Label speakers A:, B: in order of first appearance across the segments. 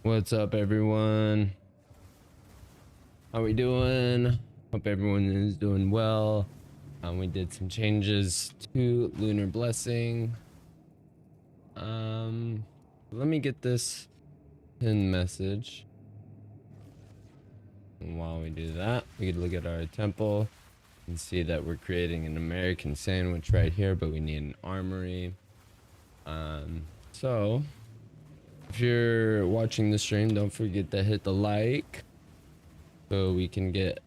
A: What's up, everyone? How we doing? Hope everyone is doing well. We did some changes to Lunar Blessing. Let me get this pin message. And while we do that, we could look at our temple and see that we're creating an American sandwich right here, but we need an armory. So if you're watching the stream, don't forget to hit the like so we can get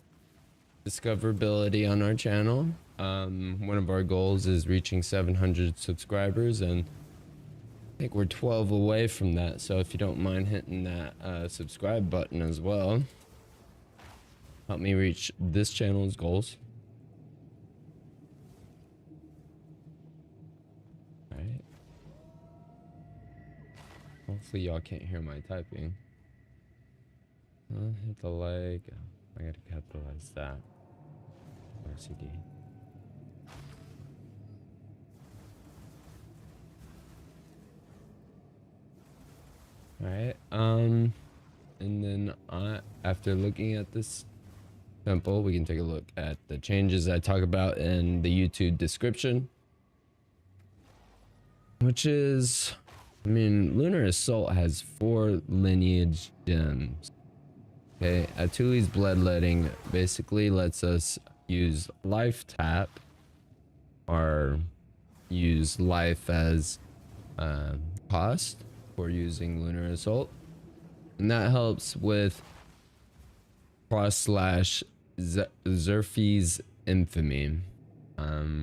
A: discoverability on our channel. One of our goals is reaching 700 subscribers, and I think we're 12 away from that. So if you don't mind hitting that subscribe button as well, help me reach this channel's goals. All right. Hopefully y'all can't hear my typing. Hit the like. I gotta capitalize that. RCD. Alright, and then after looking at this temple, we can take a look at the changes I talk about in the YouTube description. Which is, I mean, Lunar Assault has 4 lineage gems. Okay, Atuli's Bloodletting basically lets us use life tap or use life as cost for using Lunar Assault, and that helps with cross/slash Zerfi's Infamy.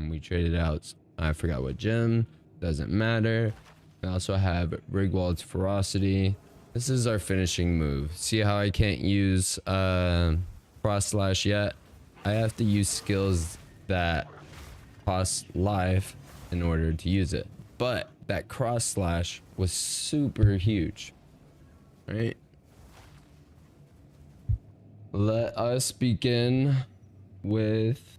A: We traded out, I forgot what gem, doesn't matter. We also have Rigwald's Ferocity. This is our finishing move. See how I can't use cross/slash yet? I have to use skills that cost life in order to use it. But that cross/slash was super huge, right? Let us begin with,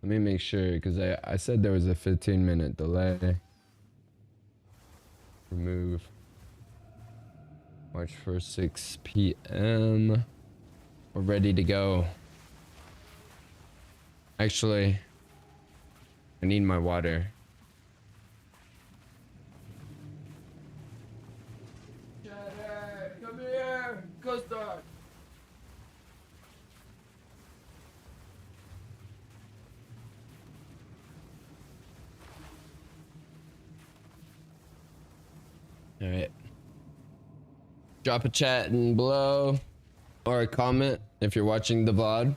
A: let me make sure, because I said there was a 15-minute delay. Remove March 1st, 6 p.m. We're ready to go. Actually, I need my water. Shatter, come here, Coast Guard. All right. Drop a chat in below or a comment if you're watching the VOD.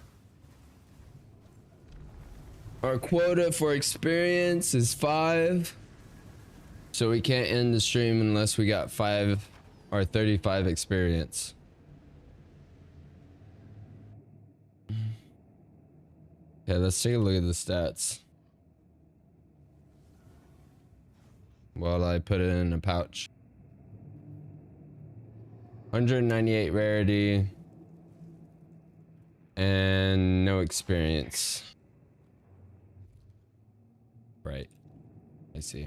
A: Our quota for experience is 5. So we can't end the stream unless we got 5 or 35 experience. Okay, let's take a look at the stats. While I put it in a pouch. 198 rarity and no experience. Right, I see.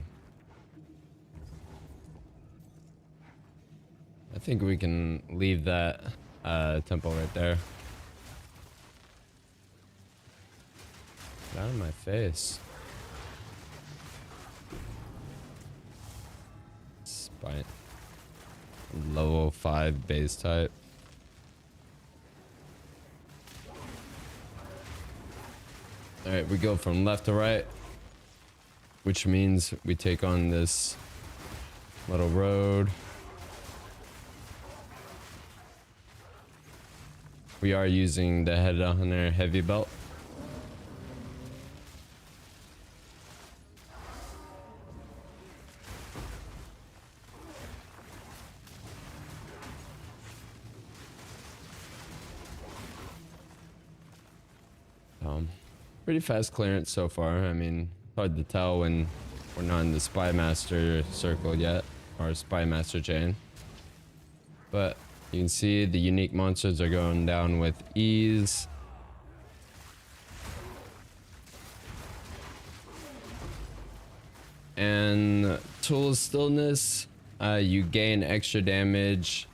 A: I think we can leave that temple right there. Get out of my face. Spite. Level 5 base type. Alright, we go from left to right, which means we take on this little road. We are using the Headhunter heavy belt. Pretty fast clearance so far. I mean, hard to tell when we're not in the Spy Master circle yet, or Spy Master chain. But you can see the unique monsters are going down with ease. And Tool's Stillness you gain extra damage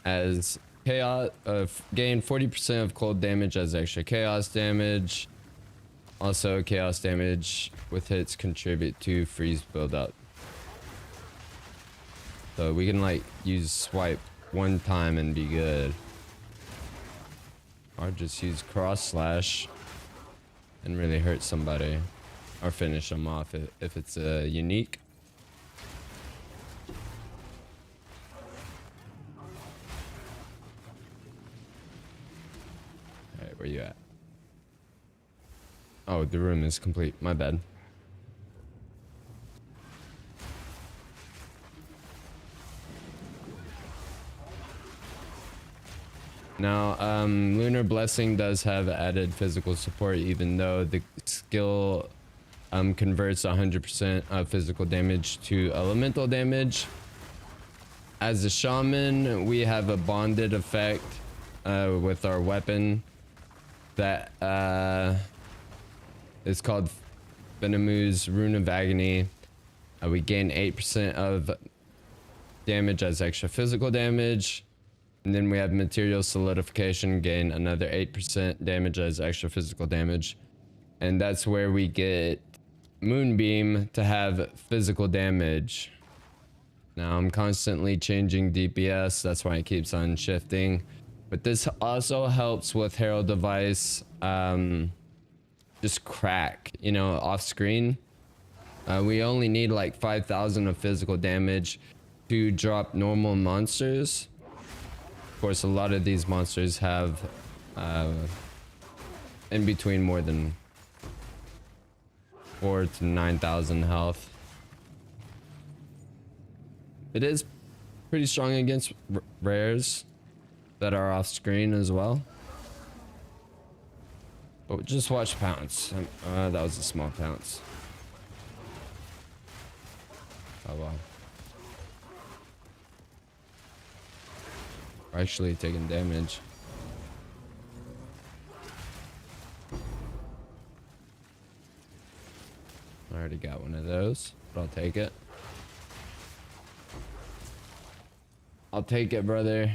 A: as chaos. Gain 40% of cold damage as extra chaos damage. Also, chaos damage with hits contribute to freeze buildup. So we can like use swipe one time and be good. Or just use cross slash and really hurt somebody. Or finish them off if it's unique. Alright, where you at? Oh, the room is complete. My bad. Now, Lunar Blessing does have added physical support, even though the skill converts 100% of physical damage to elemental damage. As a shaman, we have a bonded effect with our weapon that is called Venomoo's Rune of Agony. We gain 8% of damage as extra physical damage. And then we have Material Solidification, gain another 8% damage as extra physical damage. And that's where we get Moonbeam to have physical damage. Now I'm constantly changing DPS, that's why it keeps on shifting. But this also helps with Herald Device, just crack, you know, off screen. We only need like 5,000 of physical damage to drop normal monsters. Of course, a lot of these monsters have in between more than 4,000 to 9,000 health. It is pretty strong against rares that are off screen as well. But just watch pounce. That was a small pounce. Oh wow. We're actually taking damage. I already got one of those, but I'll take it. I'll take it, brother.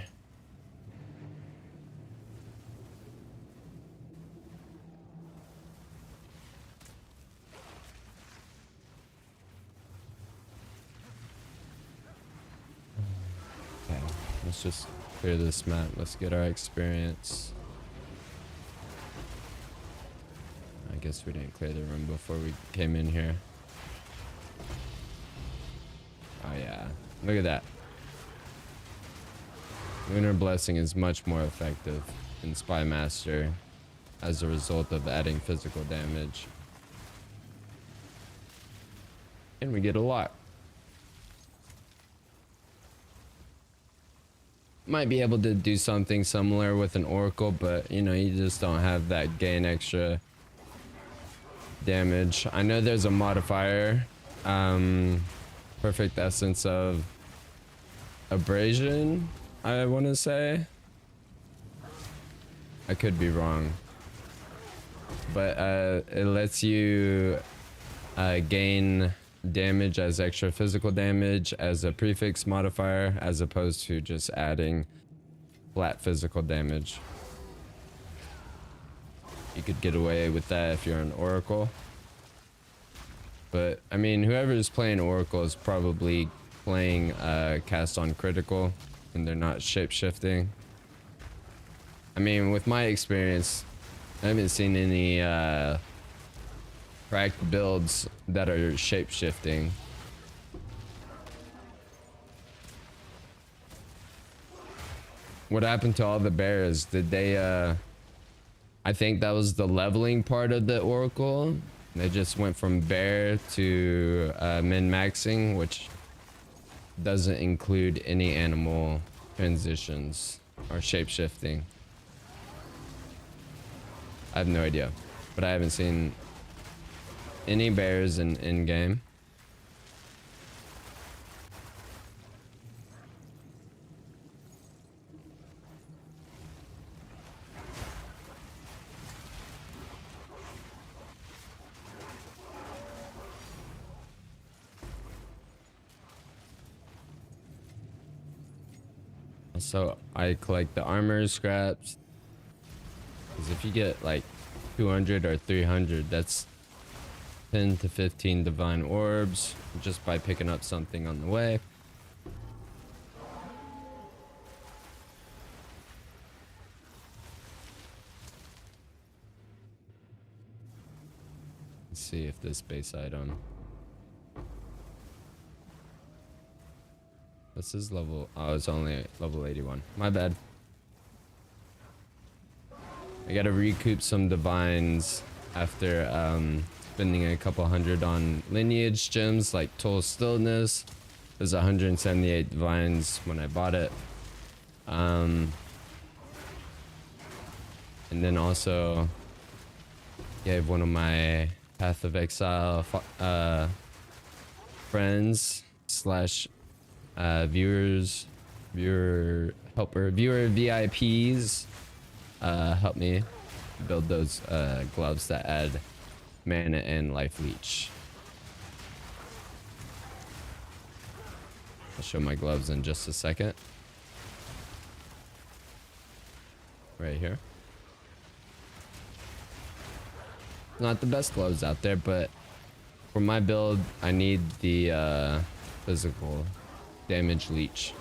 A: Okay, let's just clear this map. Let's get our experience. I guess we didn't clear the room before we came in here. Oh yeah, look at that. Lunar Blessing is much more effective in Spy Master as a result of adding physical damage. And we get a lot. Might be able to do something similar with an Oracle, but you know, you just don't have that gain extra damage. I know there's a modifier, Perfect Essence of Abrasion, I want to say. I could be wrong, but it lets you gain damage as extra physical damage as a prefix modifier, as opposed to just adding flat physical damage. You could get away with that if you're an Oracle, but I mean, whoever is playing Oracle is probably playing cast on critical and they're not shape-shifting. I mean, with my experience, I haven't seen any cracked builds that are shape-shifting. What happened to all the bears? Did they I think that was the leveling part of the Oracle. They just went from bear to min-maxing, which doesn't include any animal transitions or shape-shifting. I have no idea, but I haven't seen any bears in Endgame. So I collect the armor scraps. Because if you get like 200 or 300, that's 10 to 15 divine orbs just by picking up something on the way. Let's see if this base item. This is level. Oh, it's only level 81. My bad. I gotta recoup some divines after spending a couple hundred on lineage gems like Toll Stillness. It was 178 divines when I bought it. And then also gave one of my Path of Exile friends slash viewer VIPs help me build those gloves that add mana and life leech. I'll show my gloves in just a second. Right here. Not the best gloves out there, but for my build, I need the physical damage leech.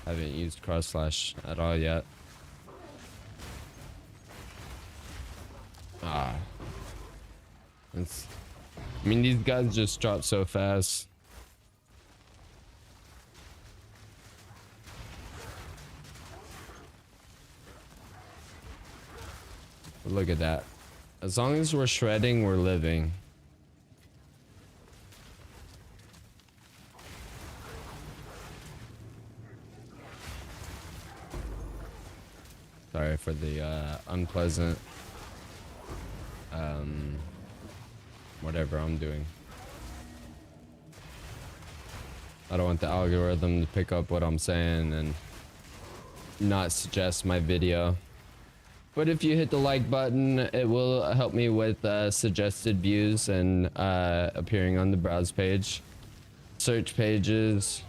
A: I haven't used cross slash at all yet. I mean, these guys just drop so fast. But look at that. As long as we're shredding, we're living. Sorry for the unpleasant whatever I'm doing. I don't want the algorithm to pick up what I'm saying and not suggest my video. But if you hit the like button, it will help me with suggested views and appearing on the browse page, search pages,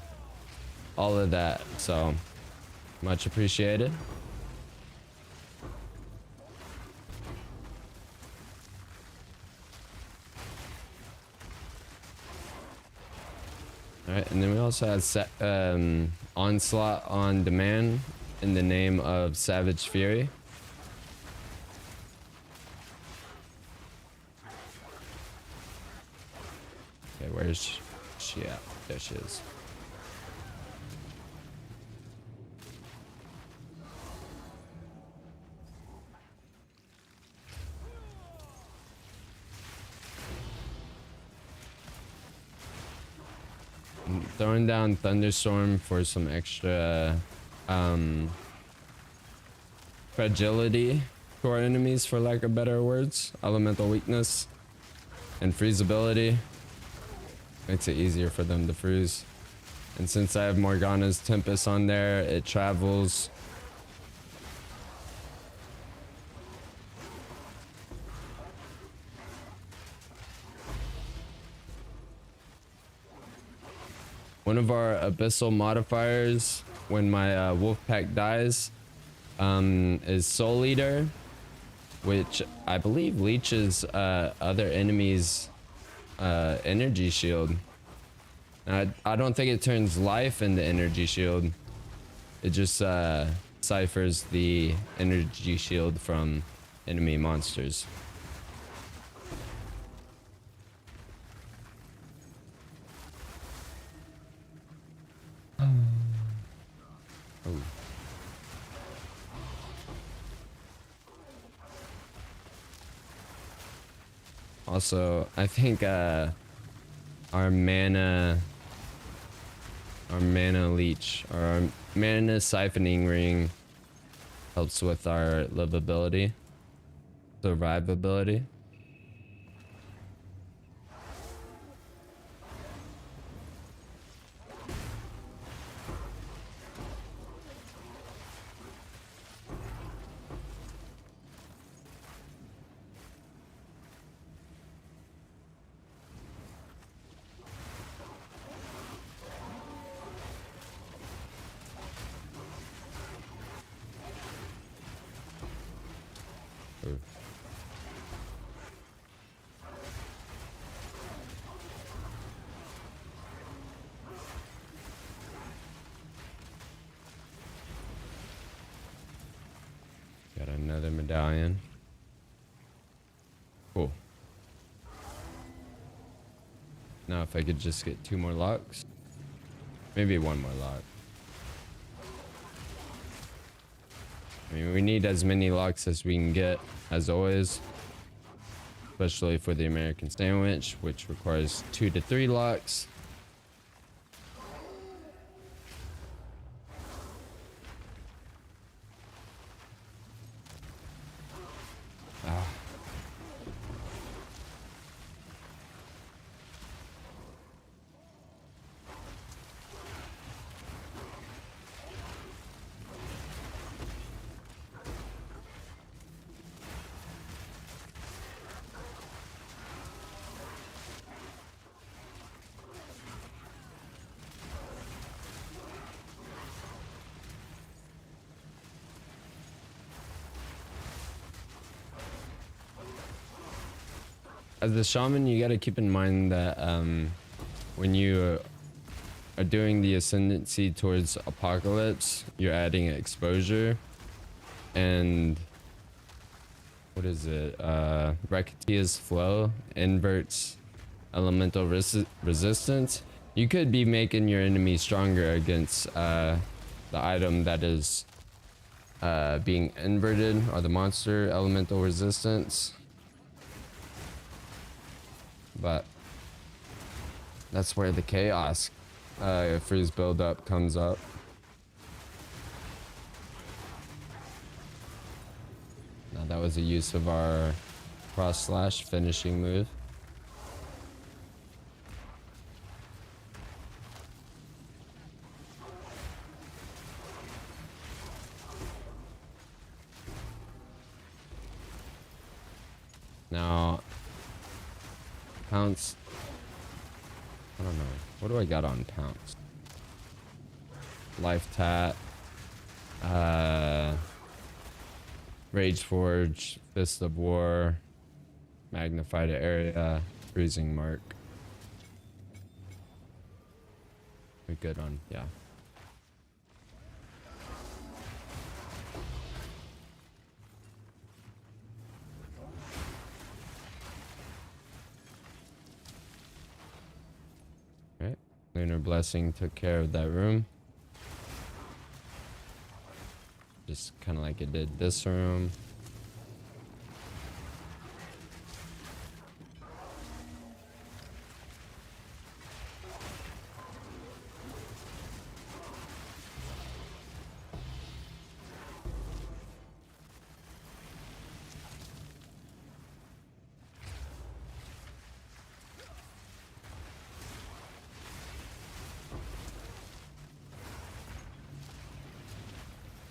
A: all of that. So much appreciated. Alright, and then we also had Onslaught on demand in the name of Savage Fury. Okay, where's she at? There she is. Throwing down Thunderstorm for some extra fragility to our enemies, for lack of better words. Elemental weakness and freezability makes it easier for them to freeze. And since I have Morgana's Tempest on there, it travels. One of our abyssal modifiers when my wolf pack dies is Soul Eater, which I believe leeches other enemies' energy shield. I don't think it turns life into energy shield. It just ciphers the energy shield from enemy monsters. Oh. Also, I think our mana leech or our mana siphoning ring helps with our livability, survivability. Ooh. Got another medallion. Cool. Now if I could just get 2 more locks. Maybe 1 more lock. I mean, we need as many locks as we can get, as always. Especially for the American Sandwich, which requires 2 to 3 locks. Ah. As the shaman, you got to keep in mind that when you are doing the ascendancy towards apocalypse, you're adding exposure and what is it? Recatia's flow inverts elemental resistance. You could be making your enemy stronger against the item that is being inverted, or the monster elemental resistance. But that's where the chaos freeze buildup comes up. Now that was a use of our cross slash finishing move. Now Pounce, I don't know. What do I got on Pounce? Life Tat, Rage Forge, Fist of War, Magnified Area, Bruising Mark. We're good on, yeah. Alright, Lunar Blessing took care of that room. Just kind of like it did this room.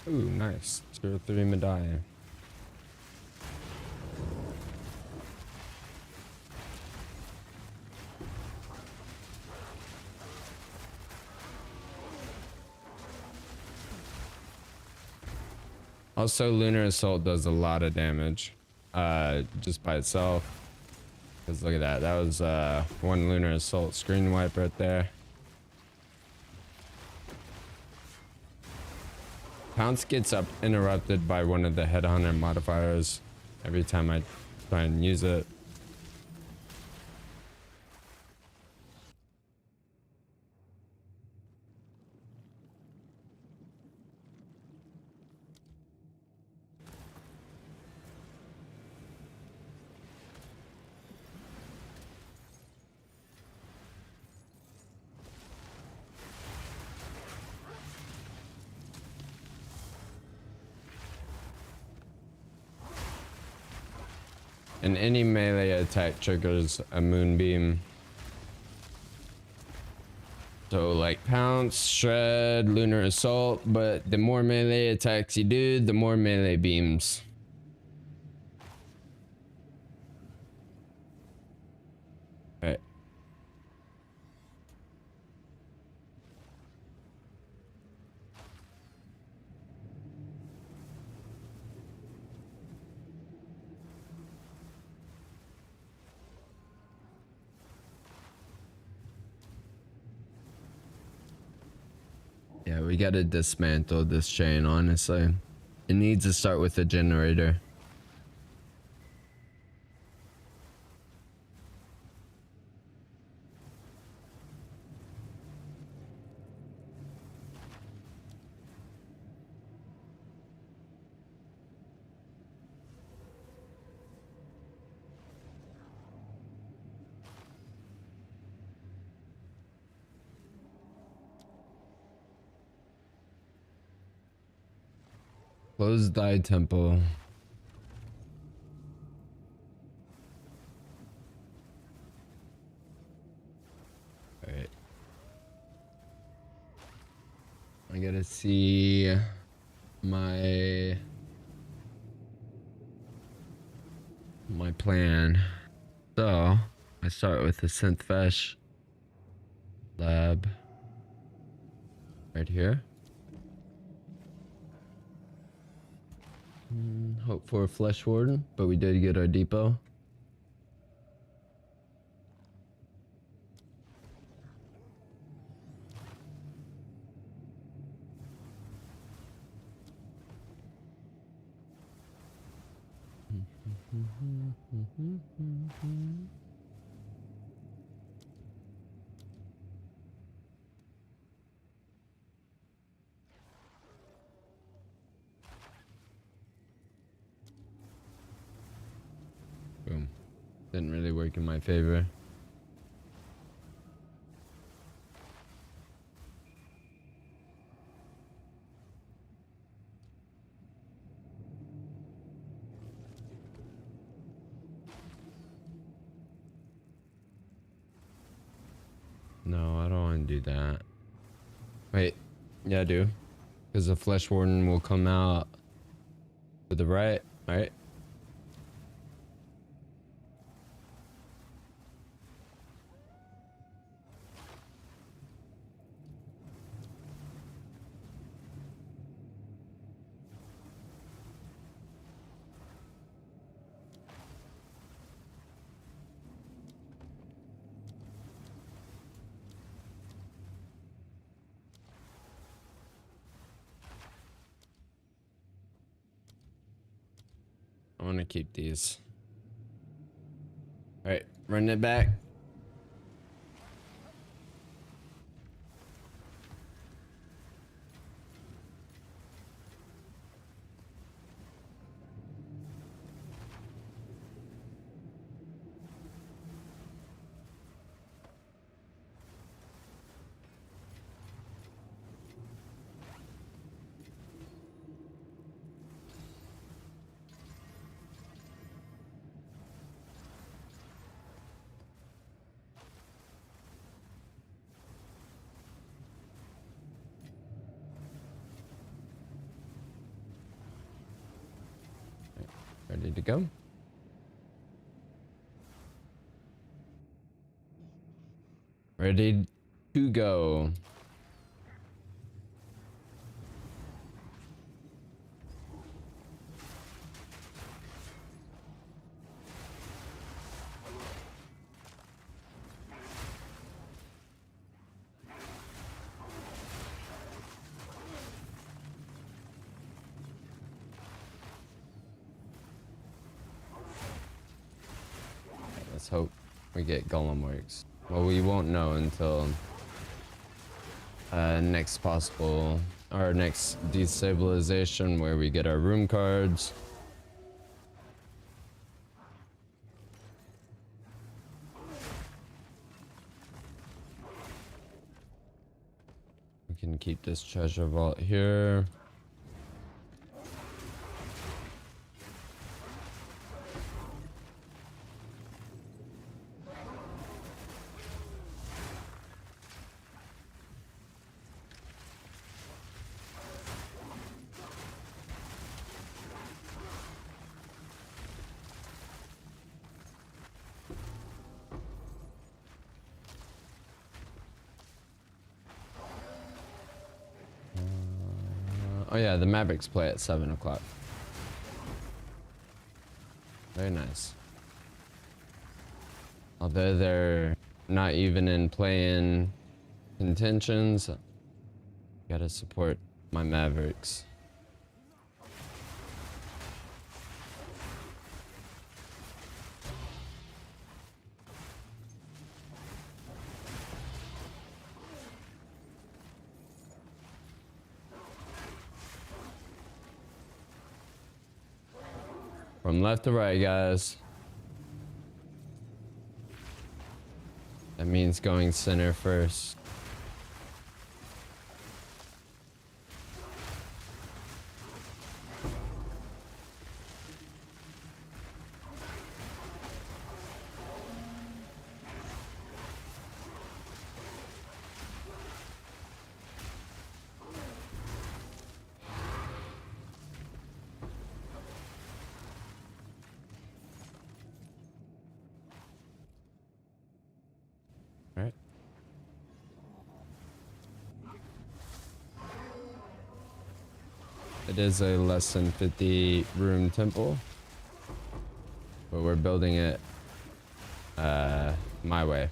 A: Ooh, nice. 0-3 medallion. Also, Lunar Assault does a lot of damage just by itself. Because look at that. That was one Lunar Assault screen wipe right there. Pounce gets up interrupted by one of the headhunter modifiers every time I try and use it. And any melee attack triggers a Moonbeam. So like Pounce, Shred, Lunar Assault, but the more melee attacks you do, the more melee beams. Alright. Yeah, we gotta dismantle this chain, honestly. It needs to start with a generator. Close thy temple. Alright. I gotta see my plan. So I start with the synthfesh lab right here. Hope for a flesh warden, but we did get our depot. Boom. Didn't really work in my favor. No, I don't want to do that. Wait, yeah, I do. Because the flesh warden will come out to the right, right? I want to keep these. All right, run it back. Ready to go? Ready to go. Let's hope we get golem works. Well, we won't know until next possible, our next destabilization, where we get our room cards. We can keep this treasure vault here. Oh yeah, the Mavericks play at 7 o'clock. Very nice. Although they're not even in play-in contentions, gotta support my Mavericks. From left to right, guys. That means going center first. All right. It is a less than 50 room temple, but we're building it my way.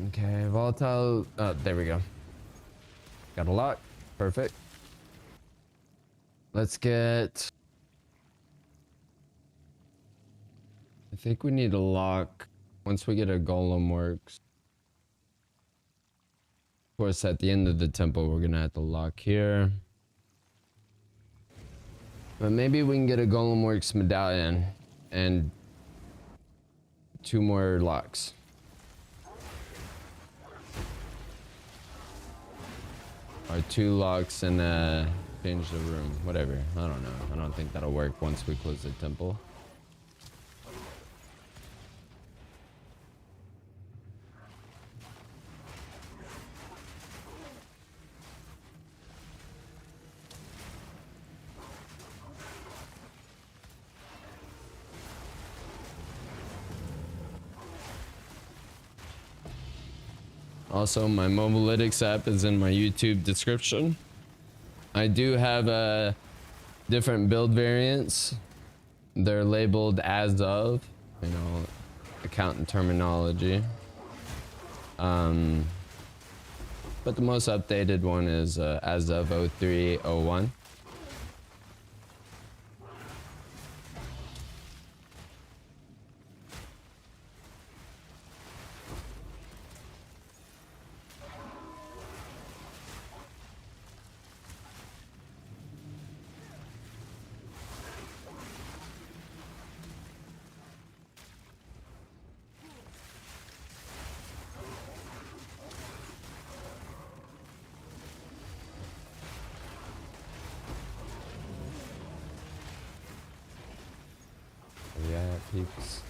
A: Okay, volatile. There we go. Got a lock. Perfect. Let's get. I think we need a lock once we get a golem works. Of course, at the end of the temple, we're gonna have to lock here. But maybe we can get a golem works medallion and 2 more locks. Or 2 locks and change the room. Whatever. I don't know. I don't think that'll work once we close the temple. Also, my mobalytics app is in my YouTube description. I do have different build variants. They're labeled as of, you know, accountant terminology. But the most updated one is as of 0301. Yeah, peeps.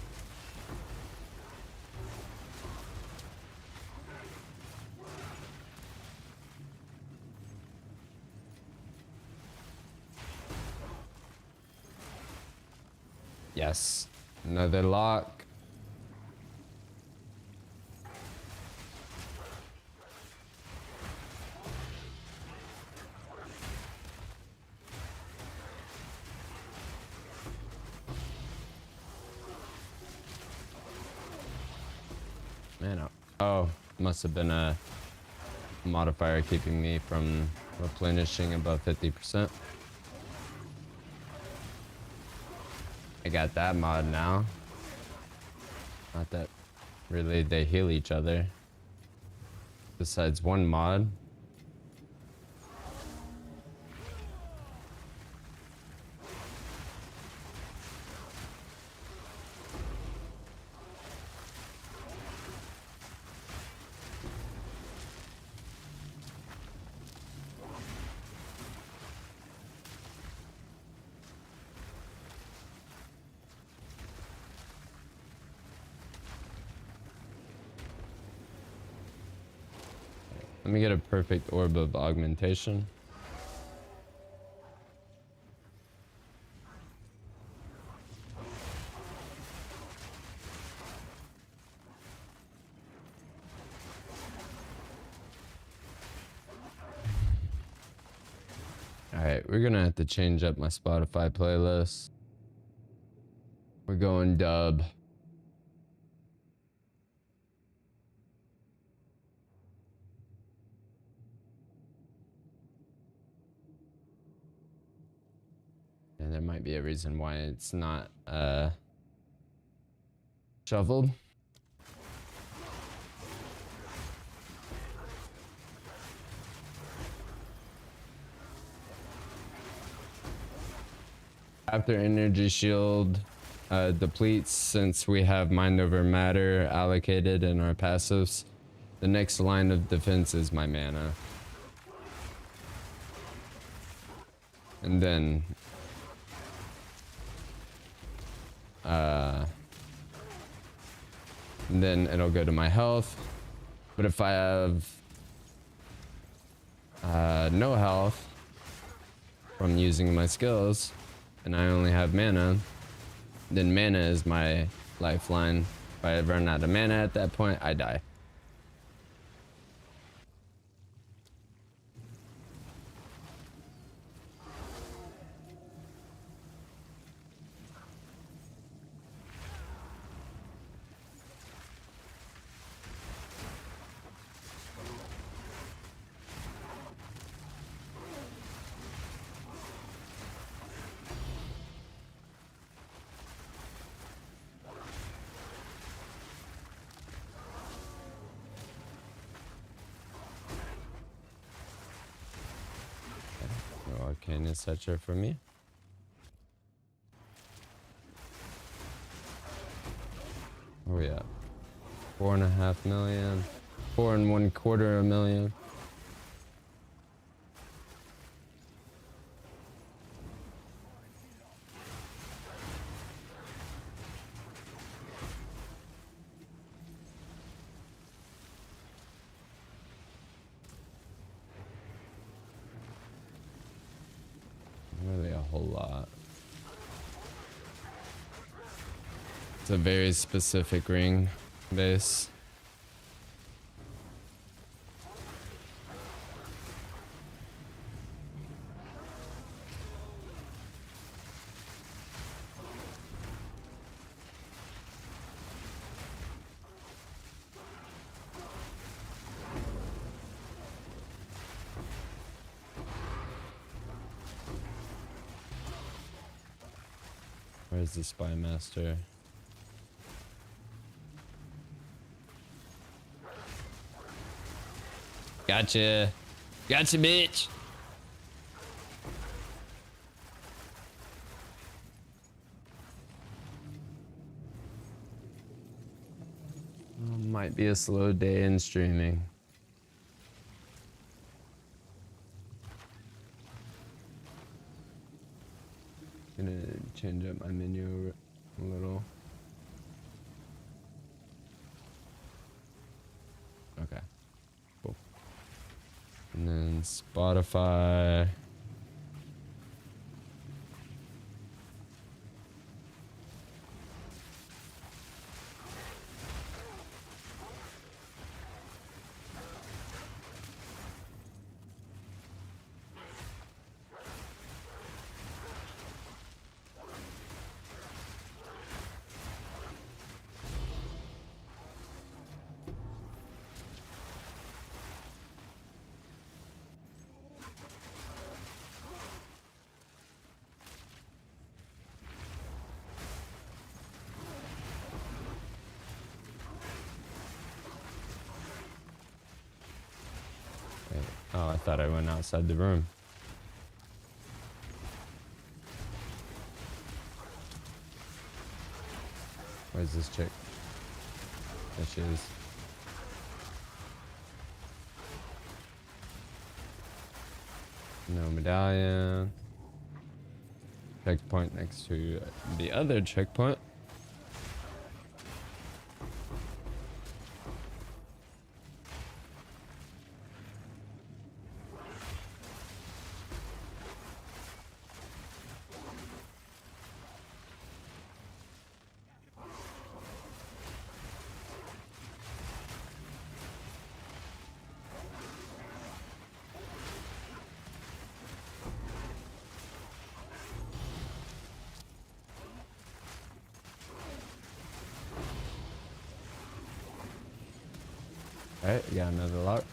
A: Yes, another lock. Man, oh, must have been a modifier keeping me from replenishing above 50%. I got that mod now. Not that really they heal each other. Besides one mod. Let me get a perfect orb of augmentation. Alright, we're gonna have to change up my Spotify playlist. We're going dub. And there might be a reason why it's not shuffled. After energy shield depletes, since we have mind over matter allocated in our passives, the next line of defense is my mana. And then it'll go to my health. But if I have no health from using my skills and I only have mana, then mana is my lifeline. If I run out of mana at that point, I die. Arcane Searcher for me. Where we at? 4.5 million. 4.25 million. Really a whole lot. It's a very specific ring base. Where's the Spy Master? Gotcha. Gotcha, bitch. Might be a slow day in streaming. Gonna change up my menu a little. Okay, cool. And then Spotify. Oh, I thought I went outside the room. Where's this chick? There she is. No medallion. Checkpoint next to the other checkpoint. Alright, we got another lock.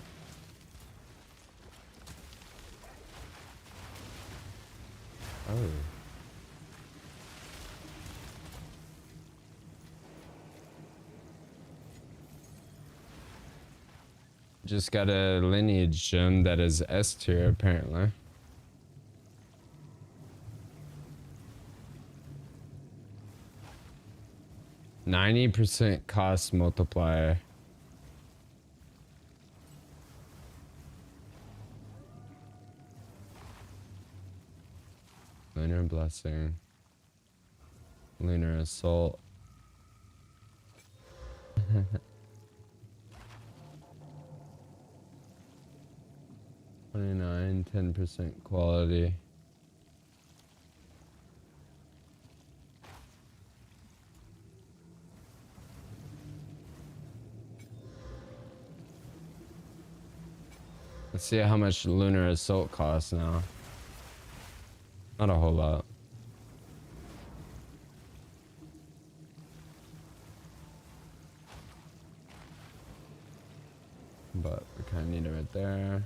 A: Oh. Just got a lineage gem that is S tier apparently. %90 cost multiplier. Lunar Blessing. Lunar Assault. 29, 10% quality. Let's see how much Lunar Assault costs now. Not a whole lot. But we kind of need it right there.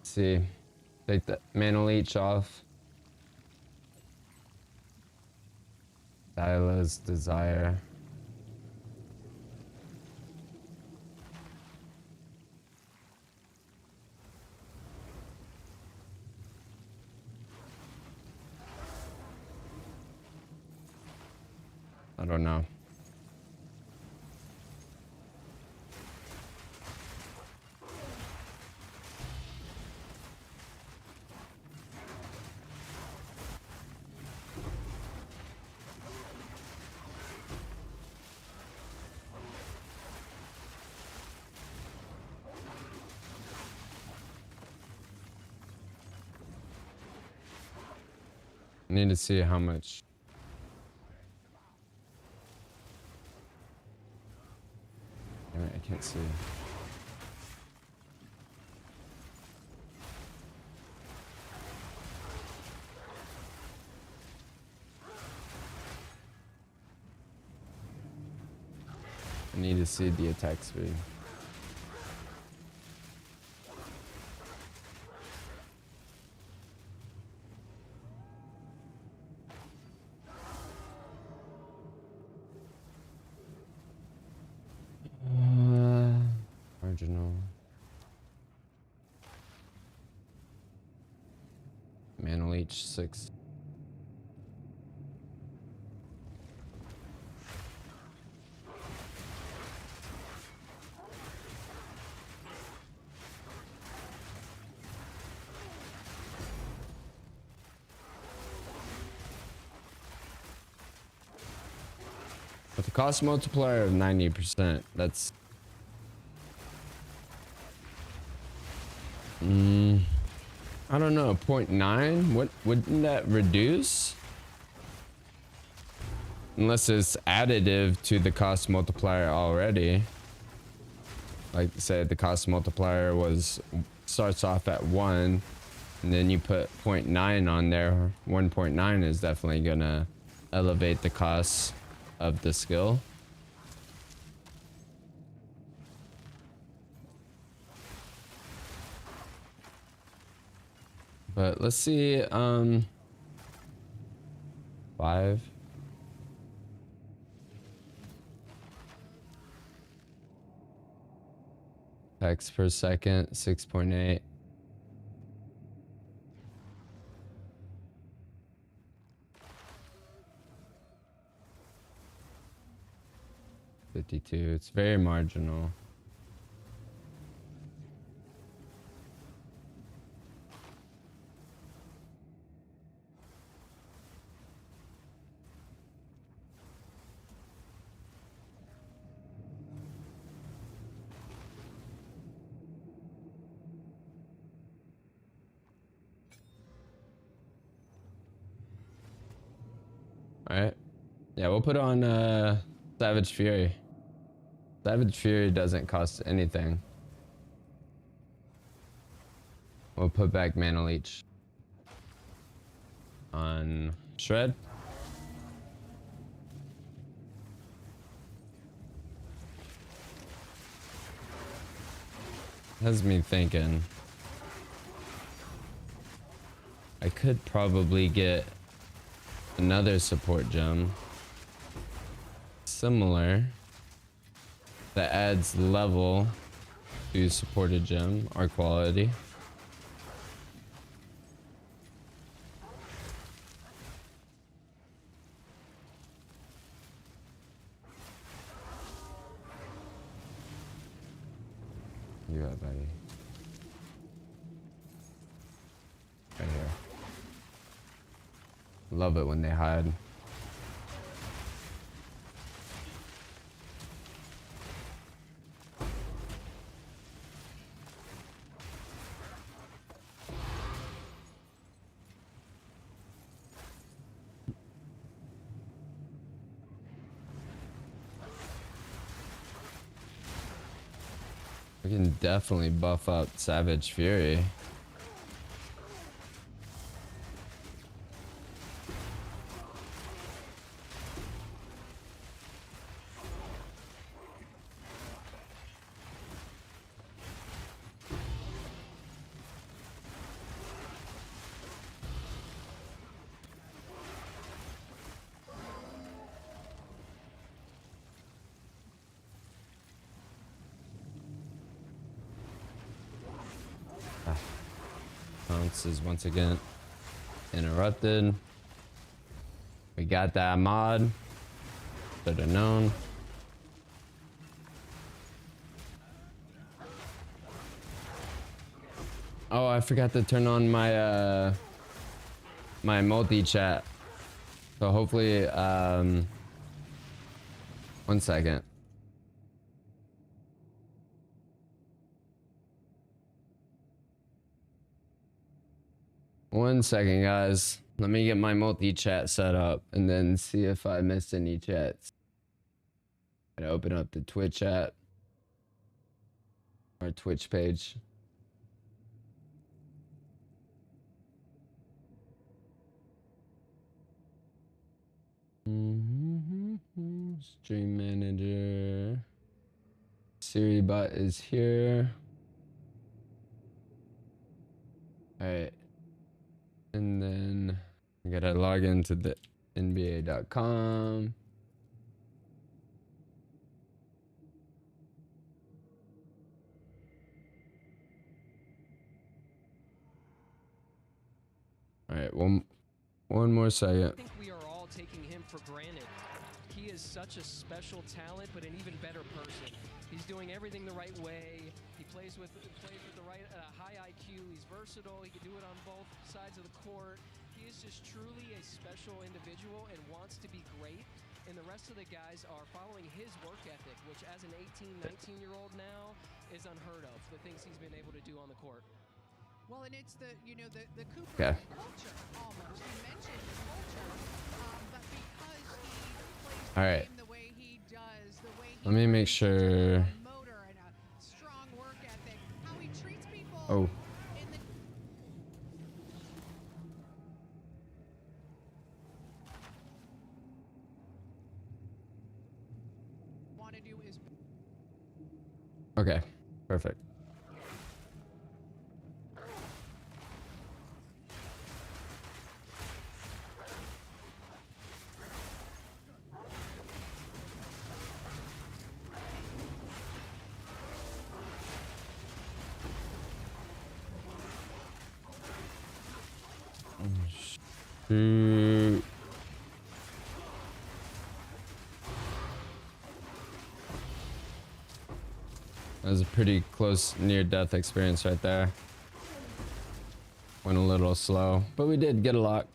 A: See, take the mana leech off. Dila's Desire. I don't know. I need to see how much. Damn it, I can't see. I need to see the attack speed. Marginal. Mana leech 6. With the cost multiplier of 90%, that's I don't know, 0.9? What wouldn't that reduce? Unless it's additive to the cost multiplier already. Like say the cost multiplier starts off at 1 and then you put 0.9 on there. 1.9 is definitely gonna elevate the cost of the skill. But let's see, 5. Text per second, 6.8. $52. It's very marginal. Alright. Yeah, we'll put on Savage Fury. Savage Fury doesn't cost anything. We'll put back Mana Leech on Shred. Has me thinking I could probably get another support gem similar that adds level to supported gem or quality. You got, buddy. Right here. Love it when they hide. We can definitely buff up Savage Fury. Is once again interrupted. We got that mod. Should have known. Oh, I forgot to turn on my my multi-chat. So hopefully 1 second. One second, guys. Let me get my multi-chat set up and then see if I missed any chats. I'm gonna open up the Twitch chat. Our Twitch page. Stream manager. Siri bot is here. Alright. And then I gotta log into the NBA.com. Alright, one more second.
B: I think we are all taking him for granted. He is such a special talent, but an even better person. He's doing everything the right way. He plays with the right high IQ. He's versatile. He can do it on both sides of the court. He is just truly a special individual and wants to be great. And the rest of the guys are following his work ethic, which as an 18, 19-year-old now is unheard of. The things he's been able to do on the court.
C: Well, and it's the Cooper culture almost. You mentioned culture, but because he plays
A: All right.
C: the way he does, the way he
A: Let me make sure.
C: Motor and a strong work ethic, how he treats people.
A: Oh.
C: In the want to do is
A: Okay. Perfect. Shoot. That was a pretty close near-death experience right there. Went a little slow, but we did get a lock.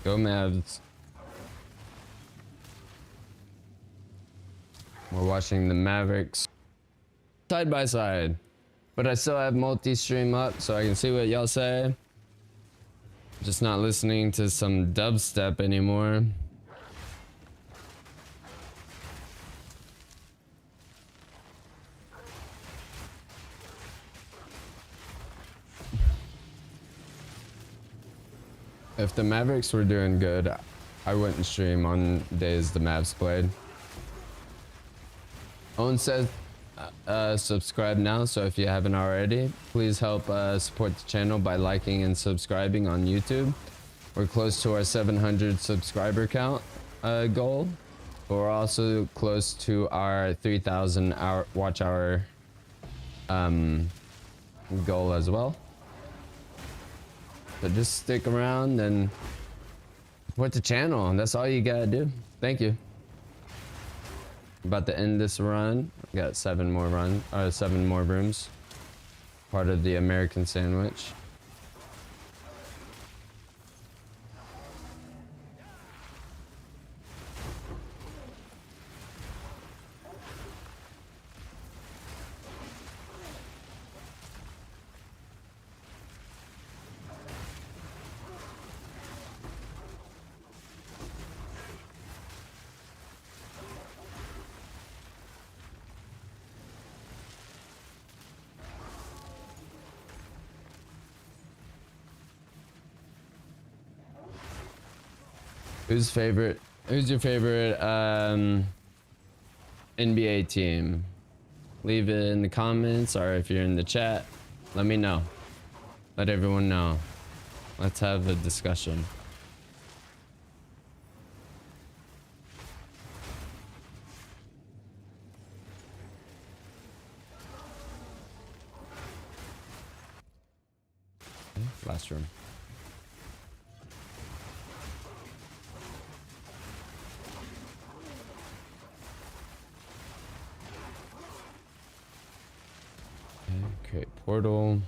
A: Go Mavs. We're watching the Mavericks side by side. But I still have multi-stream up so I can see what y'all say. Just not listening to some dubstep anymore. If the Mavericks were doing good, I wouldn't stream on days the Mavs played. Owen says subscribe now, so if you haven't already, please help support the channel by liking and subscribing on YouTube. We're close to our 700 subscriber count goal. But we're also close to our 3,000 watch hour goal as well. So just stick around and support the channel, and that's all you gotta do. Thank you. About to end this run. We got 7 more rooms. Part of the American sandwich. Who's your favorite NBA team? Leave it in the comments, or if you're in the chat, let me know. Let everyone know. Let's have a discussion. Okay, last room. Create portal.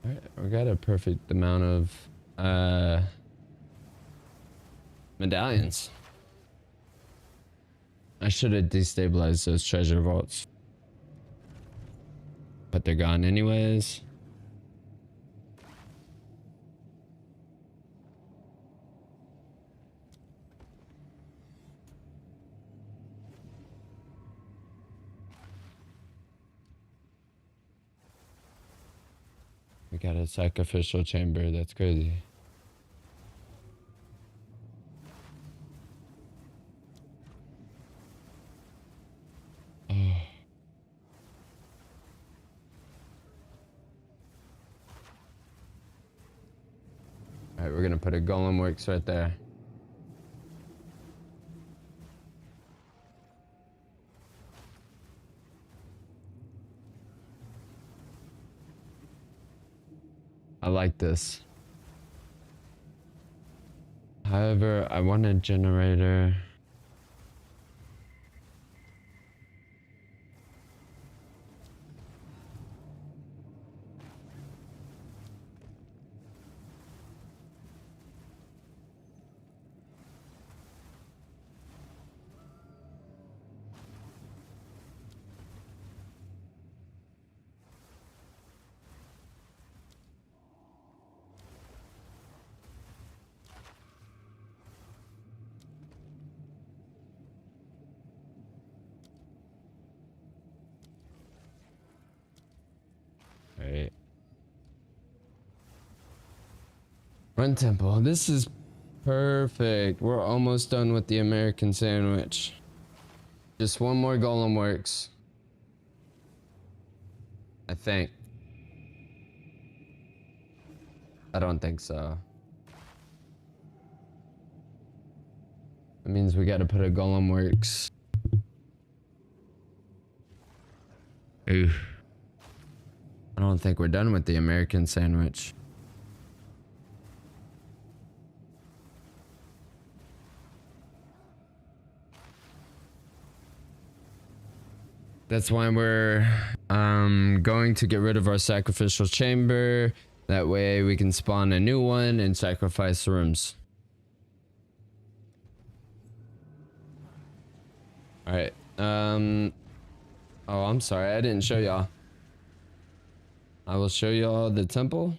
A: All right, we got a perfect amount of medallions. I should have destabilized those treasure vaults. But they're gone anyways. We got a sacrificial chamber, that's crazy. Oh. Alright, we're gonna put a golem works right there. I like this. However, I want a generator. Alright. Run temple. This is perfect. We're almost done with the American sandwich. Just one more golem works. I think. I don't think so. That means we gotta put a golem works. Ooh. I don't think we're done with the American sandwich. That's why we're going to get rid of our sacrificial chamber. That way we can spawn a new one and sacrifice rooms. Alright. Oh, I'm sorry. I didn't show y'all. I will show y'all the temple.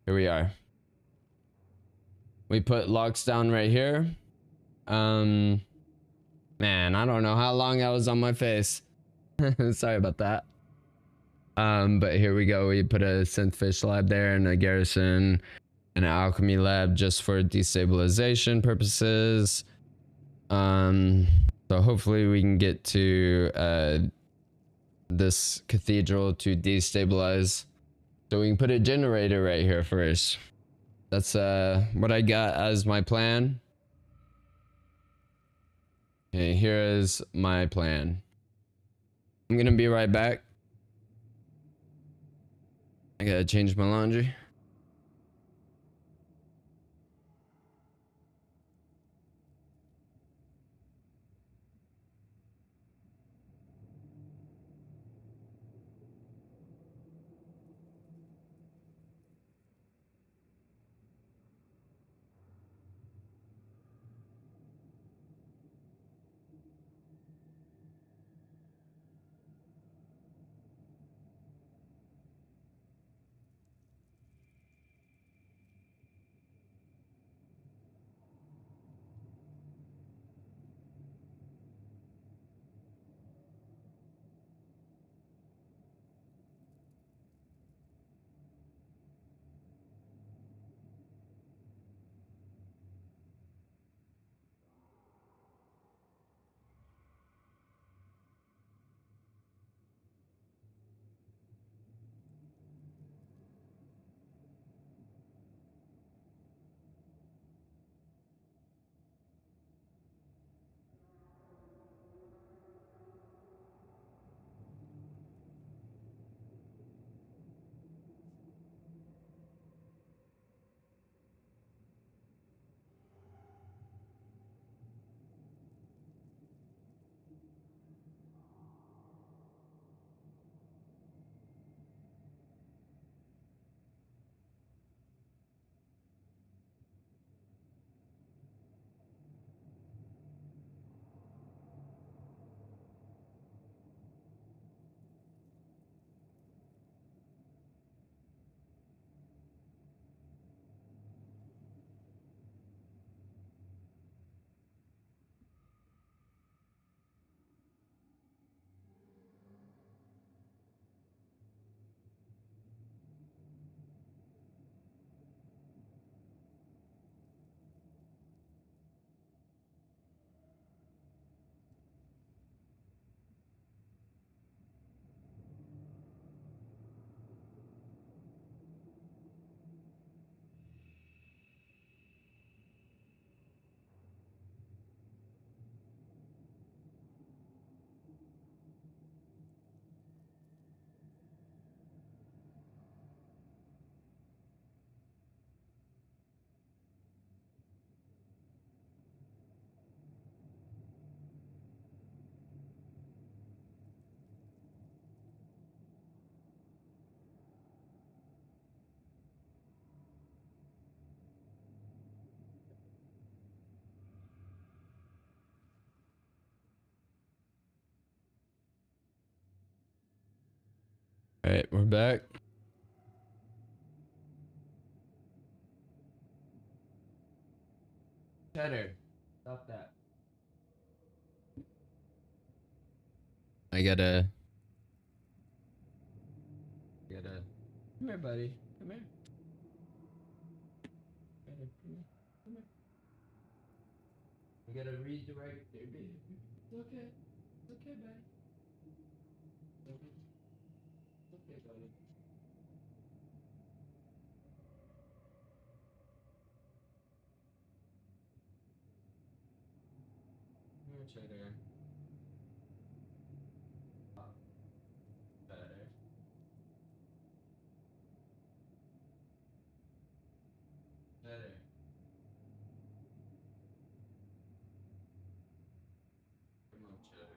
A: Here we are. We put locks down right here. Man, I don't know how long I was on my face. Sorry about that. But here we go. We put a synthfish lab there and a garrison and an alchemy lab just for destabilization purposes. So hopefully we can get to this cathedral to destabilize. So we can put a generator right here first. That's what I got as my plan. Okay, here is my plan. I'm gonna be right back. I gotta change my laundry. All right, we're back. Shatter, stop that. I gotta. Come here, buddy. Come here. Come here. Come here. I gotta redirect your behavior. It's okay. It's okay, buddy. It's okay. It's okay, buddy. Come here, Shatter. Shatter. Shatter. Come on, Shatter.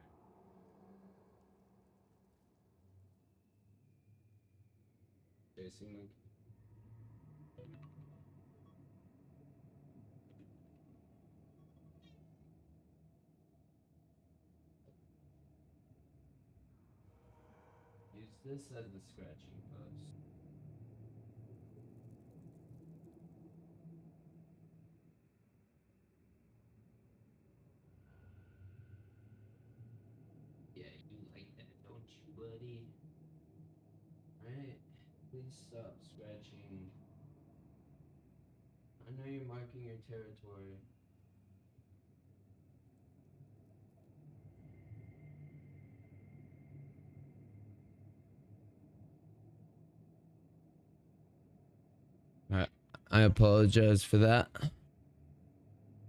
A: chasing monkey. Use this as the scratching post. Yeah, you like that, don't you, buddy? Alright, please stop scratching. I know you're marking your territory. Alright, I apologize for that.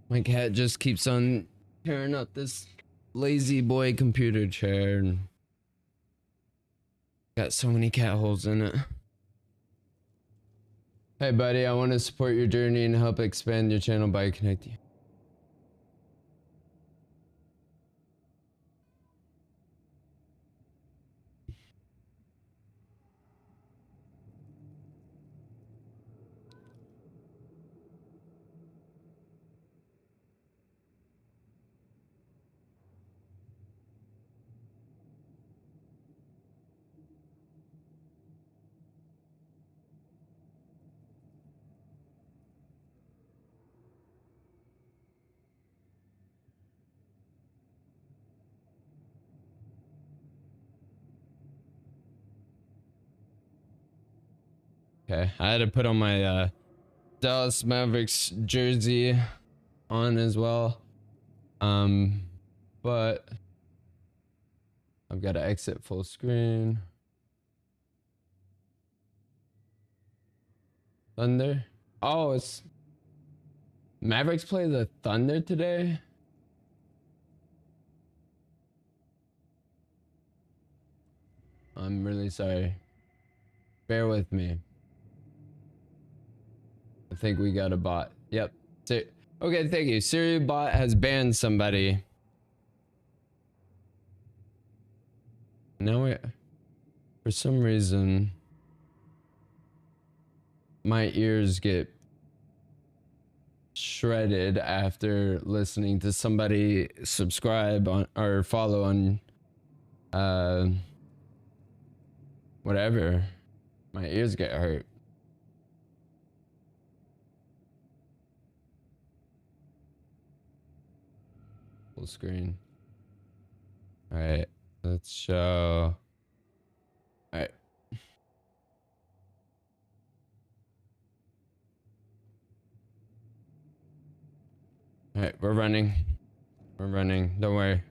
A: My cat just keeps on tearing up this lazy boy computer chair and got so many cat holes in it. Hey buddy, I want to support your journey and help expand your channel by connecting. Okay, I had to put on my Dallas Mavericks jersey on as well. But I've got to exit full screen. Thunder? Oh, it's Mavericks play the Thunder today? I'm really sorry. Bear with me. I think we got a bot. Yep. Okay, thank you. Siri bot has banned somebody. Now for some reason, my ears get shredded after listening to somebody subscribe on or follow on whatever. My ears get hurt. Full screen. All right, let's show. All right. All right, we're running. We're running. Don't worry.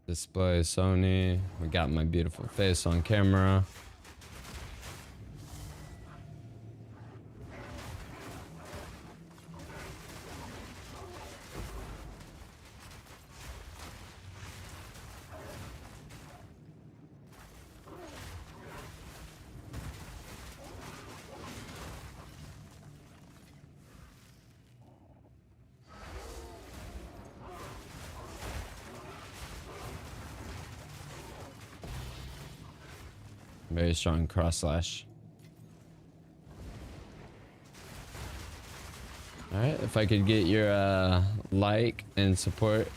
A: Display Sony. We got my beautiful face on camera. Very strong cross slash. Alright, if I could get your like and support.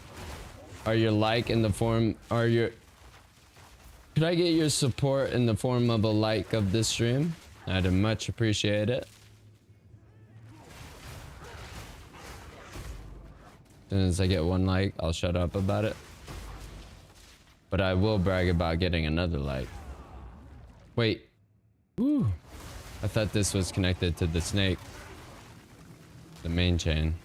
A: Or your like in the form or your could I get your support in the form of a like of this stream? I'd much appreciate it. As soon as I get one like, I'll shut up about it. But I will brag about getting another like. Wait. Ooh. I thought this was connected to the snake. The main chain.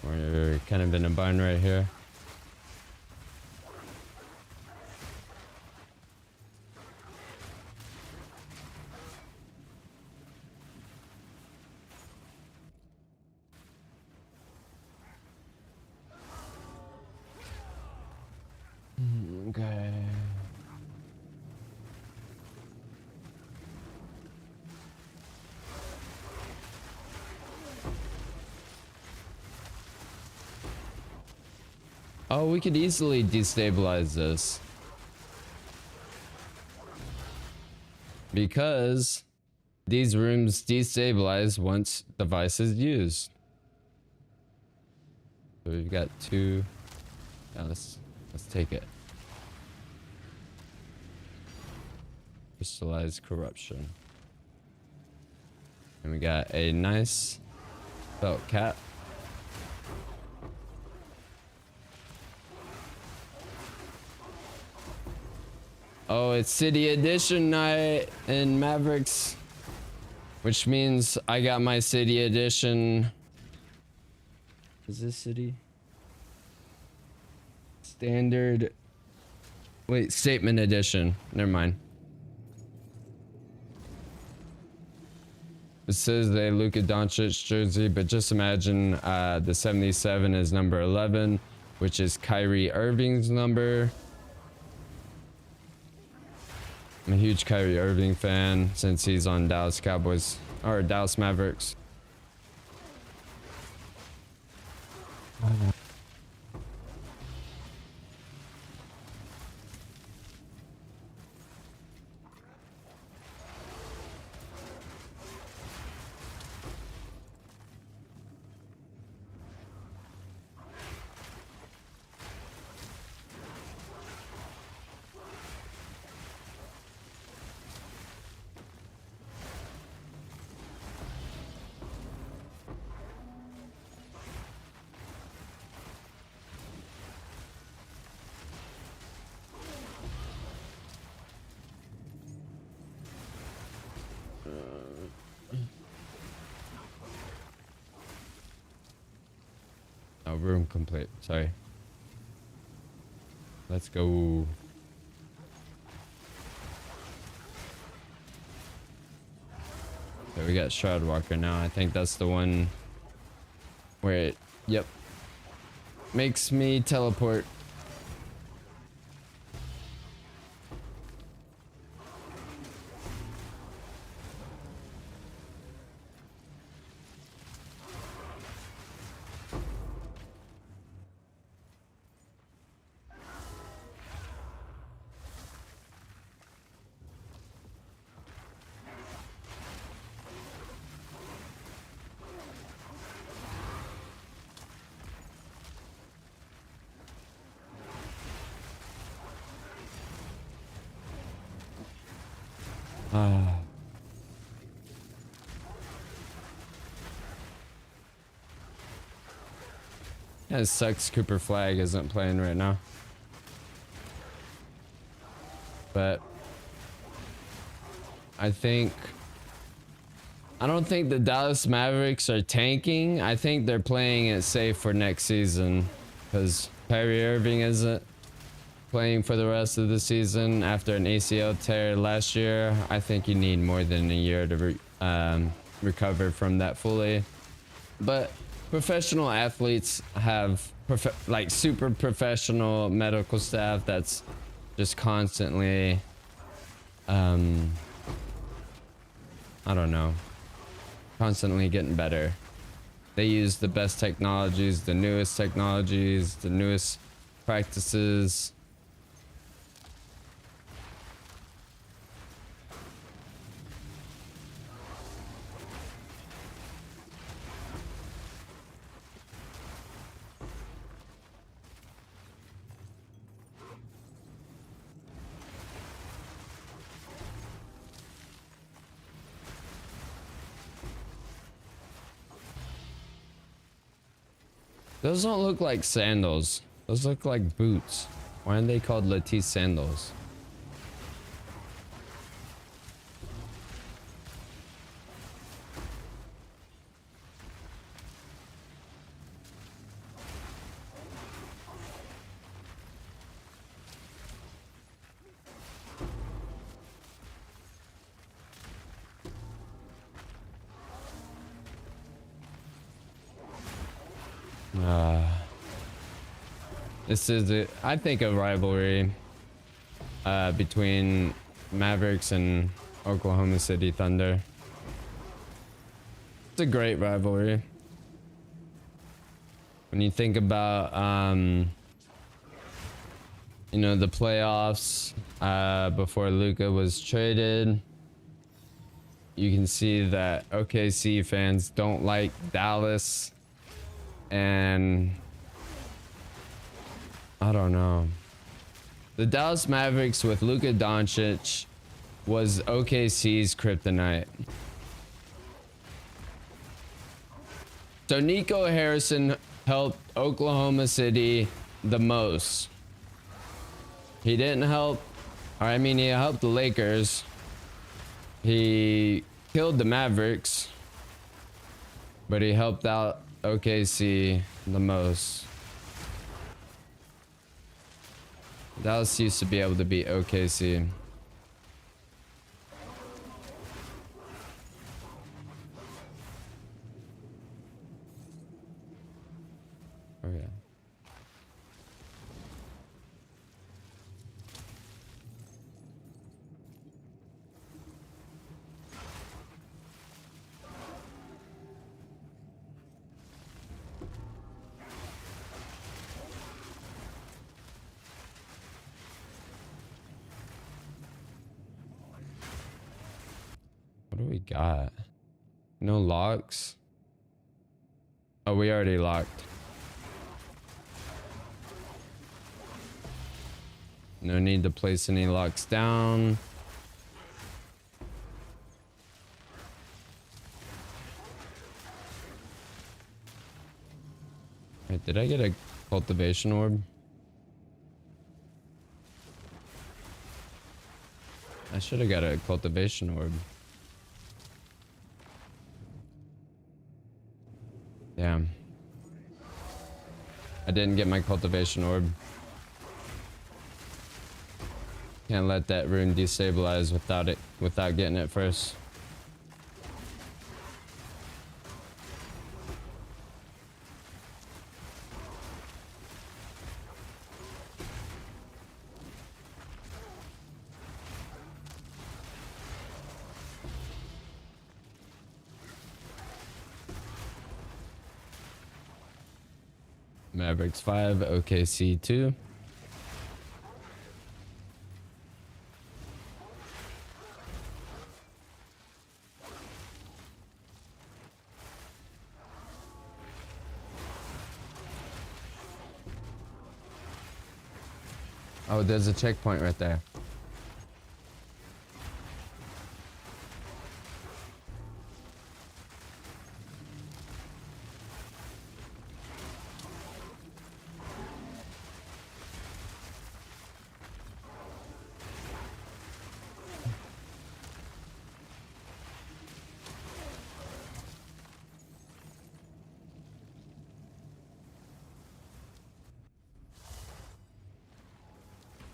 A: We're kind of in a bind right here. Oh, we could easily destabilize this. Because these rooms destabilize once device is used. So we've got two. Yeah, let's take it. Crystallized corruption. And we got a nice felt cap. Oh, it's City Edition night in Mavericks, which means I got my City Edition. Is this City? Standard. Wait, Statement Edition. Never mind. It says a Luka Doncic jersey, but just imagine the 77 is number 11, which is Kyrie Irving's number. I'm a huge Kyrie Irving fan since he's on Dallas Cowboys or Dallas Mavericks. Oh, room complete. Sorry. Let's go. So we got Shroudwalker now. I think that's the one where it, yep, makes me teleport. Yeah, it sucks Cooper Flag isn't playing right now. But I don't think the Dallas Mavericks are tanking. I think they're playing it safe for next season because Kyrie Irving isn't playing for the rest of the season after an ACL tear last year. I think you need more than a year to recover from that fully. But professional athletes have like super professional medical staff that's just constantly I don't know, constantly getting better. They use the best technologies, the newest practices. Those don't look like sandals. Those look like boots. Why aren't they called Latisse sandals? This is, I think, a rivalry between Mavericks and Oklahoma City Thunder. It's a great rivalry. When you think about you know, the playoffs before Luka was traded. You can see that OKC fans don't like Dallas, and I don't know. The Dallas Mavericks with Luka Doncic was OKC's kryptonite. So Nico Harrison helped Oklahoma City the most. He didn't help, or I mean, he helped the Lakers. He killed the Mavericks, but he helped out OKC the most. Dallas used to be able to beat OKC. Oh yeah. What do we got? No locks? Oh, we already locked. No need to place any locks down. Wait, did I get a cultivation orb? I should have got a cultivation orb. Damn. I didn't get my cultivation orb. Can't let that rune destabilize without getting it first. Mavericks 5, OKC 2. Oh, there's a checkpoint right there.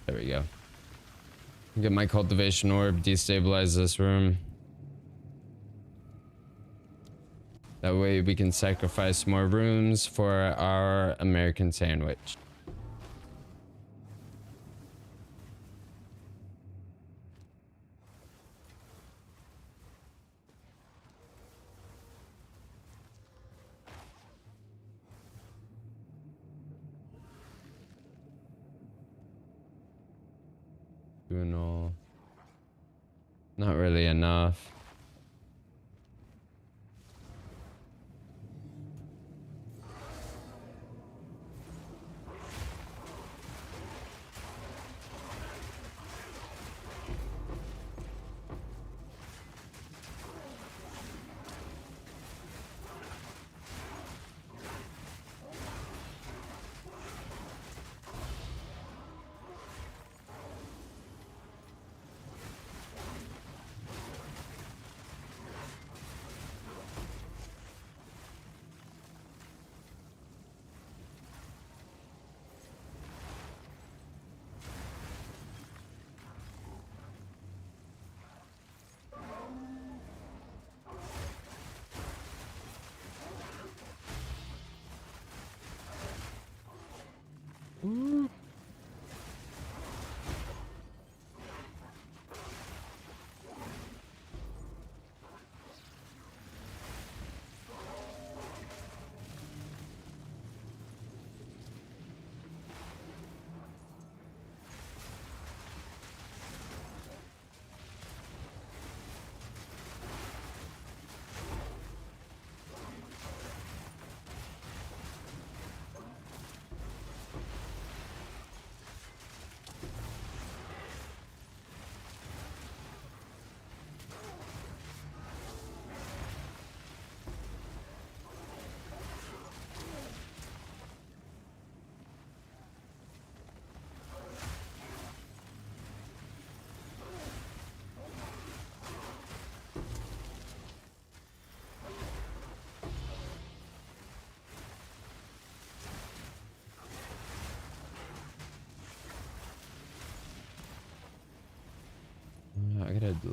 A: There we go. Get my cultivation orb, destabilize this room. That way we can sacrifice more rooms for our American sandwich. Doing all... Not really enough.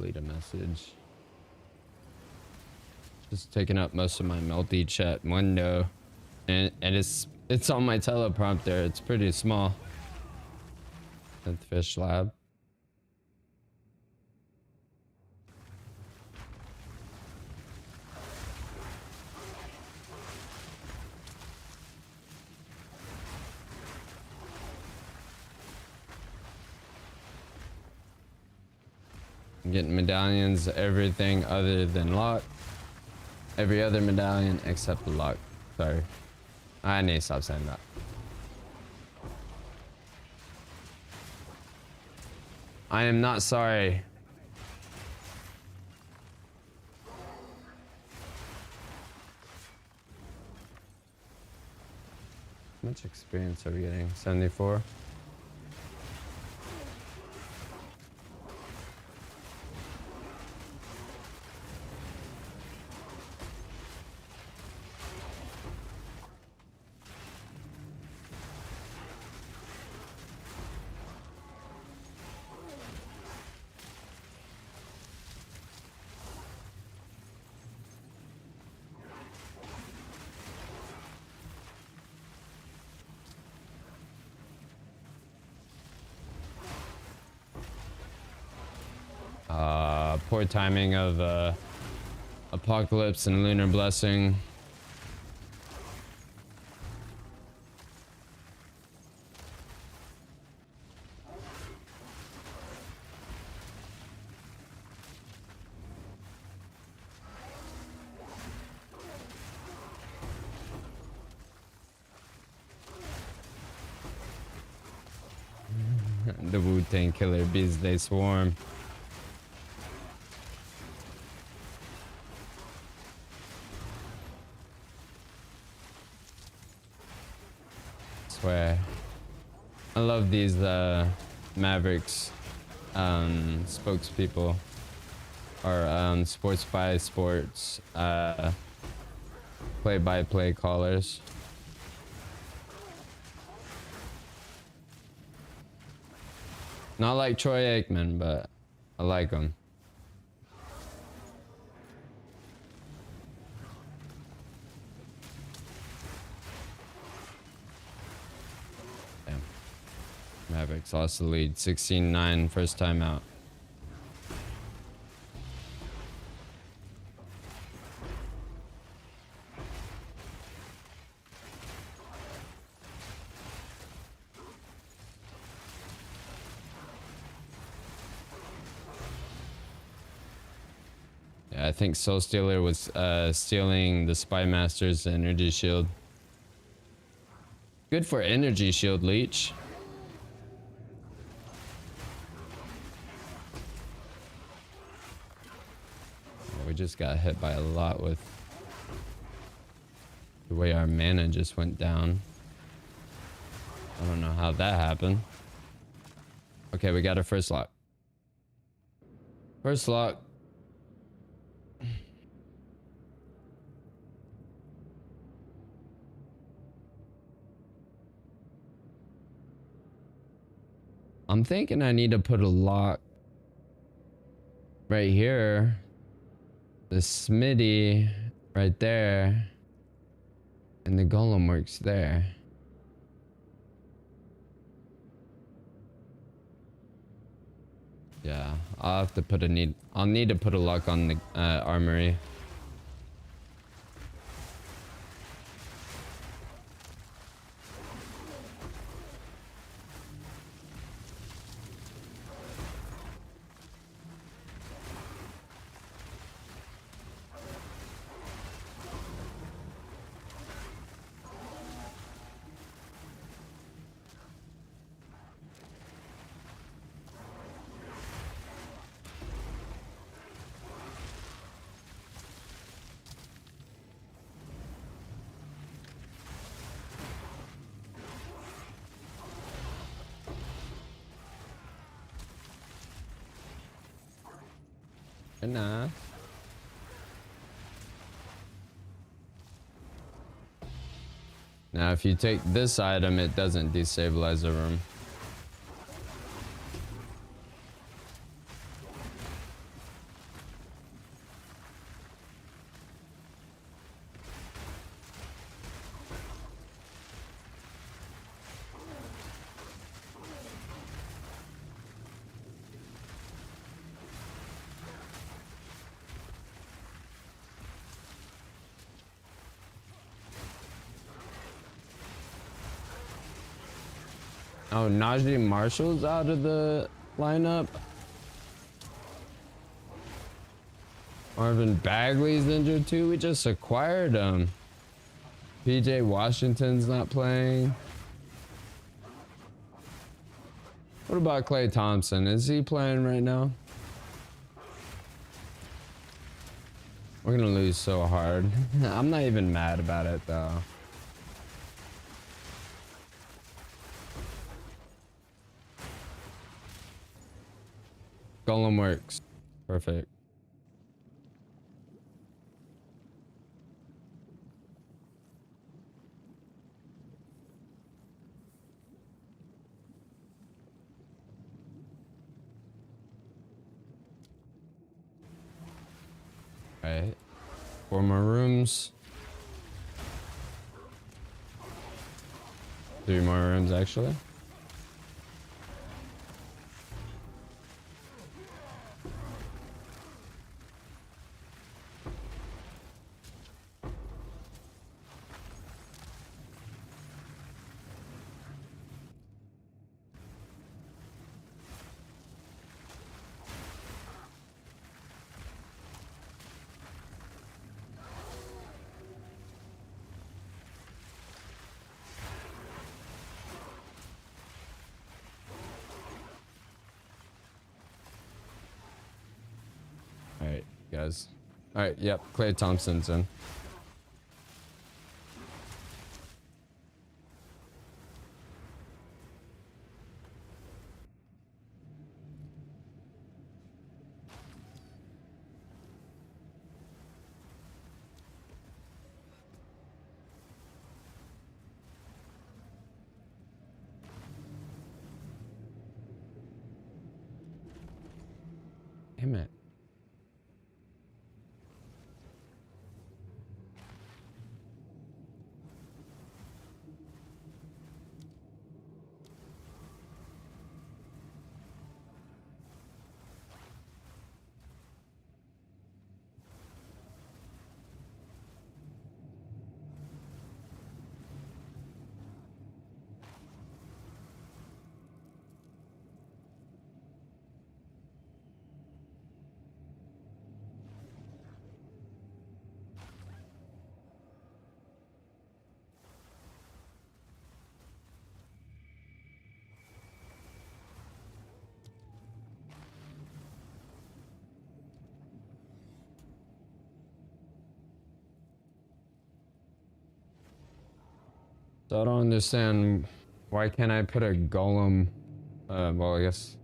A: delete a message. Just taking up most of my multi-chat window, and it's on my teleprompter. It's pretty small. 10th Fish Lab. I'm getting medallions, everything other than lock. Every other medallion except the lock. Sorry. I need to stop saying that. I am not sorry. How much experience are we getting? 74? Poor timing of Apocalypse and Lunar Blessing. The Wu-Tang Killer bees, they swarm. Swear, I love these Mavericks spokespeople, or sports by sports play-by-play callers. Not like Troy Aikman, but I like him. Damn. Mavericks lost the lead. 16-9 first time out. I think Soul Stealer was stealing the Spy Master's energy shield. Good for energy shield, Leech. Oh, we just got hit by a lot with the way our mana just went down. I don't know how that happened. Okay, we got our first lock. First lock. I'm thinking I need to put a lock right here. The Smitty right there. And the Golem works there. Yeah, I'll have to put I'll need to put a lock on the armory. Nah. Now, if you take this item, it doesn't destabilize the room. Oh, Najee Marshall's out of the lineup. Marvin Bagley's injured too. We just acquired him. PJ Washington's not playing. What about Klay Thompson? Is he playing right now? We're gonna lose so hard. I'm not even mad about it though. Golem works. Perfect. Alright. 4 more rooms. 3 more rooms actually. Alright, guys. Alright, yep, Klay Thompson's in. Damn it. So I don't understand why can't I put a golem well I guess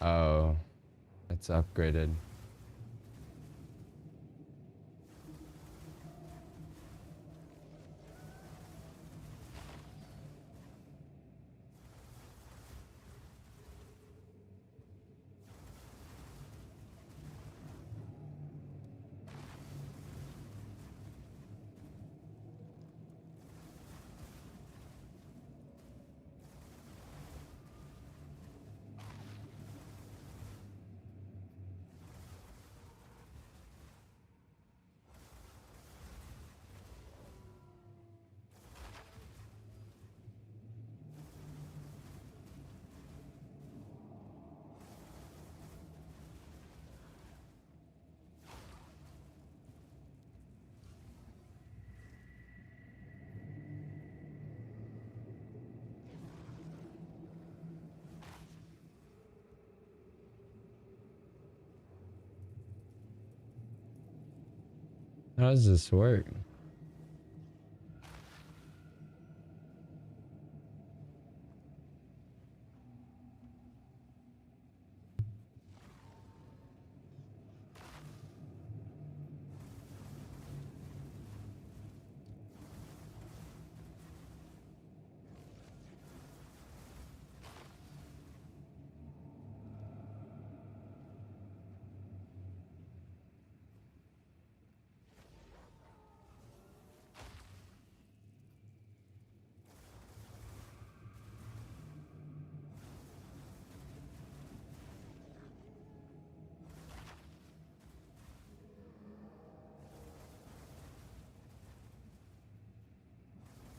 A: oh it's upgraded. How does this work?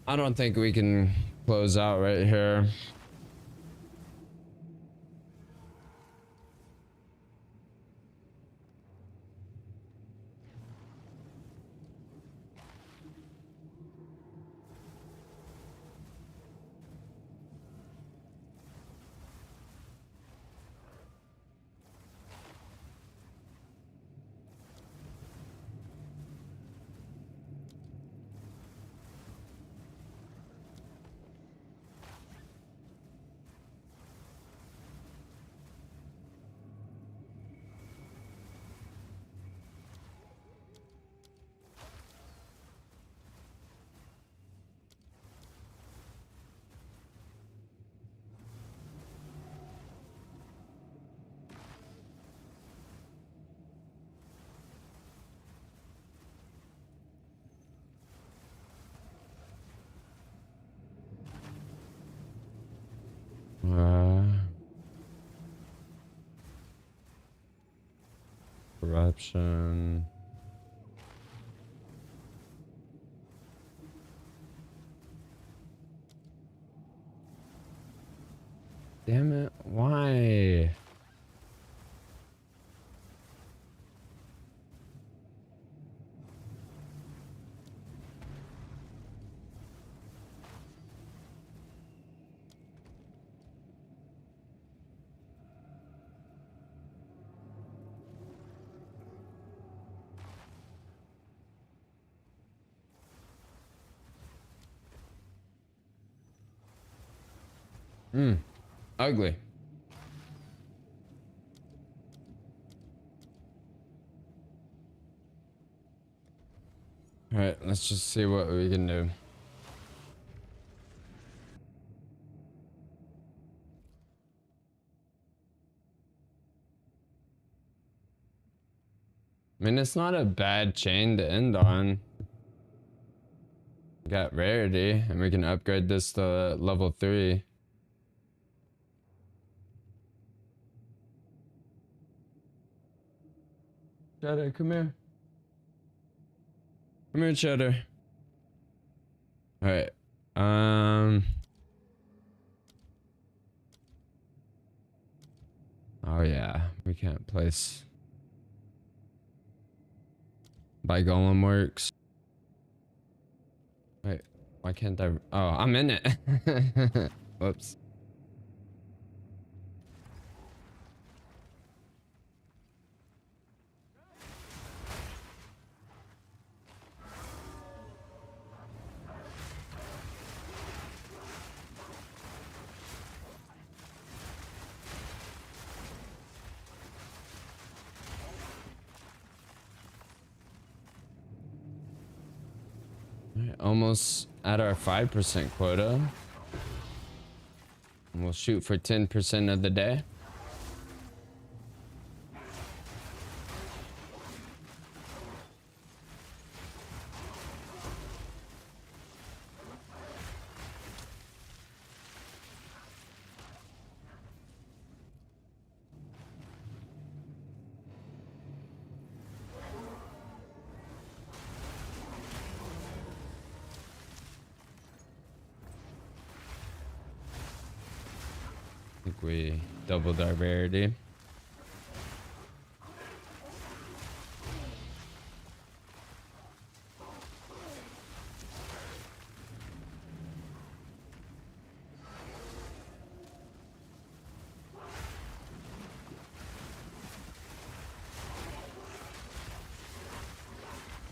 A: I don't think we can close out right here. Corruption. Damn it, why? Ugly. All right, let's just see what we can do. I mean, it's not a bad chain to end on. We got rarity, and we can upgrade this to level 3. Shatter, come here. Come here, Shatter. All right. Oh yeah, we can't place. By Golem works. Wait, why can't I? Oh, I'm in it. Whoops. Almost at our 5% quota. And we'll shoot for 10% of the day. I think we doubled our rarity.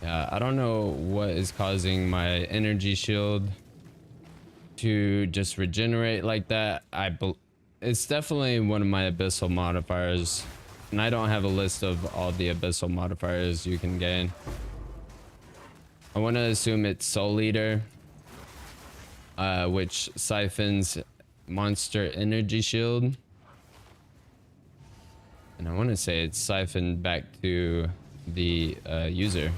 A: Yeah, I don't know what is causing my energy shield to just regenerate like that. It's definitely one of my abyssal modifiers, and I don't have a list of all the abyssal modifiers you can gain. I want to assume it's Soul Eater, which siphons monster energy shield, and I want to say it's siphoned back to the user.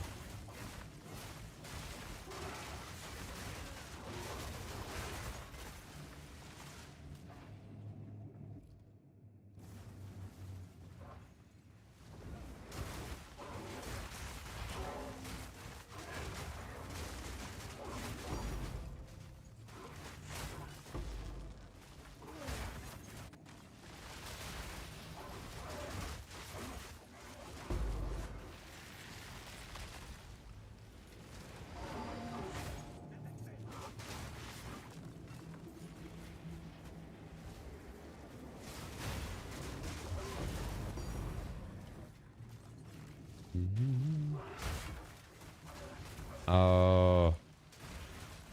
A: Oh,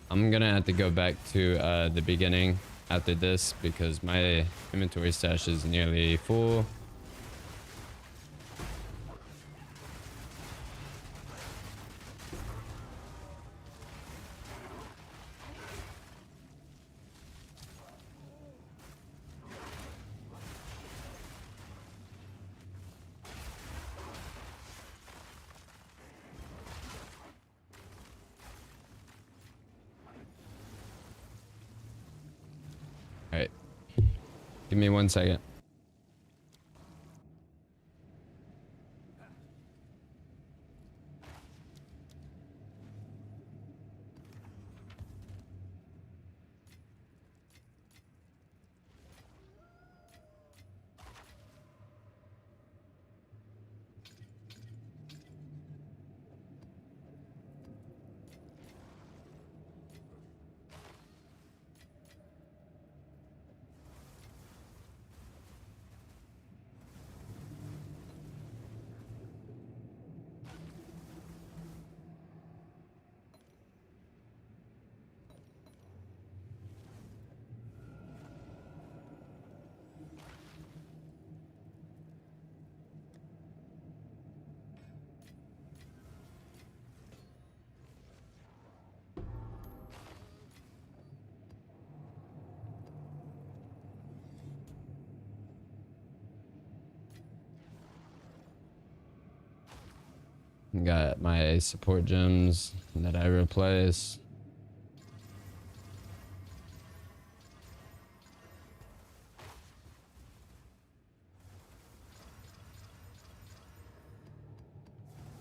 A: I'm gonna have to go back to the beginning after this because my inventory stash is nearly full. All right, give me 1 second. Got my support gems that I replace.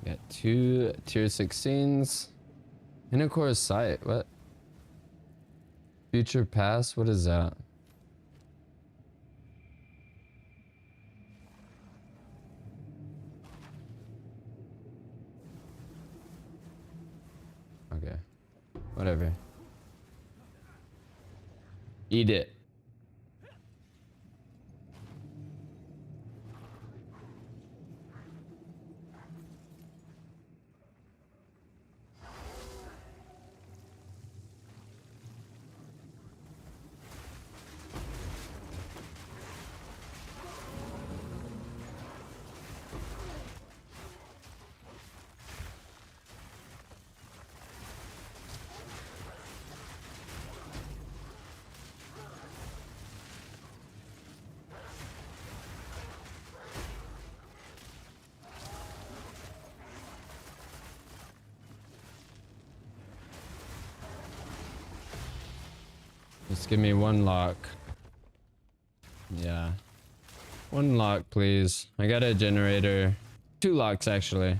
A: Got 2 tier 16s. And of course sight. What? Future past? What is that? Okay. Whatever. Eat it. Just give me 1 lock. Yeah. 1 lock, please. I got a generator. 2 locks, actually.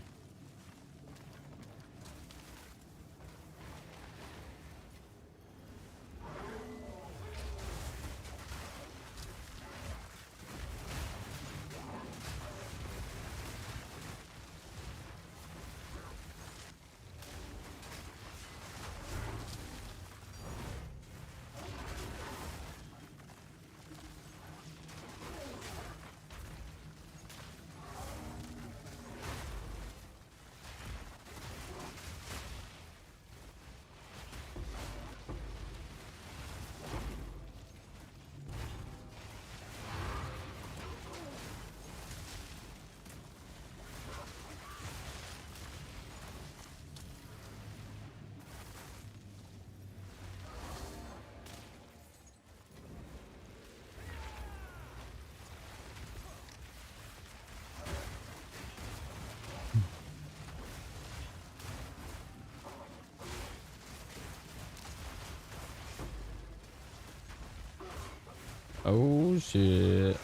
A: Oh shit.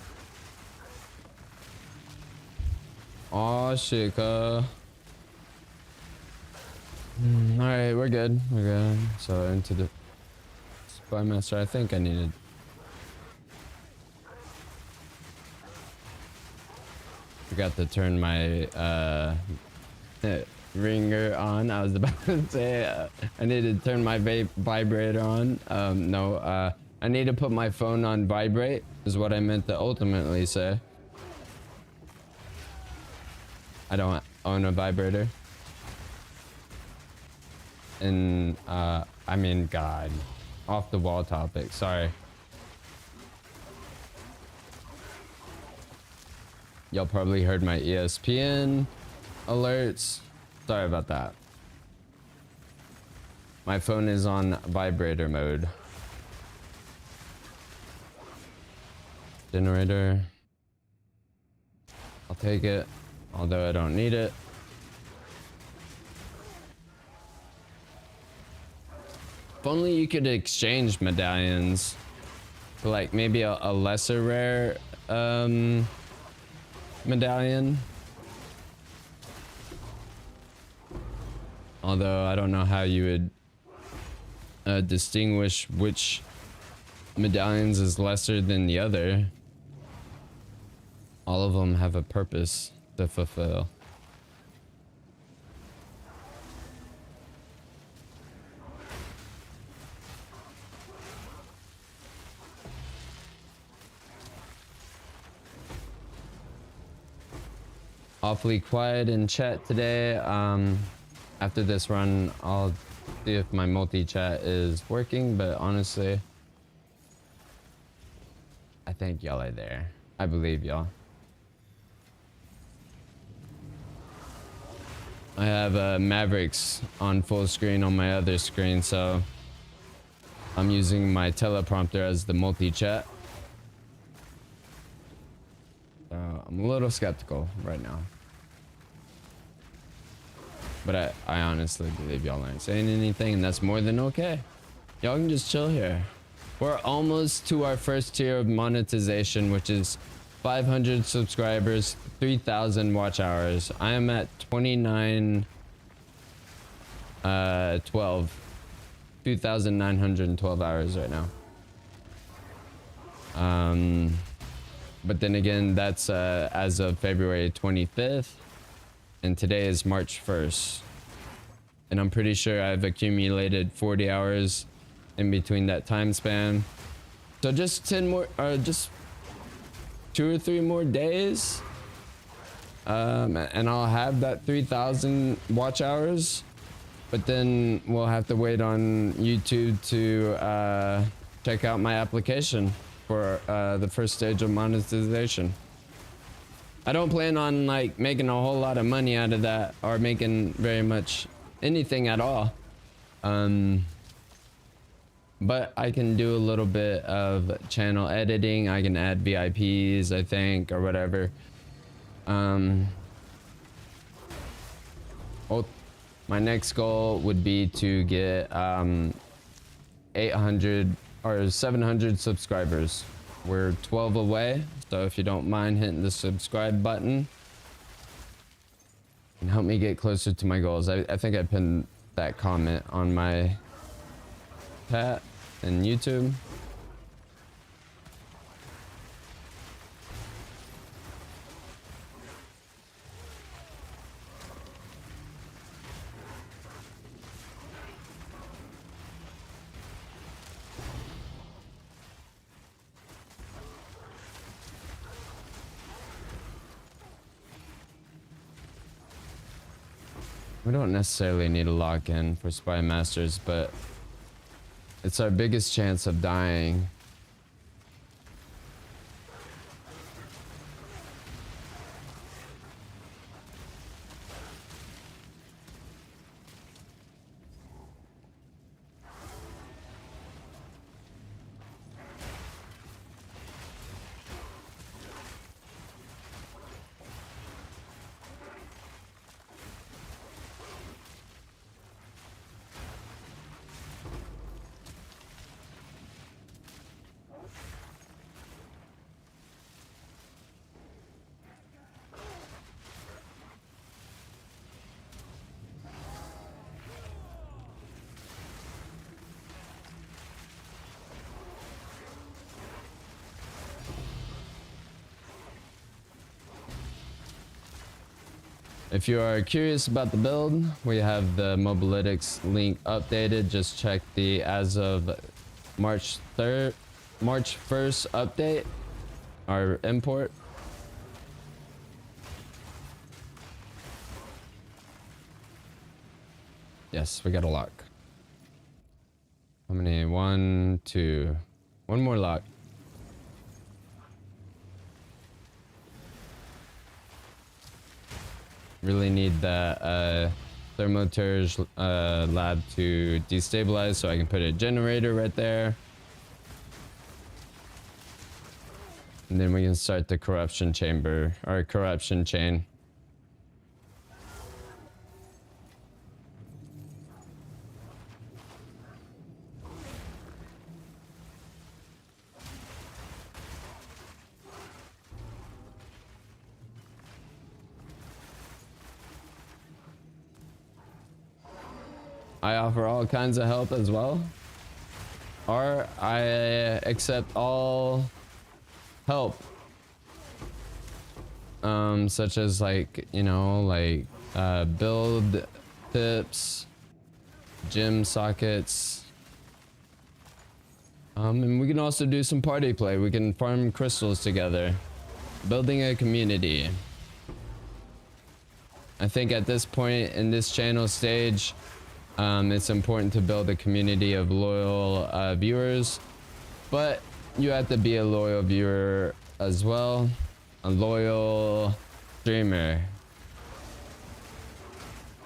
A: Oh shit, Alright, we're good. We're good. So into the spy master. I think I needed. Forgot to turn my ringer on. I was about to say I need to turn my vibrator on. No, I need to put my phone on vibrate is what I meant to ultimately say. I don't own a vibrator. and I mean, God, off the wall topic. Sorry. Y'all probably heard my ESPN alerts. Sorry about that. My phone is on vibrator mode. Generator. I'll take it, although I don't need it. If only you could exchange medallions for like maybe a lesser rare medallion. Although I don't know how you would distinguish which medallions is lesser than the other. All of them have a purpose to fulfill. Awfully quiet in chat today. After this run, I'll see if my multi-chat is working, but honestly, I think y'all are there. I believe y'all. I have Mavericks on full screen on my other screen, so I'm using my teleprompter as the multi-chat. So I'm a little skeptical right now. But I honestly believe y'all aren't saying anything, and that's more than okay. Y'all can just chill here. We're almost to our first tier of monetization, which is 500 subscribers, 3,000 watch hours. I am at 2,912 hours right now. But then again, that's as of February 25th. And today is March 1st. And I'm pretty sure I've accumulated 40 hours in between that time span. So just 10 more, or just 2 or 3 more days. And I'll have that 3,000 watch hours. But then we'll have to wait on YouTube to check out my application for the first stage of monetization. I don't plan on like making a whole lot of money out of that, or making very much anything at all. But I can do a little bit of channel editing. I can add VIPs, I think, or whatever. Well, my next goal would be to get 800 or 700 subscribers. We're 12 away, so if you don't mind hitting the subscribe button and help me get closer to my goals. I think I pinned that comment on my chat and YouTube. We don't necessarily need a lock-in for Spy Masters, but it's our biggest chance of dying. If you are curious about the build, we have the mobalytics link updated. Just check the as of March 1st update, our import. Yes, we got a lock. How many? 1, 2. One more lock. Really need that thermoturge lab to destabilize so I can put a generator right there. And then we can start the corruption chamber, or corruption chain. I offer all kinds of help as well. Or I accept all help. Such as like, you know, like build tips, gym sockets. And we can also do some party play. We can farm crystals together. Building a community. I think at this point in this channel stage, it's important to build a community of loyal viewers, but you have to be a loyal viewer as well, a loyal streamer.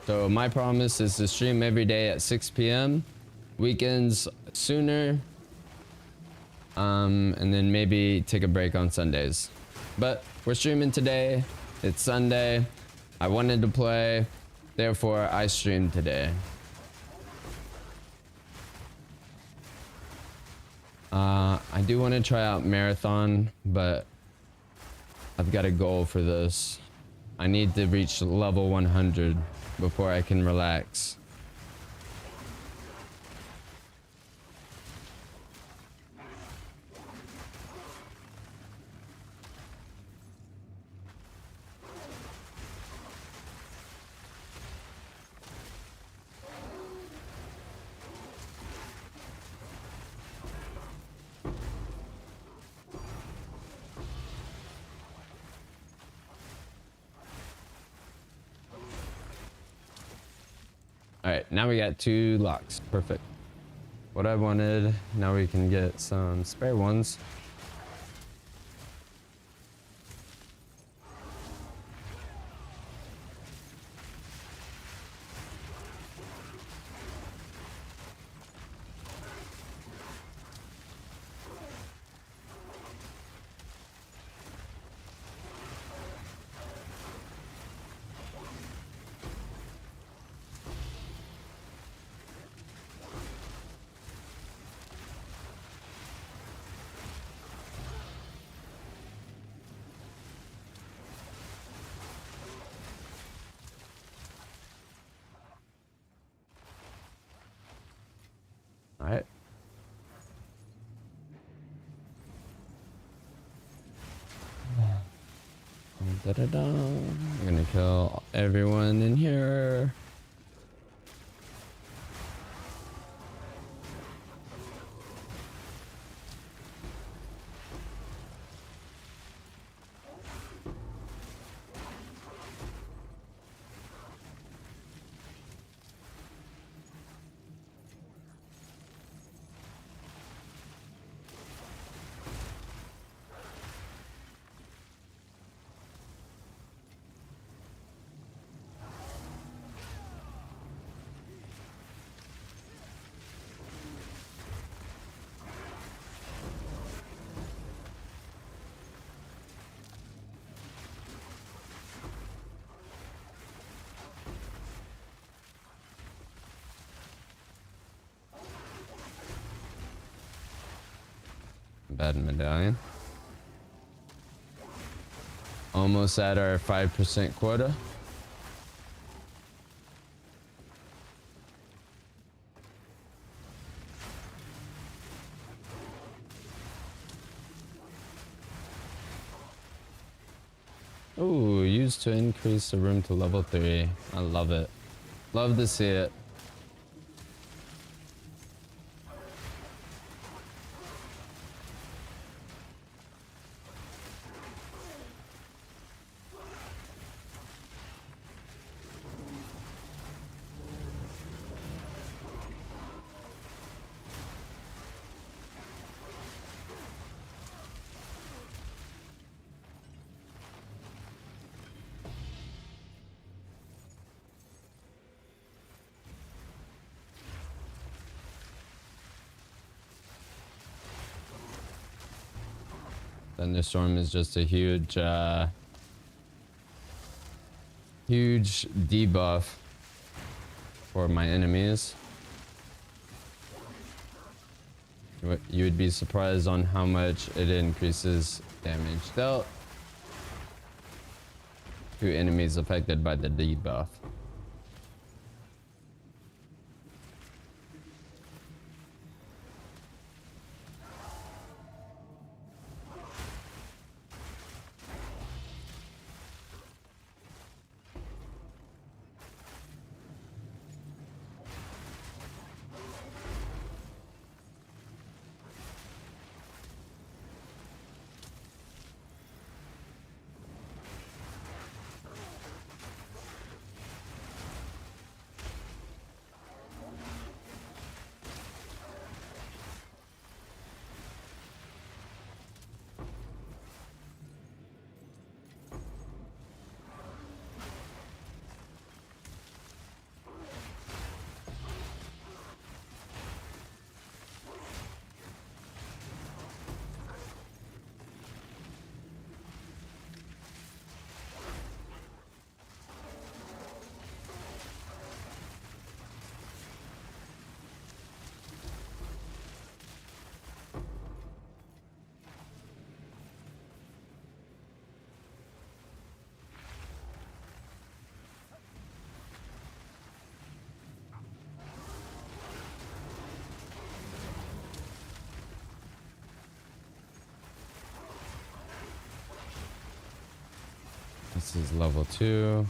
A: So my promise is to stream every day at 6 p.m, weekends sooner, and then maybe take a break on Sundays. But we're streaming today, it's Sunday, I wanted to play, therefore I streamed today. I do want to try out marathon, but I've got a goal for this. I need to reach level 100 before I can relax. Alright, now we got 2 locks. Perfect. What I wanted, now we can get some spare ones. Alright. I'm gonna kill everyone in here. Bad medallion. Almost at our 5% quota. Ooh, used to increase the room to level 3. I love it. Love to see it. Thunderstorm is just a huge debuff for my enemies. You would be surprised on how much it increases damage dealt to enemies affected by the debuff. This is level 2.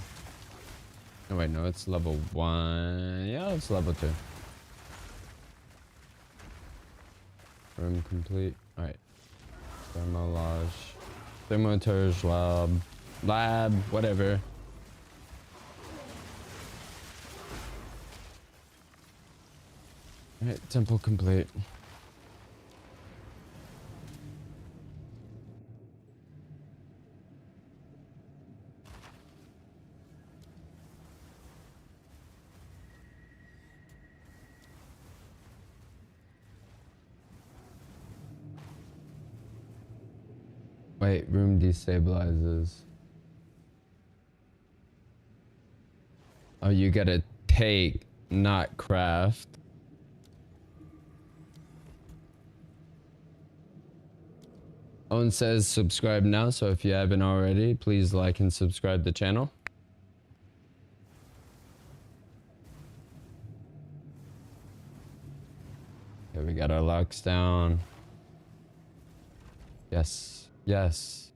A: Oh wait, no, it's level 1. Yeah, it's level 2. Room complete. Alright. Thermolage. Thermoturge lab, whatever. Alright, temple complete. Wait, room destabilizes. Oh, you gotta take, not craft. Owen says subscribe now, so if you haven't already, please like and subscribe the channel. Okay, we got our locks down. Yes, yes.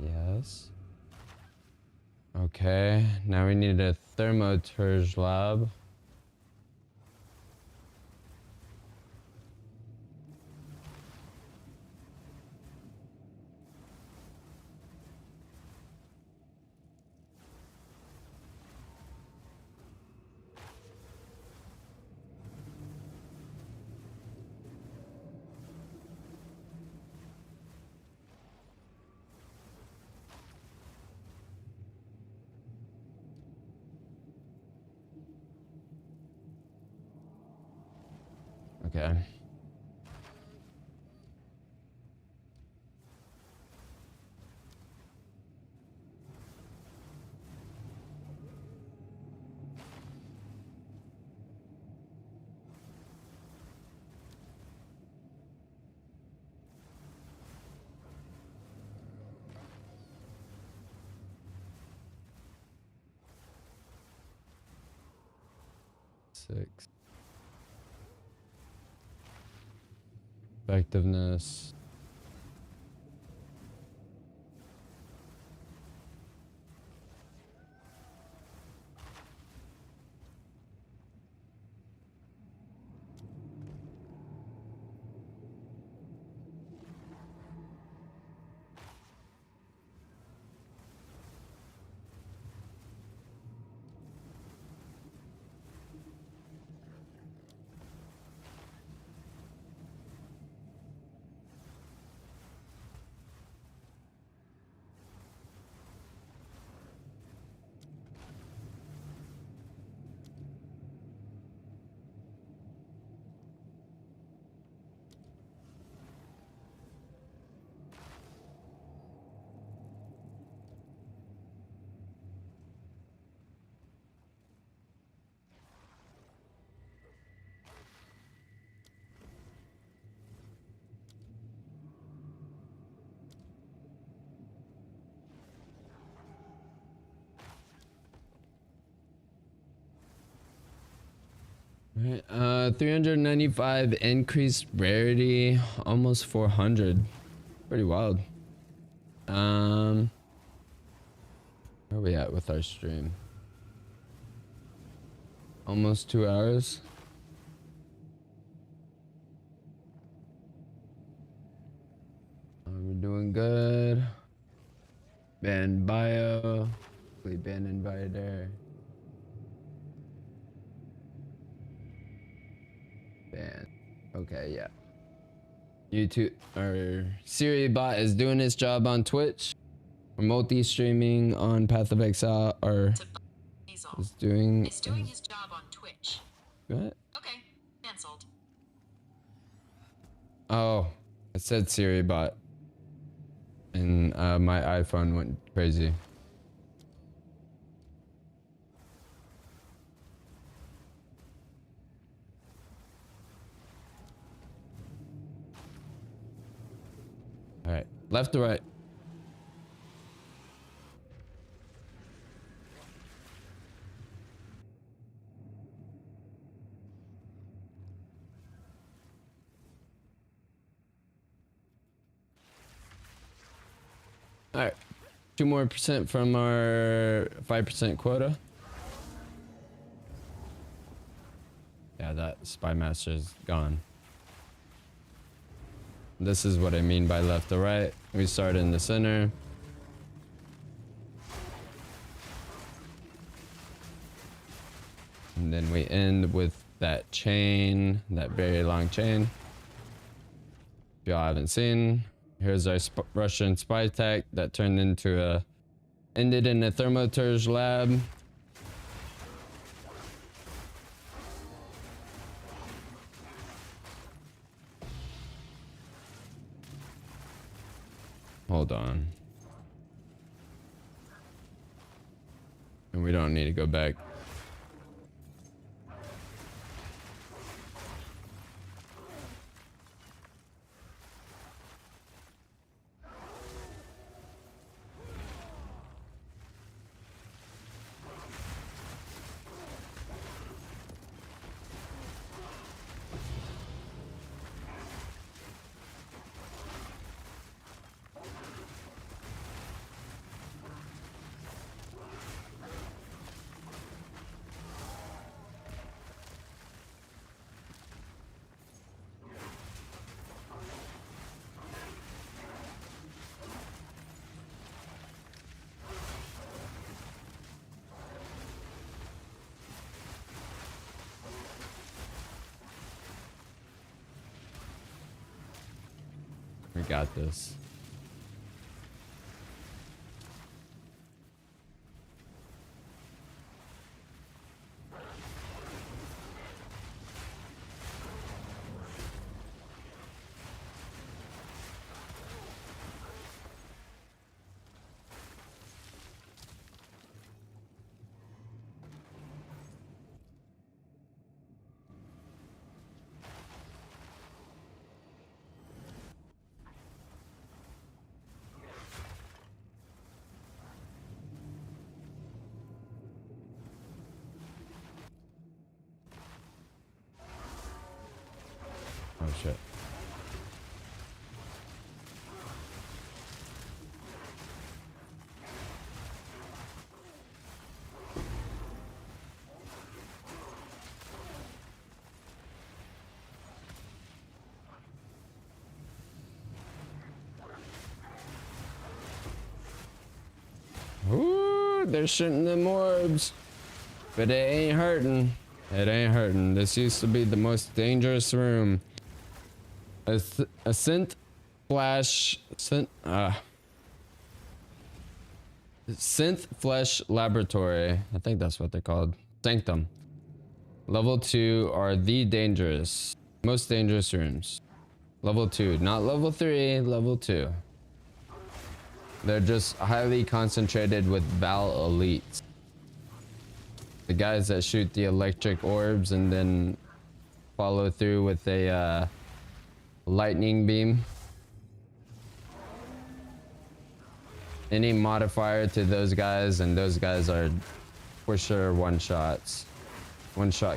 A: Yes. Okay, now we need a thermoturge lab. Okay. Six. Effectiveness. Right, 395 increased rarity, almost 400. Pretty wild. Where are we at with our stream? Almost 2 hours. We're doing good. Ban bio. Ban inviter. Ban. Okay, yeah. YouTube or Siri bot is doing its job on Twitch. We're multi-streaming on Path of Exile or is doing
D: his job on Twitch.
A: What?
D: Okay, cancelled.
A: Oh, it said Siri bot. And my iPhone went crazy. All right, left to right. All right, 2% more from our 5% quota. Yeah, that spy master is gone. This is what I mean by left to right. We start in the center. And then we end with that chain, that very long chain. If y'all haven't seen, here's our Russian spy tech that turned into a, ended in a thermoturge lab. Hold on. And we don't need to go back. We got this. Oh shit. Ooh, they're shooting them orbs. But it ain't hurting. It ain't hurting. This used to be the most dangerous room. A synth flash synth flesh laboratory. I think that's what they're called. Sanctum. Level 2 are the dangerous, most dangerous rooms. Level 2, not level 3, level 2. They're just highly concentrated with Val elites. The guys that shoot the electric orbs and then follow through with a lightning beam. Any modifier to those guys, and those guys are for sure one-shot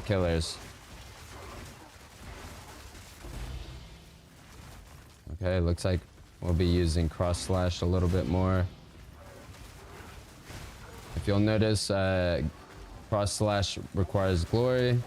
A: killers. Okay, looks like we'll be using cross slash a little bit more. If you'll notice, cross slash requires glory.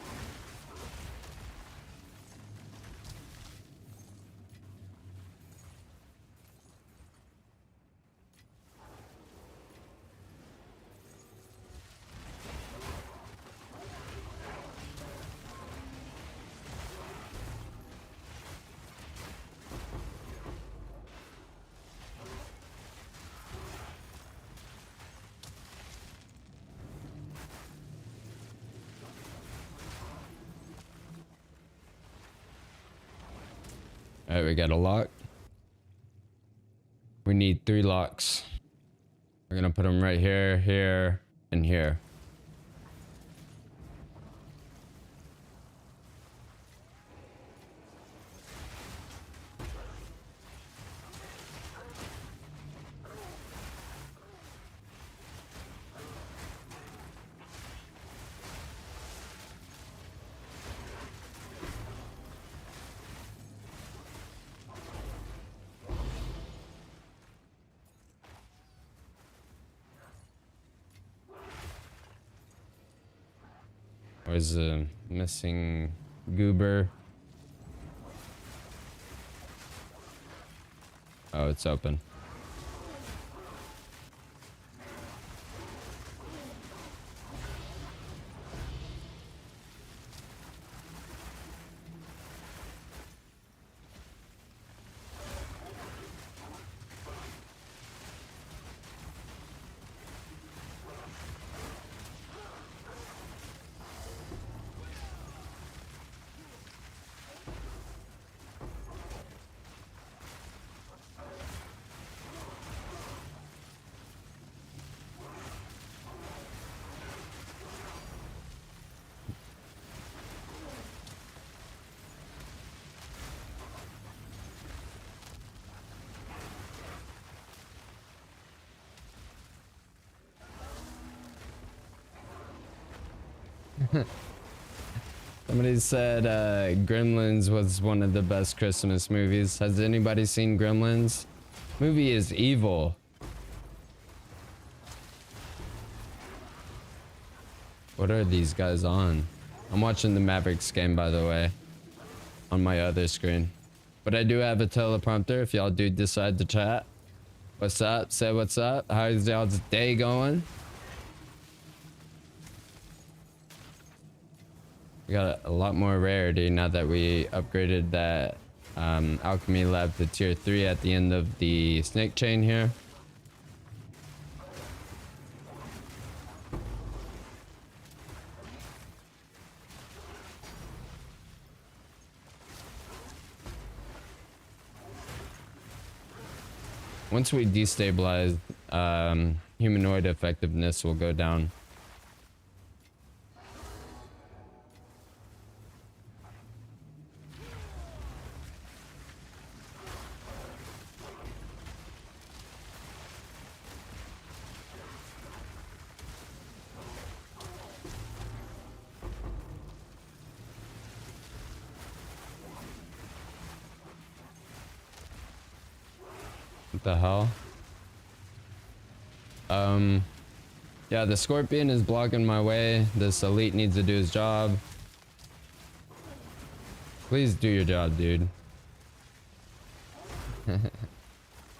A: All right, we got a lock. We need 3 locks. We're gonna put them right here, here, and here. Where's the missing goober? Oh, it's open. Somebody said Gremlins was one of the best Christmas movies. Has anybody seen Gremlins? Movie is evil. What are these guys on? I'm watching the Mavericks game, by the way, on my other screen. But I do have a teleprompter if y'all do decide to chat. What's up? Say what's up. How's y'all's day going? We got a lot more rarity now that we upgraded that alchemy lab to tier 3 at the end of the snake chain here. Once we destabilize, humanoid effectiveness will go down. What the hell? Yeah, the scorpion is blocking my way. This elite needs to do his job. Please do your job, dude.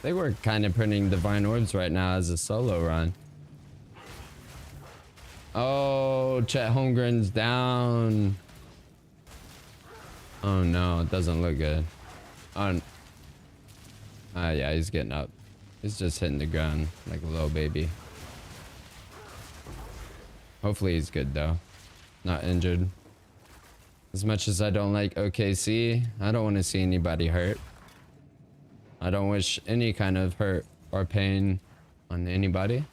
A: They were kind of printing divine orbs right now as a solo run. Oh, Chet Holmgren's down. Oh no, it doesn't look good. Oh, yeah, he's getting up. He's just hitting the ground like a little baby. Hopefully he's good though. Not injured. As much as I don't like OKC, I don't want to see anybody hurt. I don't wish any kind of hurt or pain on anybody.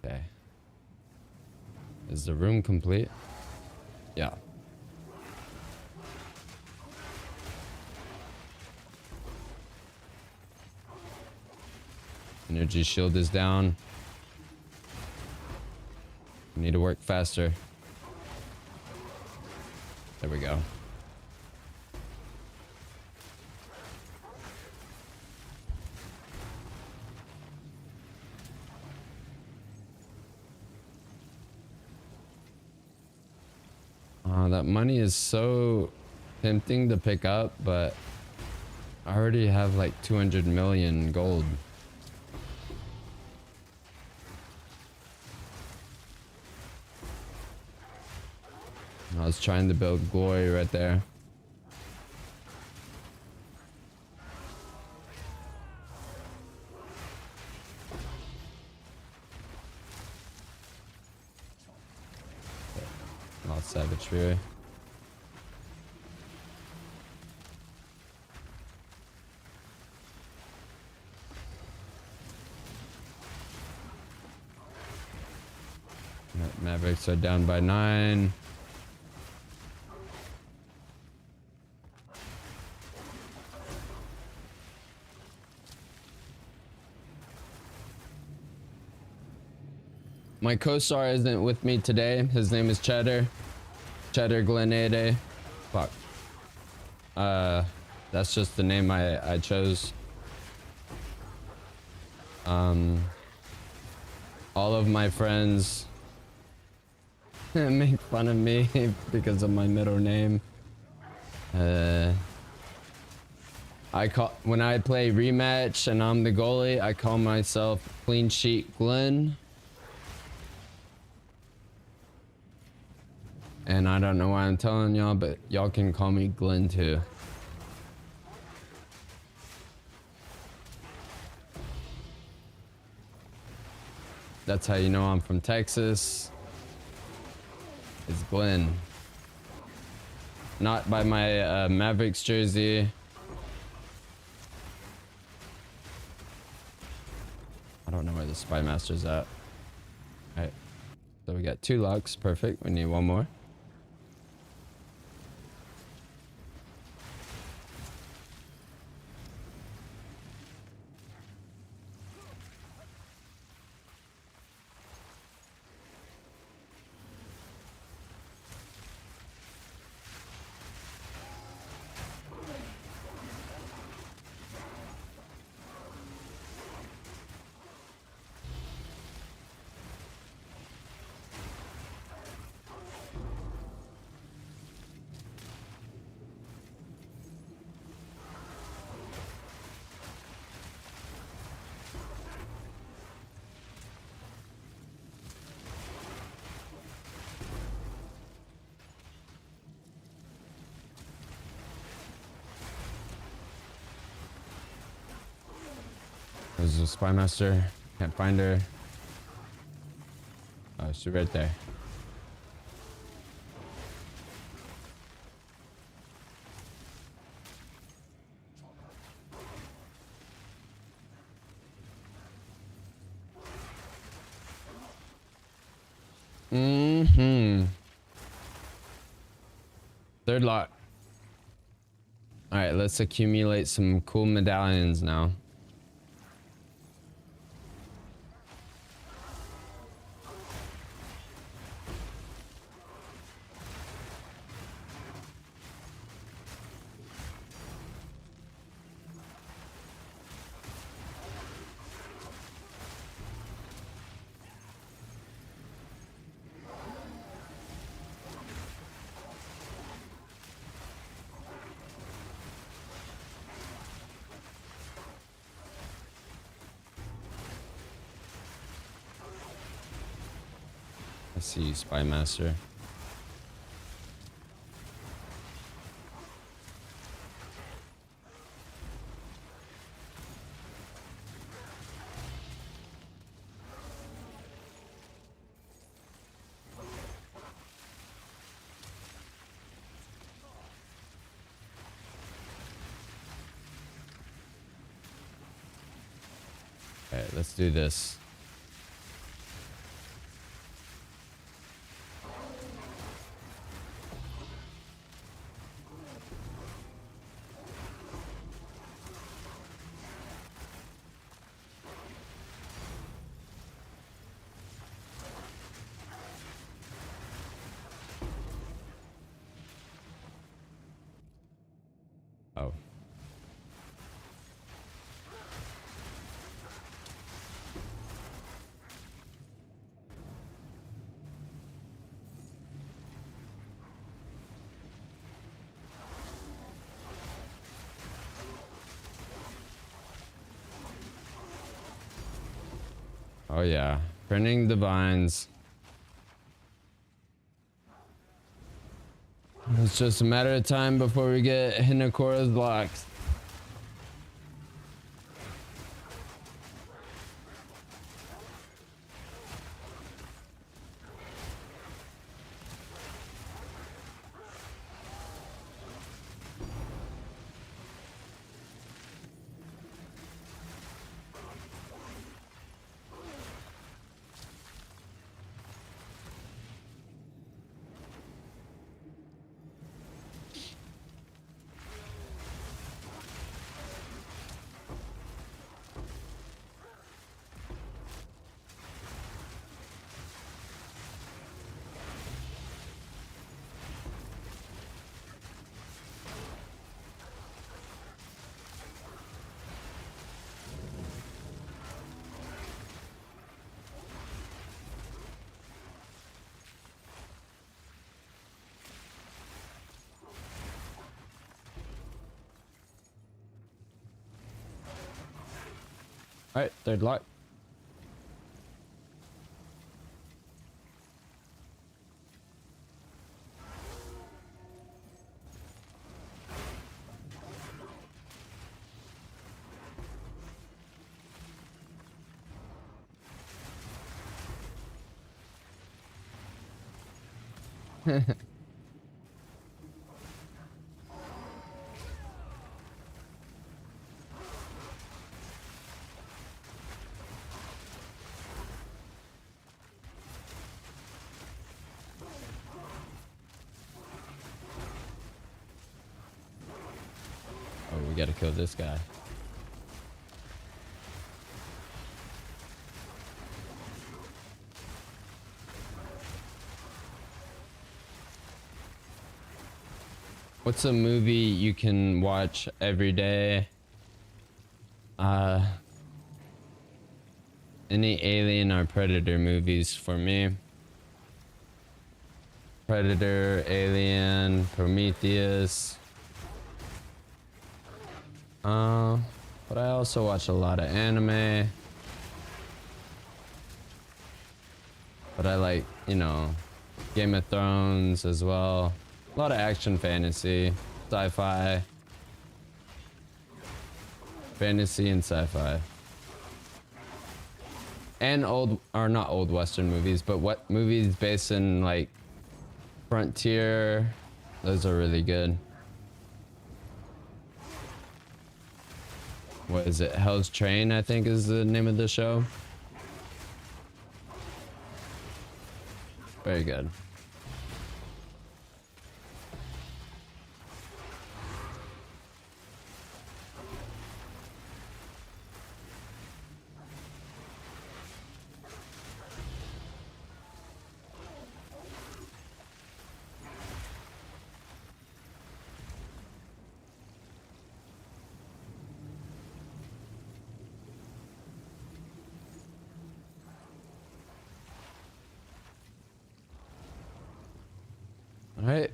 A: Okay. Is the room complete? Yeah. Energy shield is down. We need to work faster. There we go. That money is so tempting to pick up, but I already have like 200 million gold. I was trying to build glory right there. Not Savage Fury. Mavericks are down by 9. My co-star isn't with me today. His name is Cheddar. Cheddar Glenade. Fuck. That's just the name I chose. All of my friends make fun of me because of my middle name. When I play rematch and I'm the goalie, I call myself Clean Sheet Glenn. And I don't know why I'm telling y'all, but y'all can call me Glenn too. That's how you know I'm from Texas. It's Glenn. Not by my Mavericks jersey. I don't know where the Spy Master's at. Alright. So we got 2 locks. Perfect. We need 1 more. There's a Spy Master. Can't find her. Oh, she's right there. Third lock. Alright, let's accumulate some cool medallions now. I see you, Spy Master. Okay, let's do this. Oh. Oh yeah, printing divines. It's just a matter of time before we get Hinakora's blocks. All right, third lock. Oh, we gotta kill this guy. What's a movie you can watch every day? Any Alien or Predator movies for me. Predator, Alien, Prometheus. But I also watch a lot of anime. But I like, you know, Game of Thrones as well. A lot of action fantasy, sci-fi. Fantasy and sci-fi. And old, or not old Western movies, but what movies based in like Frontier. Those are really good. What is it? Hell's Train, I think is the name of the show. Very good. All right,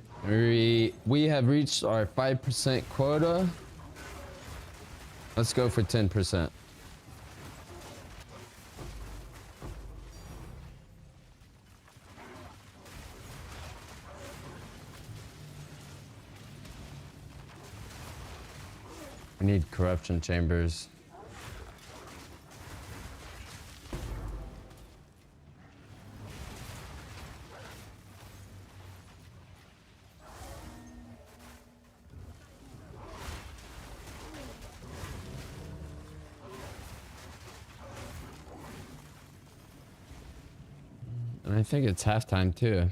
A: we have reached our 5% quota. Let's go for 10%. We need corruption chambers. And I think it's halftime too.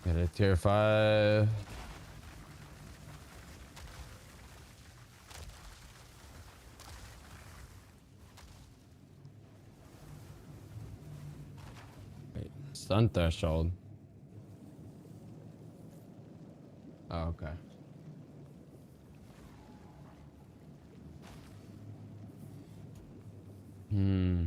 A: Get a tier 5. Wait, stun threshold. Oh, okay. Hmm.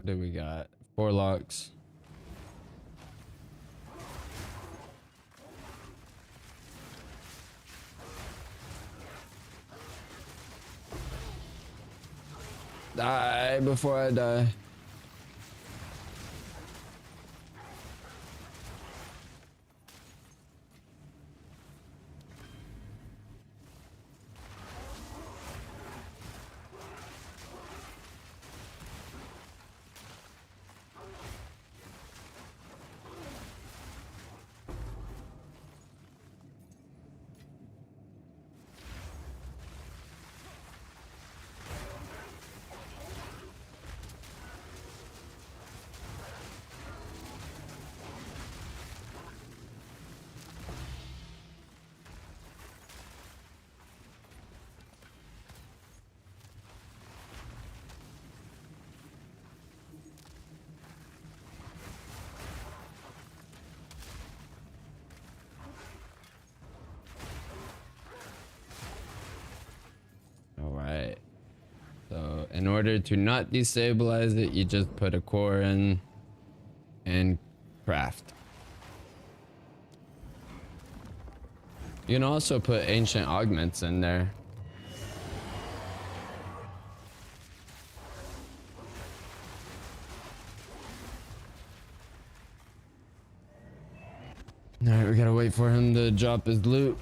A: What do we got? 4 locks. Die before I die. All right. So in order to not destabilize it, you just put a core in and craft. You can also put ancient augments in there. All right, we gotta wait for him to drop his loot.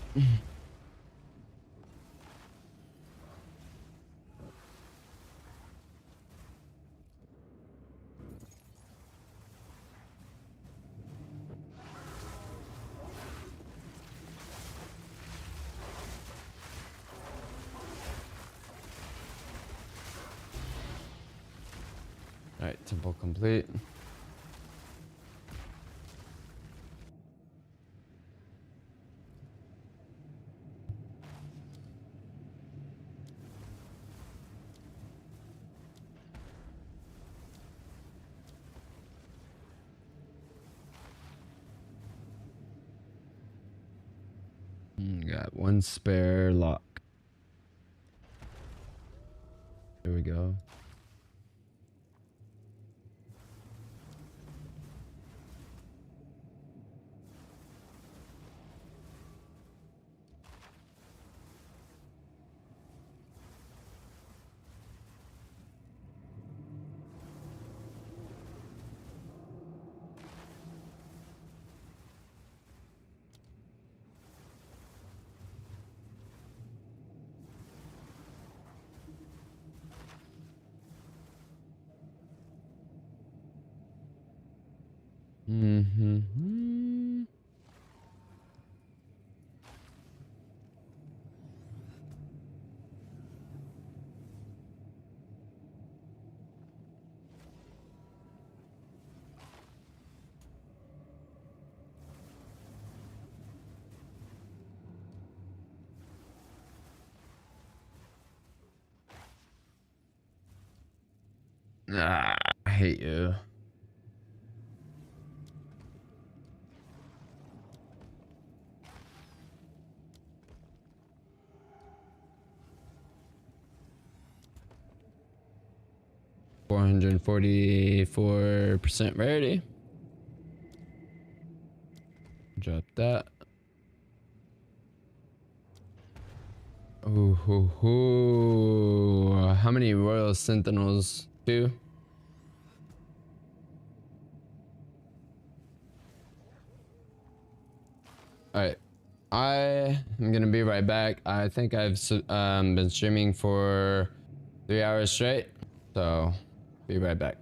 A: All right, temple complete. Got 1 spare lock. Here we go. Mm-hmm. Ah, I hate you. %44 rarity. Drop that. Ooh, how many Royal Sentinels? 2. All right. I am gonna be right back. I think I've been streaming for 3 hours straight, so be right back.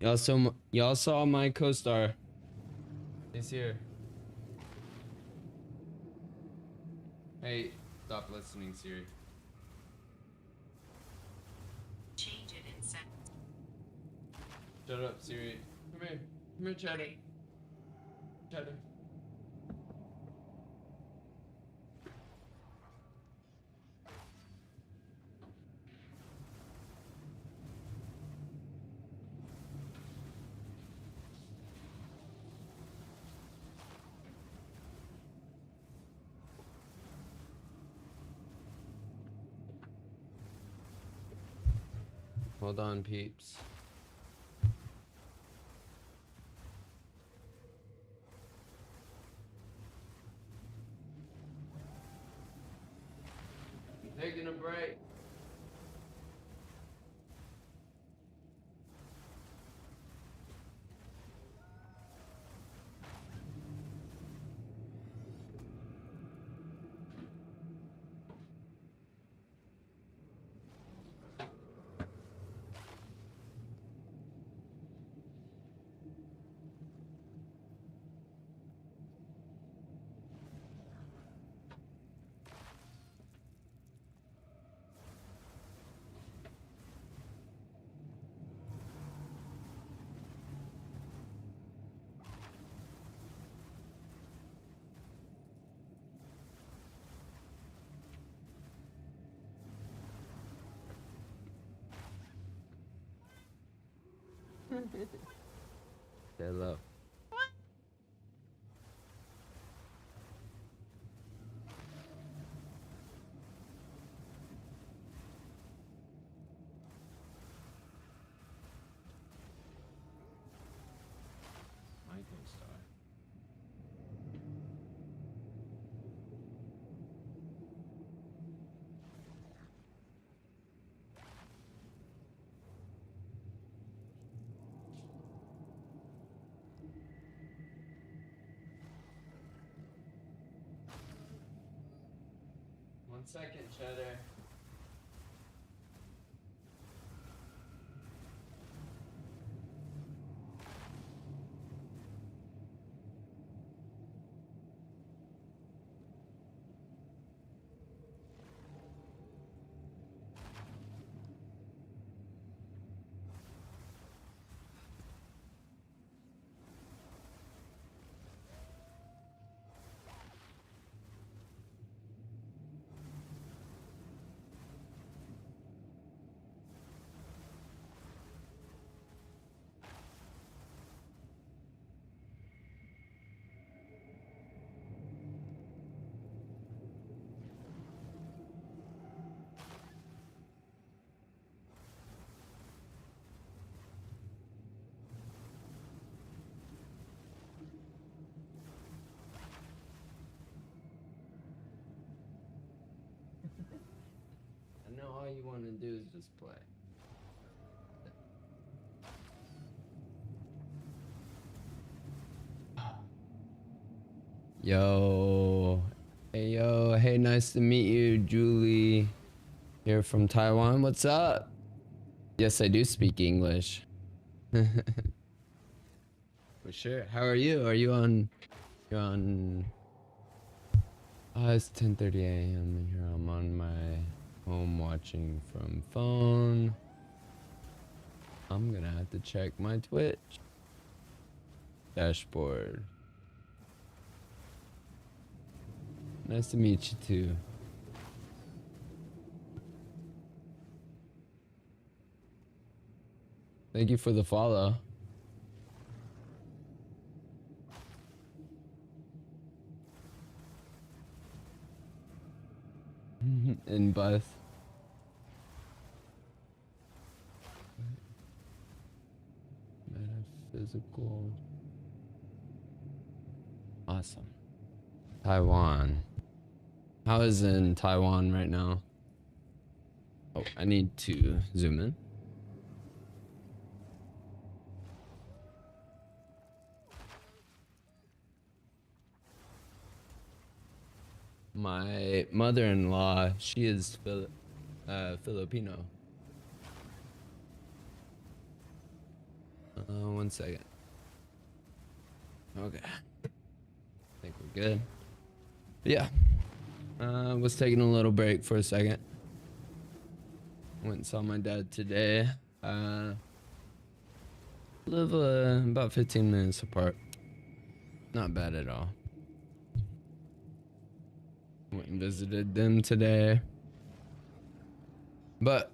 A: Y'all saw my co-star. He's here. Hey, stop listening, Siri.
D: Change it in seconds.
A: Shut up, Siri. Come here. Come here, Cheddar. Cheddar. Hold on, peeps. Taking a break. Hello. My co-star. One second, Cheddar. I know all you want to do is just play. Yo. Hey, yo. Hey, nice to meet you, Julie. Here from Taiwan. What's up? Yes, I do speak English. For sure. How are you? Are you on... You're on... it's 10:30 a.m. here. I'm on my home watching from phone. I'm gonna have to check my Twitch dashboard. Nice to meet you too. Thank you for the follow. In both. Metaphysical. Awesome. Taiwan. How is it in Taiwan right now? Oh, I need to zoom in. My mother-in-law, she is Filipino. 1 second. Okay. I think we're good. Yeah. Was taking a little break for a second. Went and saw my dad today. Live about 15 minutes apart. Not bad at all. Went and visited them today. But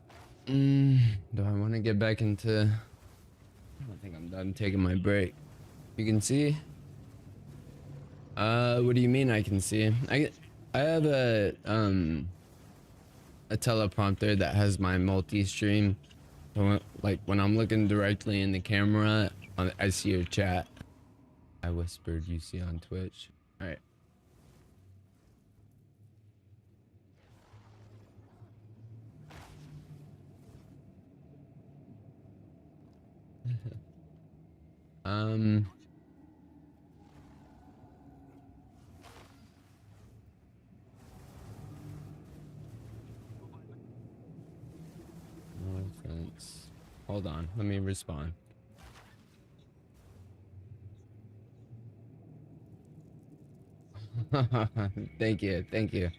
A: do I want to get back into? I think I'm done taking my break. You can see. What do you mean I can see? I have a teleprompter that has my multi-stream. So like when I'm looking directly in the camera, I see your chat. I whispered you see on Twitch. All right. No offense. Hold on, let me respond. Thank you, thank you.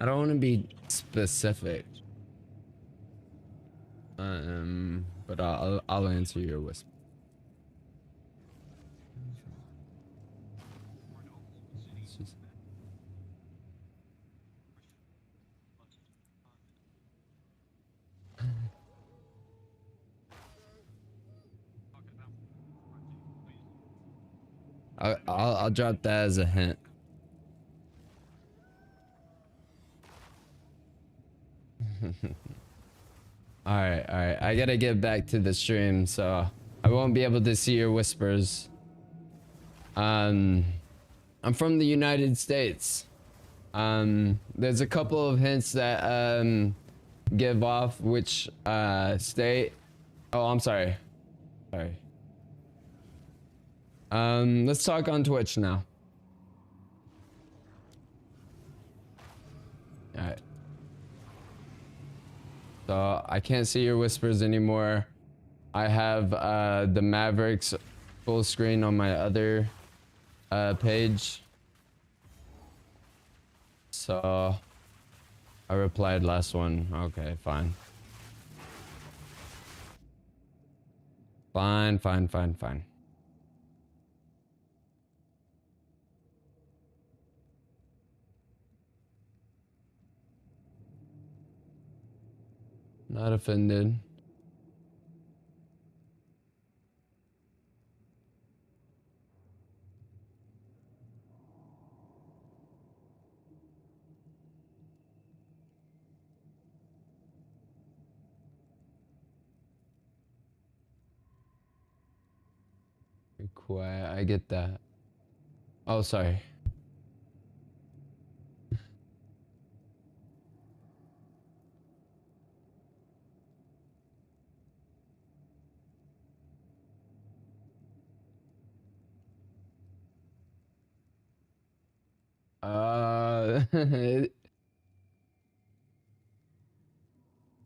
A: I don't want to be specific. But I'll answer your whisper. I'll drop that as a hint. All right. I gotta get back to the stream, so I won't be able to see your whispers. I'm from the United States. There's a couple of hints that give off which state. Oh, I'm sorry. Sorry. Let's talk on Twitch now. All right. So I can't see your whispers anymore. I have the Mavericks full screen on my other page. So I replied last one. Okay, fine. Fine. Not offended. You're quiet. I get that. Oh, sorry.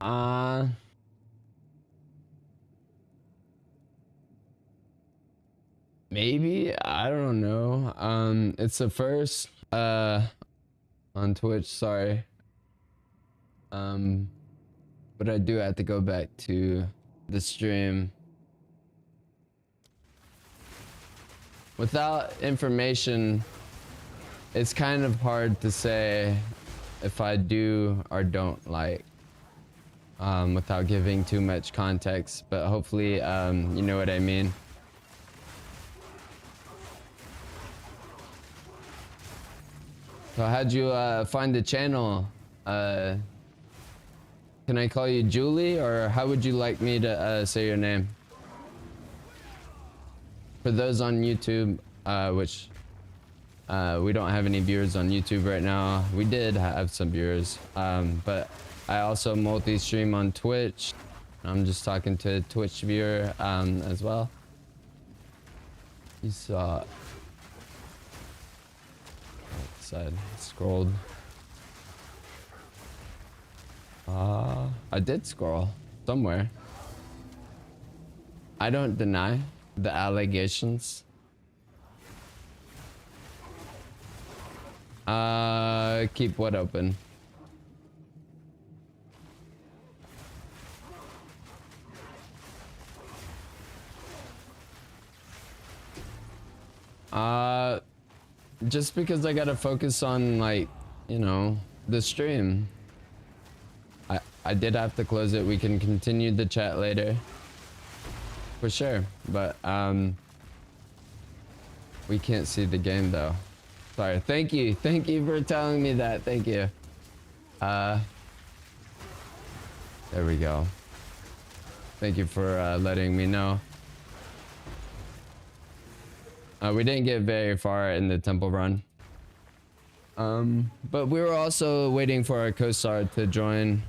A: uh Maybe, I don't know. It's the first on Twitch, sorry. But I do have to go back to the stream. Without information, it's kind of hard to say if I do or don't like, without giving too much context, but hopefully you know what I mean. So how'd you find the channel? Can I call you Julie, or how would you like me to say your name? For those on YouTube, which we don't have any viewers on YouTube right now. We did have some viewers, but I also multi-stream on Twitch. I'm just talking to a Twitch viewer as well. You saw. said. Scrolled. I did scroll somewhere. I don't deny the allegations. Keep what open? Just because I gotta focus on, like, you know, the stream. I did have to close it. We can continue the chat later. For sure. But, we can't see the game though. Sorry. Thank you. Thank you for telling me that. Thank you. There we go. Thank you for letting me know. We didn't get very far in the temple run. But we were also waiting for our co-star to join.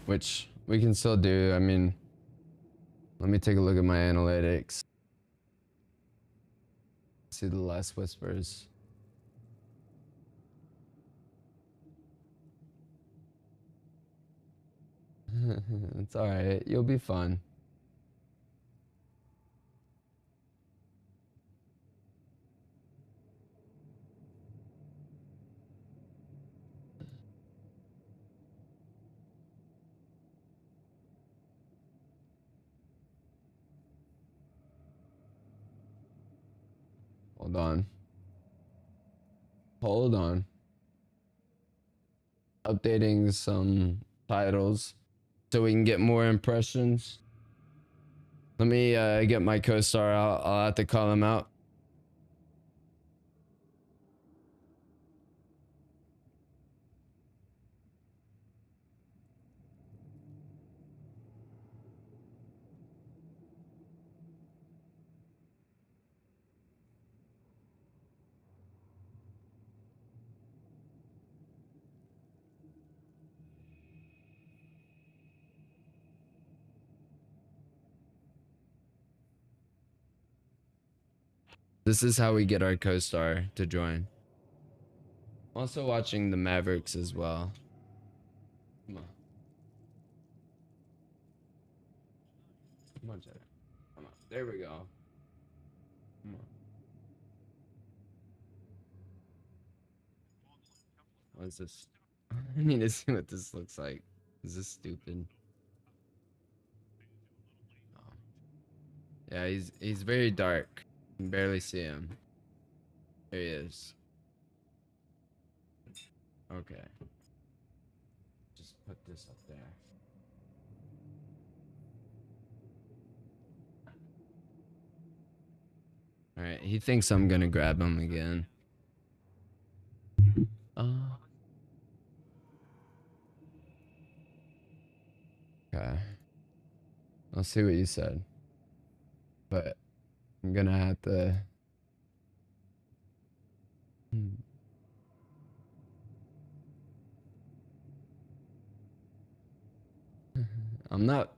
A: Which we can still do. I mean, let me take a look at my analytics. See the last whispers. It's alright. You'll be fun. Hold on. Hold on. Updating some titles so we can get more impressions. Let me get my co-star out. I'll have to call him out. This is how we get our co-star to join. I'm also watching the Mavericks as well. Come on. Come on, Cheddar. Come on. There we go. Come on. What is this? I need to see what this looks like. Is this stupid? Oh. Yeah, he's very dark. You can barely see him. There he is. Okay. Just put this up there. Alright, he thinks I'm gonna grab him again. Okay. I'll see what you said. But I'm gonna have to... I'm not...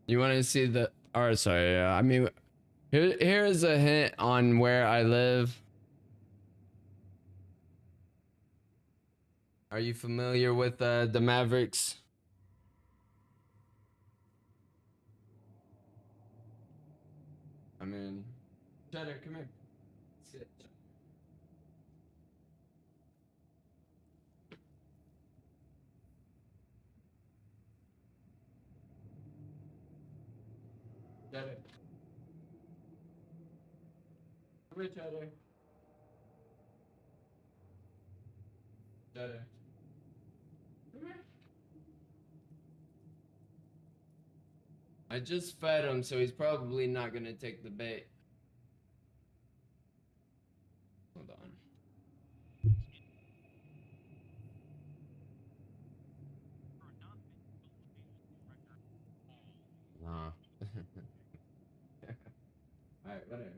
A: You want to see the... Or sorry, I mean... Here's a hint on where I live. Are you familiar with the Mavericks? I mean... Cheddar, come here. Sit. Cheddar. Come here, Cheddar. Cheddar. Come here. I just fed him, so he's probably not gonna take the bait. Hold on. Nah. Alright, whatever.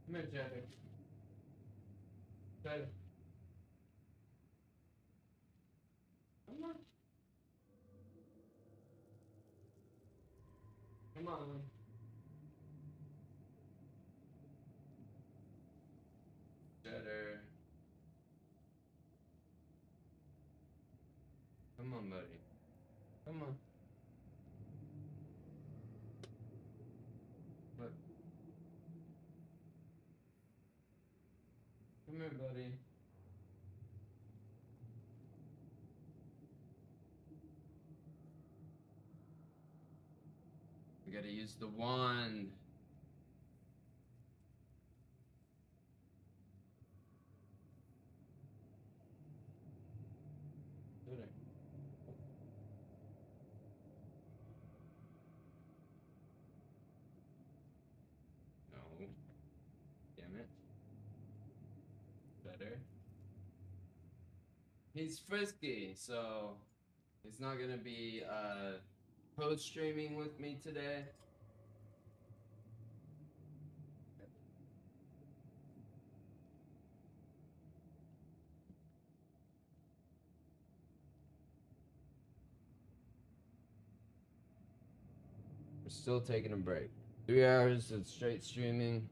A: Come here, Cheddar. Cheddar. Come on. Come on. buddy. We gotta use the wand. No. Damn it. Better. He's frisky, so he's not gonna be post streaming with me today. We're still taking a break. 3 hours of straight streaming.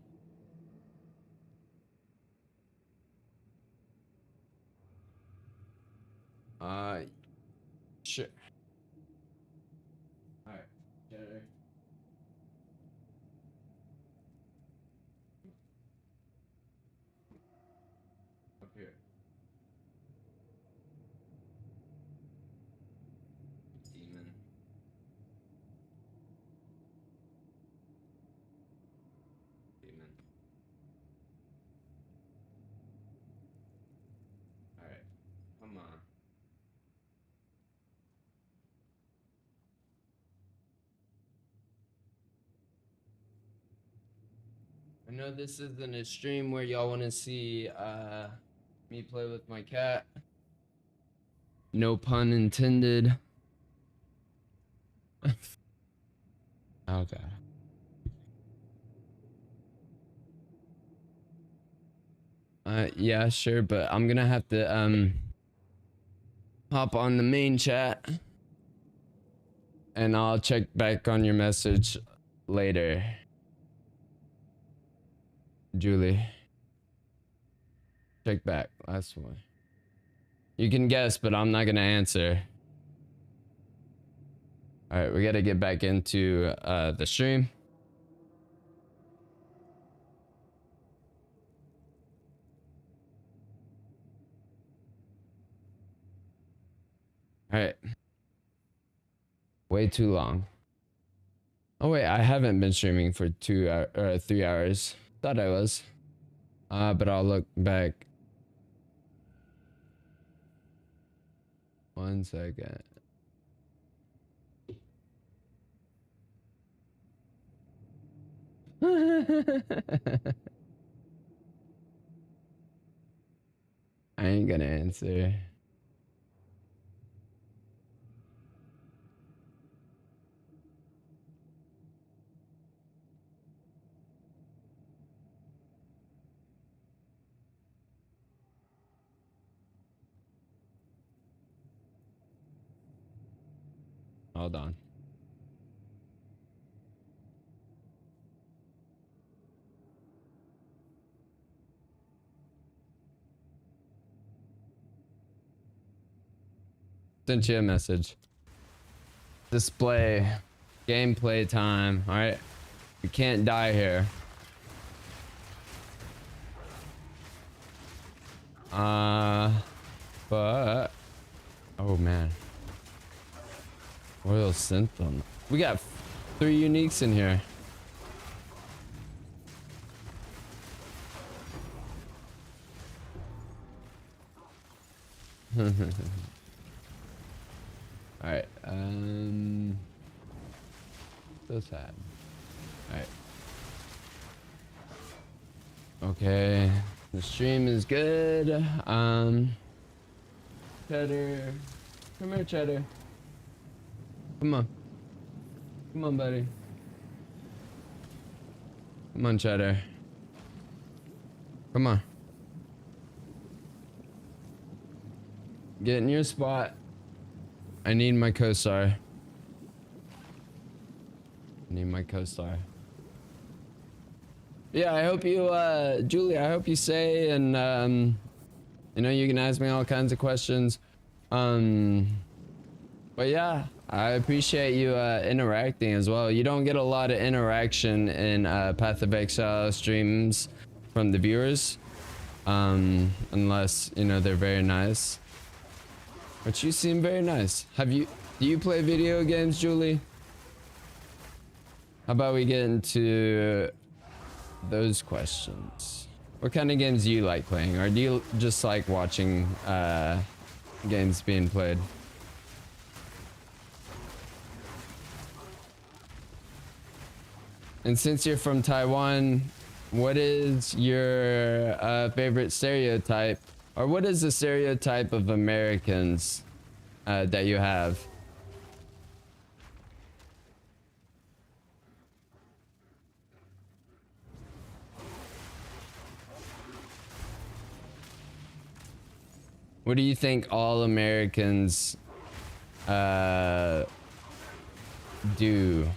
A: Sure. Alright, shatter. Up here. Demon. Demon. Alright, come on. I know this isn't a stream where y'all want to see me play with my cat. No pun intended. Okay. Yeah, sure, but I'm gonna have to hop on the main chat and I'll check back on your message later. Julie. Check back. Last one. You can guess, but I'm not gonna answer. Alright, we gotta get back into the stream. Alright. Way too long. Oh wait, I haven't been streaming for 3 hours. Thought I was. But I'll look back. 1 second. I ain't gonna answer. Hold on. Sent you a message. Display. Gameplay time. Alright. We can't die here. But... Oh, man. Royal Symptom. We got 3 uniques in here. Alright, so sad. Alright. Okay. The stream is good. Cheddar. Come here, Cheddar. Come on. Come on, buddy. Come on, Cheddar. Come on. Get in your spot. I need my co-star. I need my co-star. Yeah, I hope you, Julie, I hope you say, and, you know, you can ask me all kinds of questions. But yeah, I appreciate you, interacting as well. You don't get a lot of interaction in, Path of Exile streams from the viewers. Unless, you know, they're very nice. But you seem very nice. Do you play video games, Julie? How about we get into those questions? What kind of games do you like playing? Or do you just like watching games being played? And since you're from Taiwan, what is your favorite stereotype? Or what is the stereotype of Americans that you have? What do you think all Americans do?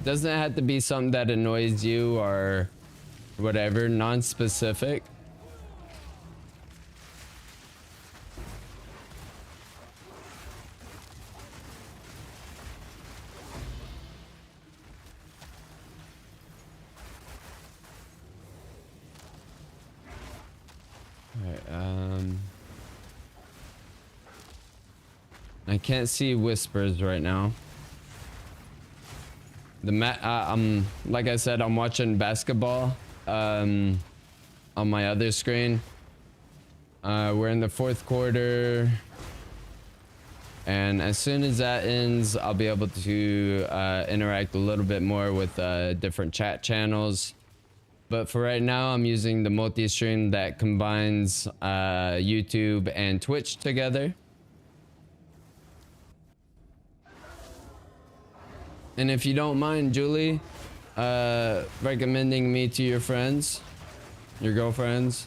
A: Doesn't it have to be something that annoys you or whatever, non-specific? Alright, I can't see whispers right now. Like I said, I'm watching basketball on my other screen. We're in the fourth quarter, and as soon as that ends, I'll be able to interact a little bit more with different chat channels. But for right now, I'm using the multi-stream that combines YouTube and Twitch together. And if you don't mind, Julie, recommending me to your friends, your girlfriends.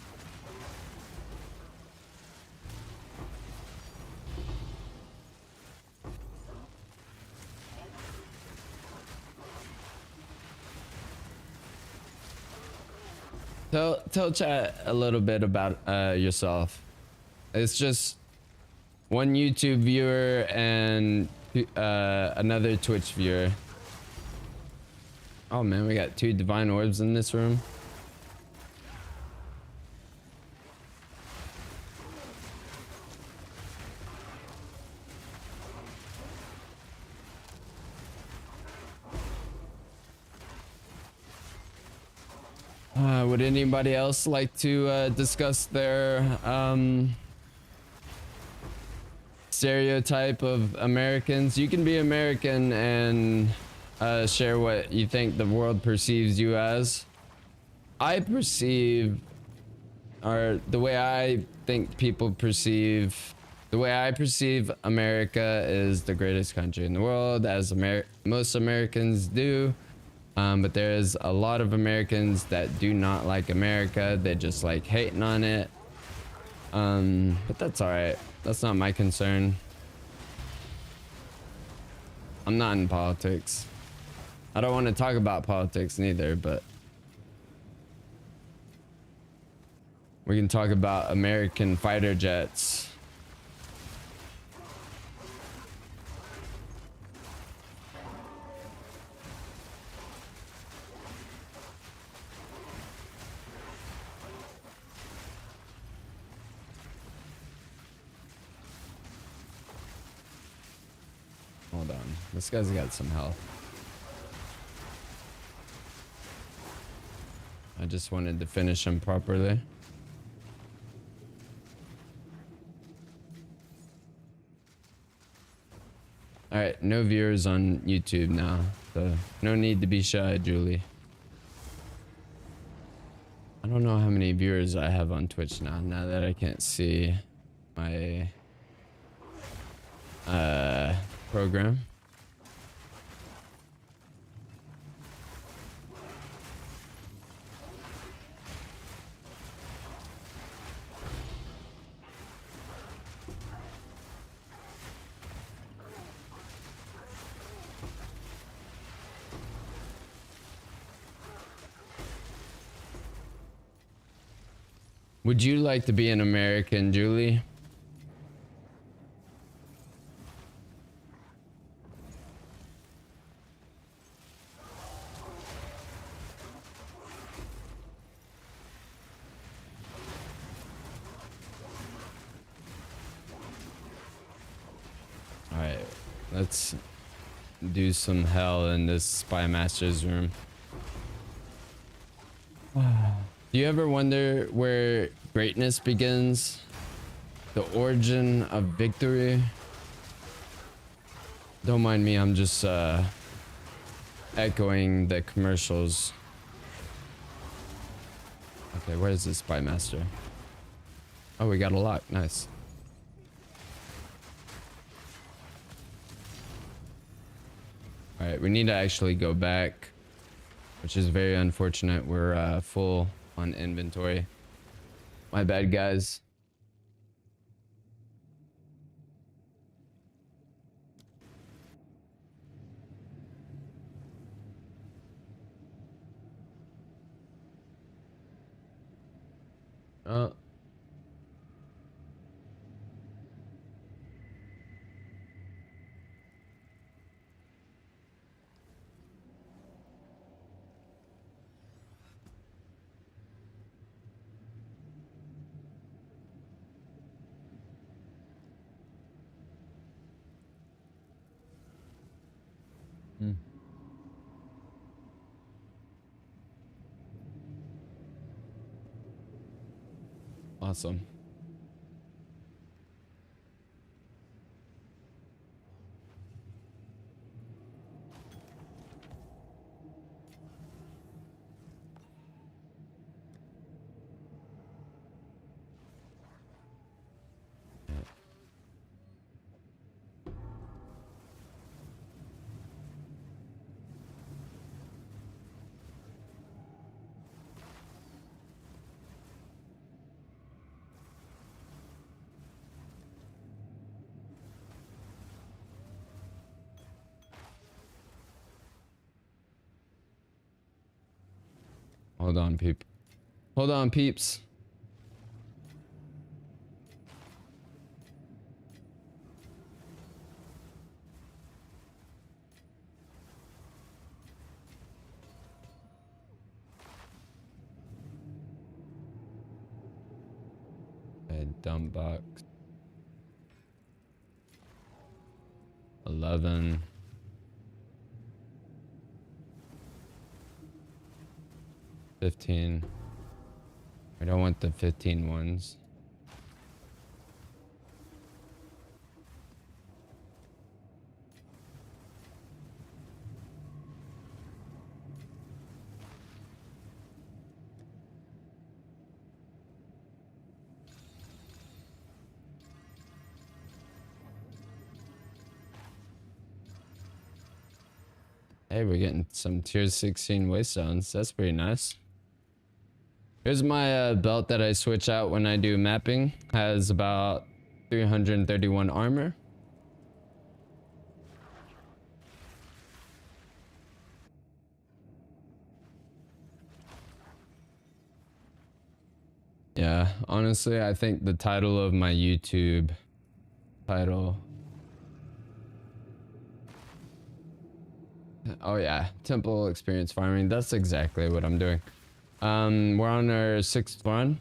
A: Tell chat a little bit about yourself. It's just one YouTube viewer and another Twitch viewer. Oh man, we got 2 divine orbs in this room. Would anybody else like to discuss their stereotype of Americans? You can be American and share what you think the world perceives you as. I perceive, or the way I think people perceive, the way I perceive America is the greatest country in the world, as most Americans do. But there is a lot of Americans that do not like America. They just like hating on it. But that's all right. That's not my concern. I'm not in politics. I don't want to talk about politics neither, but we can talk about American fighter jets. Hold on. This guy's got some health. I just wanted to finish him properly. Alright, no viewers on YouTube now. So no need to be shy, Julie. I don't know how many viewers I have on Twitch now that I can't see my program. Would you like to be an American, Julie? Let's do some hell in this Spy Master's room. Do you ever wonder where greatness begins? The origin of victory? Don't mind me, I'm just echoing the commercials. Okay, where is this Spy Master? Oh, we got a lock. Nice. Alright, we need to actually go back, which is very unfortunate. We're full on inventory. My bad, guys. Oh. Hmm. Awesome. Hold on, peep. Hold on, peeps. A dump box. 11. 15. I don't want the 15 ones. Hey, we're getting some tier 16 waystones. That's pretty nice. Here's my belt that I switch out when I do mapping. Has about 331 armor. Yeah, honestly, I think the title of my YouTube title. Oh yeah, temple experience farming. That's exactly what I'm doing. We're on our 6th run.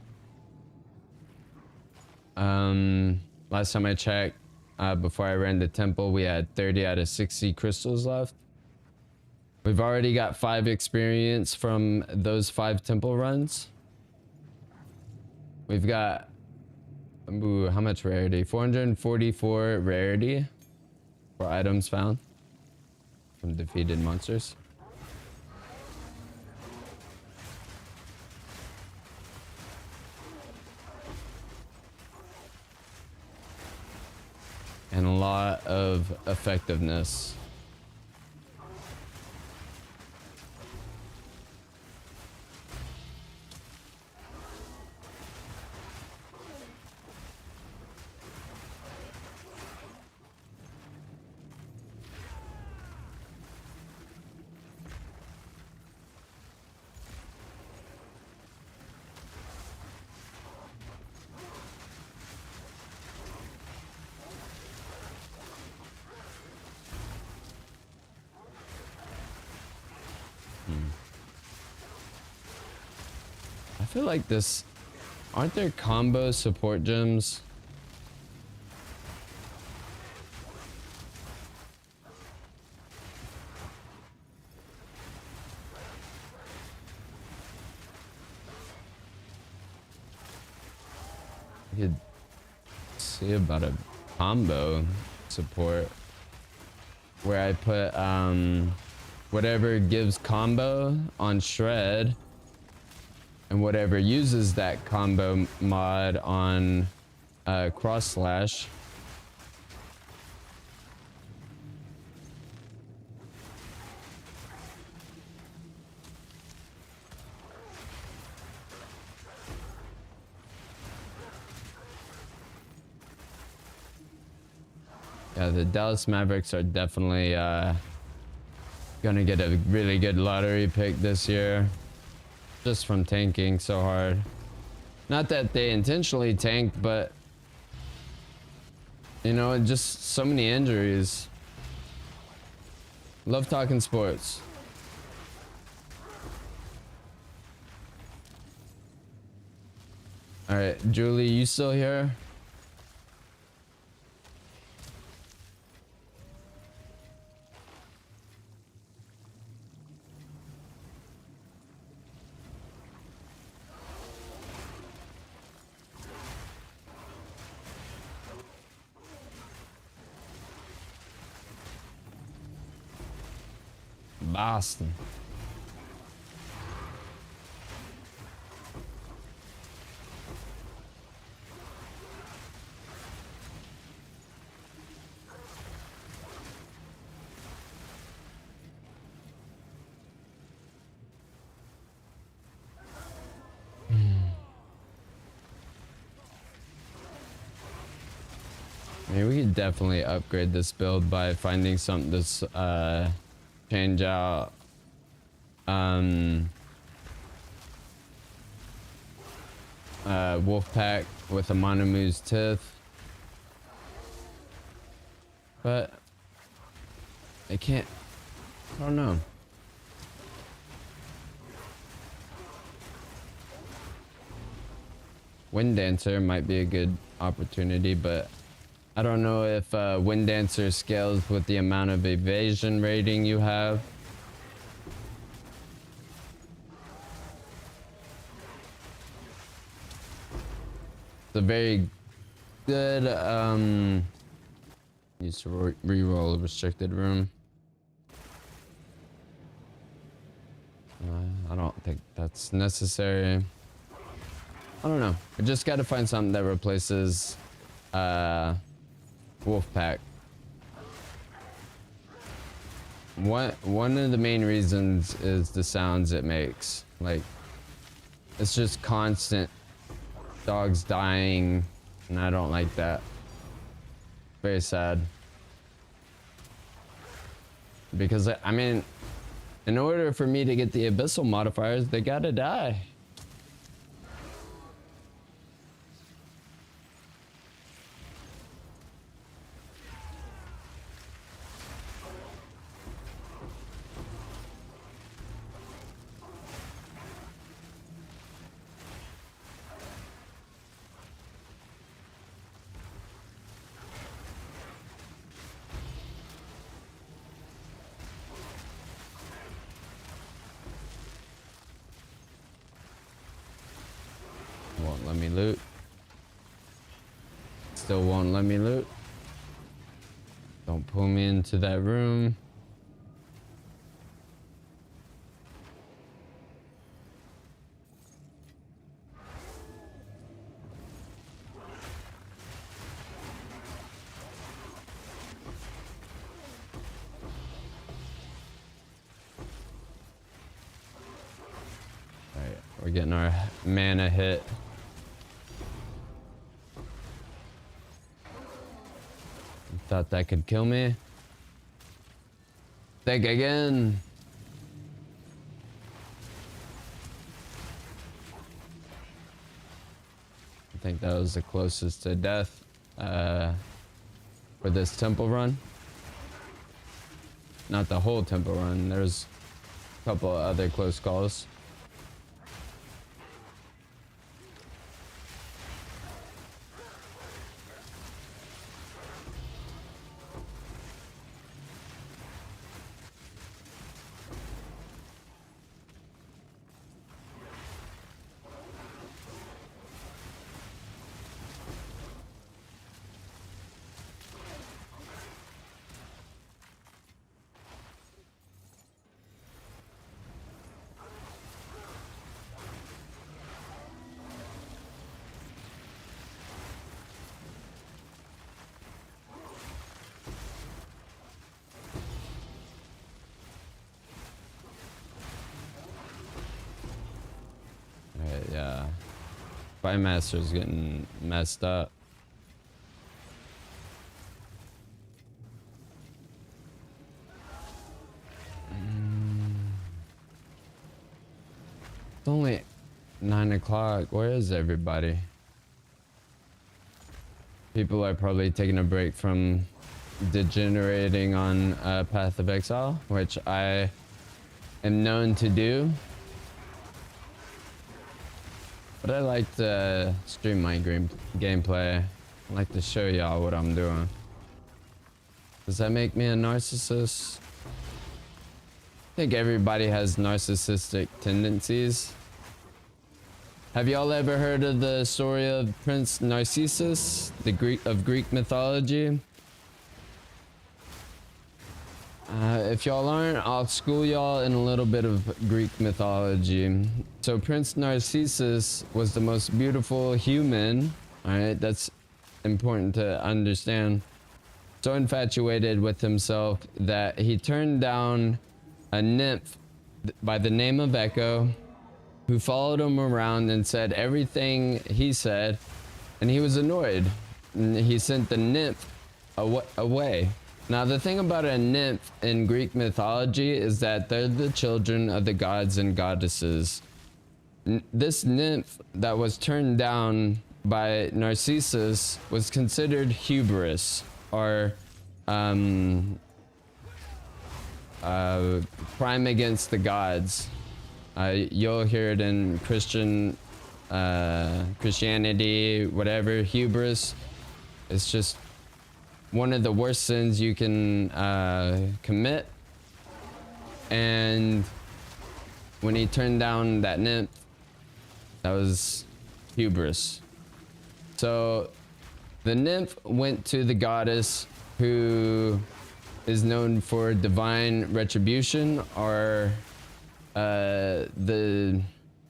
A: Last time I checked, before I ran the temple, we had 30 out of 60 crystals left. We've already got 5 experience from those 5 temple runs. We've got, ooh, how much rarity? 444 rarity for items found from defeated monsters. And a lot of effectiveness. I feel like this, aren't there combo support gems? could see about a combo support where I put whatever gives combo on shred and whatever uses that combo mod on cross slash. Yeah, the Dallas Mavericks are definitely gonna get a really good lottery pick this year, just from tanking so hard. Not that they intentionally tanked, but you know, just so many injuries. Love talking sports. All right, Julie, you still here? Boston. I mean, we could definitely upgrade this build by finding something to change out Wolfpack with a Monomu's Tith, but I can't. I don't know. Wind Dancer might be a good opportunity, but I don't know if Wind Dancer scales with the amount of evasion rating you have. It's a very good used to re-roll a restricted room. I don't think that's necessary. I don't know. I just got to find something that replaces Wolfpack. One of the main reasons is the sounds it makes. Like, it's just constant dogs dying, and I don't like that. Very sad. Because I mean, in order for me to get the abyssal modifiers, they gotta die. Won't let me loot. Still won't let me loot. Don't pull me into that room. All right, we're getting our mana hit. Thought that could kill me. Think again. I think that was the closest to death for this temple run. Not the whole temple run. There's a couple of other close calls. Fight Master's getting messed up. It's only 9 o'clock. Where is everybody? People are probably taking a break from degenerating on Path of Exile, which I am known to do. But I like to stream my gameplay. I like to show y'all what I'm doing. Does that make me a narcissist? I think everybody has narcissistic tendencies. Have y'all ever heard of the story of Prince Narcissus, the Greek mythology? If y'all aren't, I'll school y'all in a little bit of Greek mythology. So Prince Narcissus was the most beautiful human. All right, that's important to understand. So infatuated with himself that he turned down a nymph by the name of Echo, who followed him around and said everything he said, and he was annoyed. And he sent the nymph away. Now, the thing about a nymph in Greek mythology is that they're the children of the gods and goddesses. This nymph that was turned down by Narcissus was considered hubris, or crime against the gods. You'll hear it in Christianity, whatever. Hubris. It's just one of the worst sins you can commit. And when he turned down that nymph, that was hubris. So the nymph went to the goddess, who is known for divine retribution, or the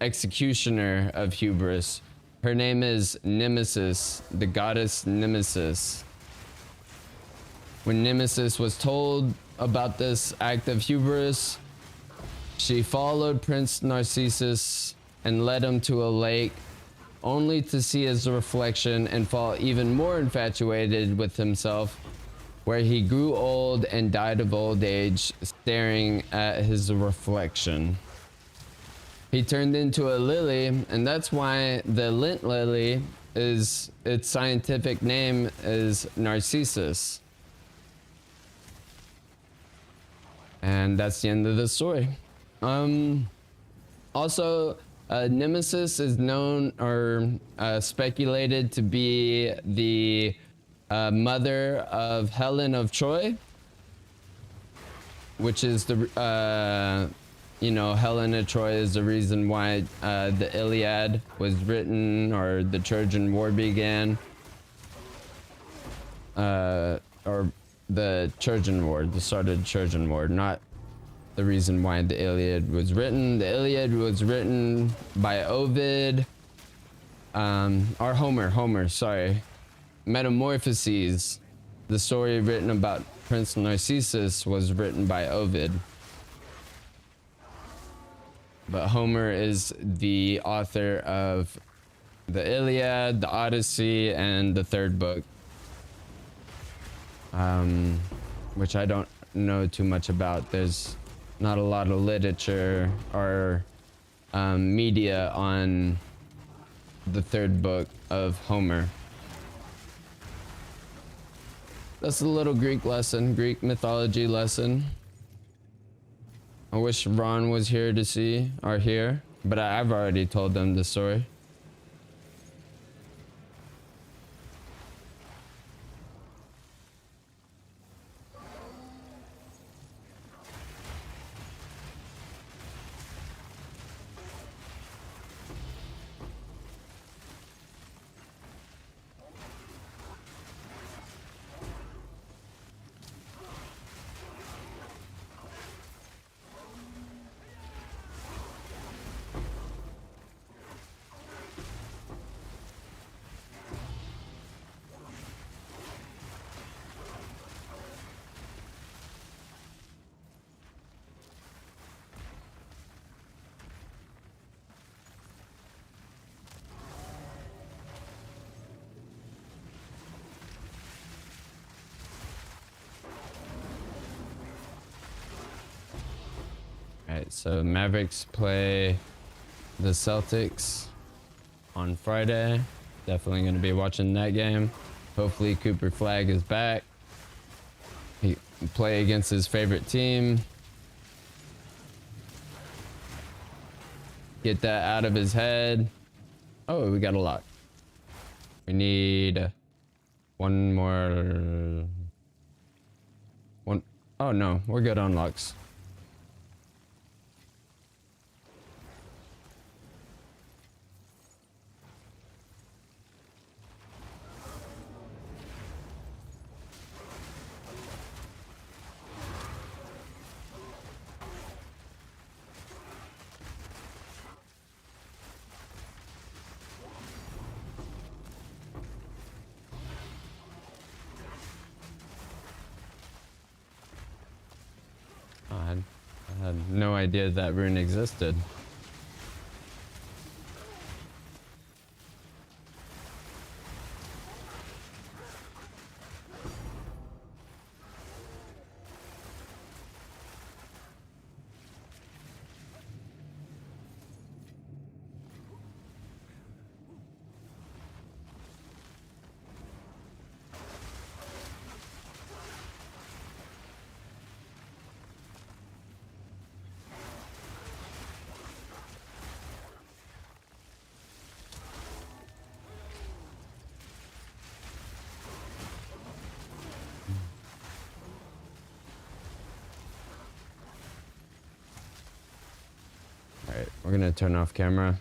A: executioner of hubris. Her name is Nemesis, the goddess Nemesis. When Nemesis was told about this act of hubris, she followed Prince Narcissus and led him to a lake, only to see his reflection and fall even more infatuated with himself, where he grew old and died of old age, staring at his reflection. He turned into a lily, and that's why the lint lily is, its scientific name is Narcissus. And that's the end of the story. Also, Nemesis is known or speculated to be the mother of Helen of Troy, which is the, Helen of Troy is the reason why the Iliad was written, or the Trojan War began, or the Trojan War, the start of the Trojan War, not the reason why the Iliad was written. The Iliad was written by Ovid, or Homer, sorry. Metamorphoses, the story written about Prince Narcissus, was written by Ovid. But Homer is the author of the Iliad, the Odyssey, and the third book. Which I don't know too much about. There's not a lot of literature or media on the third book of Homer. That's a little Greek lesson, Greek mythology lesson. I wish Ron was here to see, or here, but I've already told them the story. So Mavericks play the Celtics on Friday. Definitely going to be watching that game. Hopefully Cooper Flag is back. He can play against his favorite team. Get that out of his head. Oh, we got a lot. We need one more. One. Oh no, we're good on Lux. I had no idea that rune existed. Alright, we're gonna turn off camera.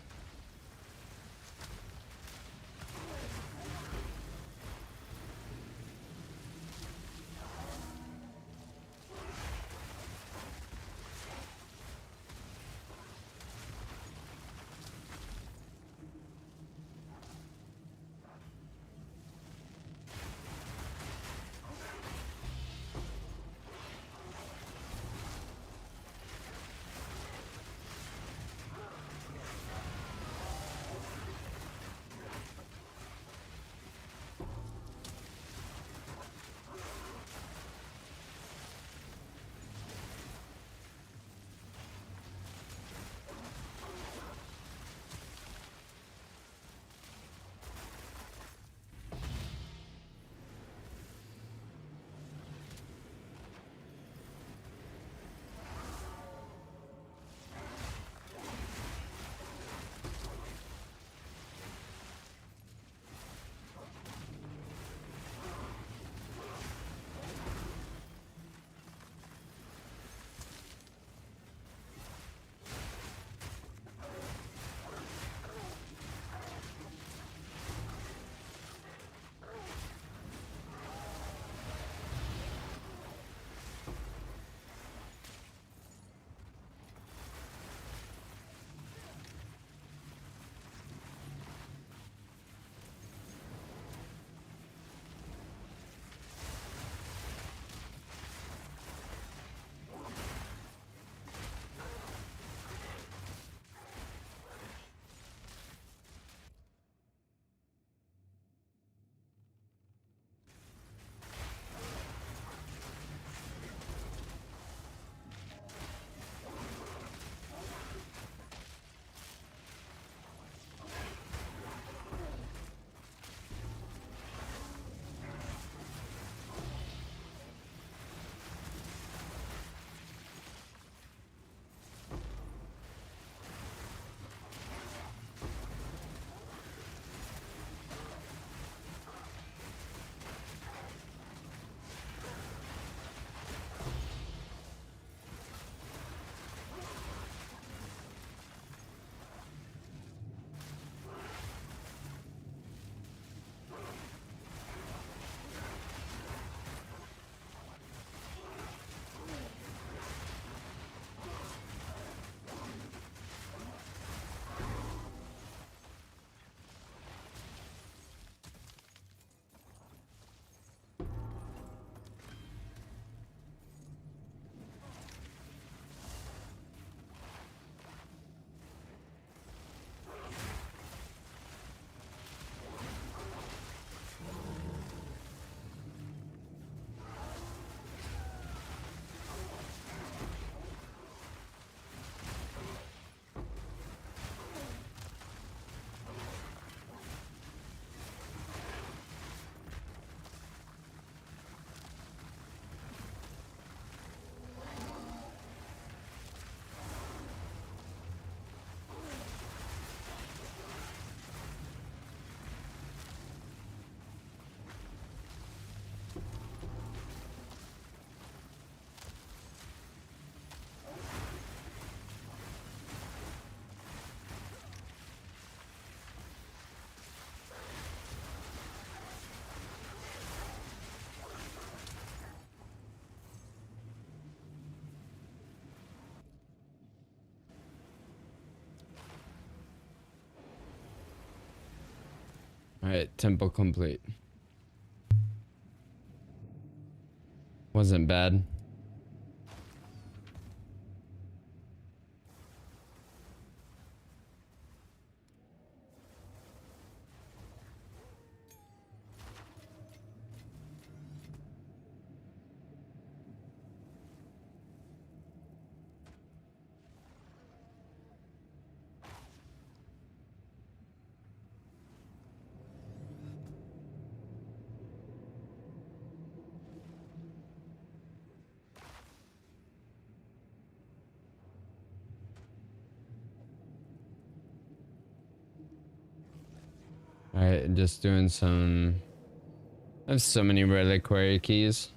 A: Alright, temple complete. Wasn't bad. Alright, just doing some... I have so many reliquary keys.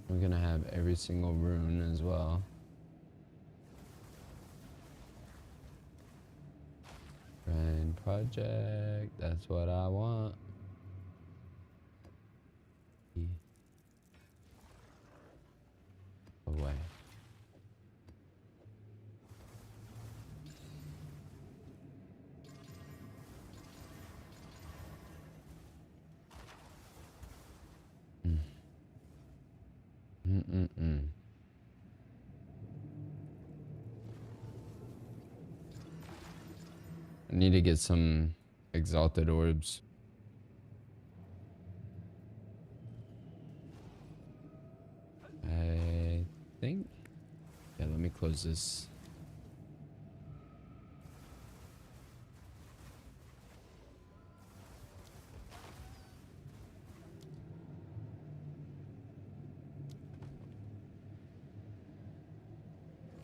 A: We're gonna have every single rune as well. Grind project, that's what I want. Away. I need to get some exalted orbs. I think. Yeah, let me close this.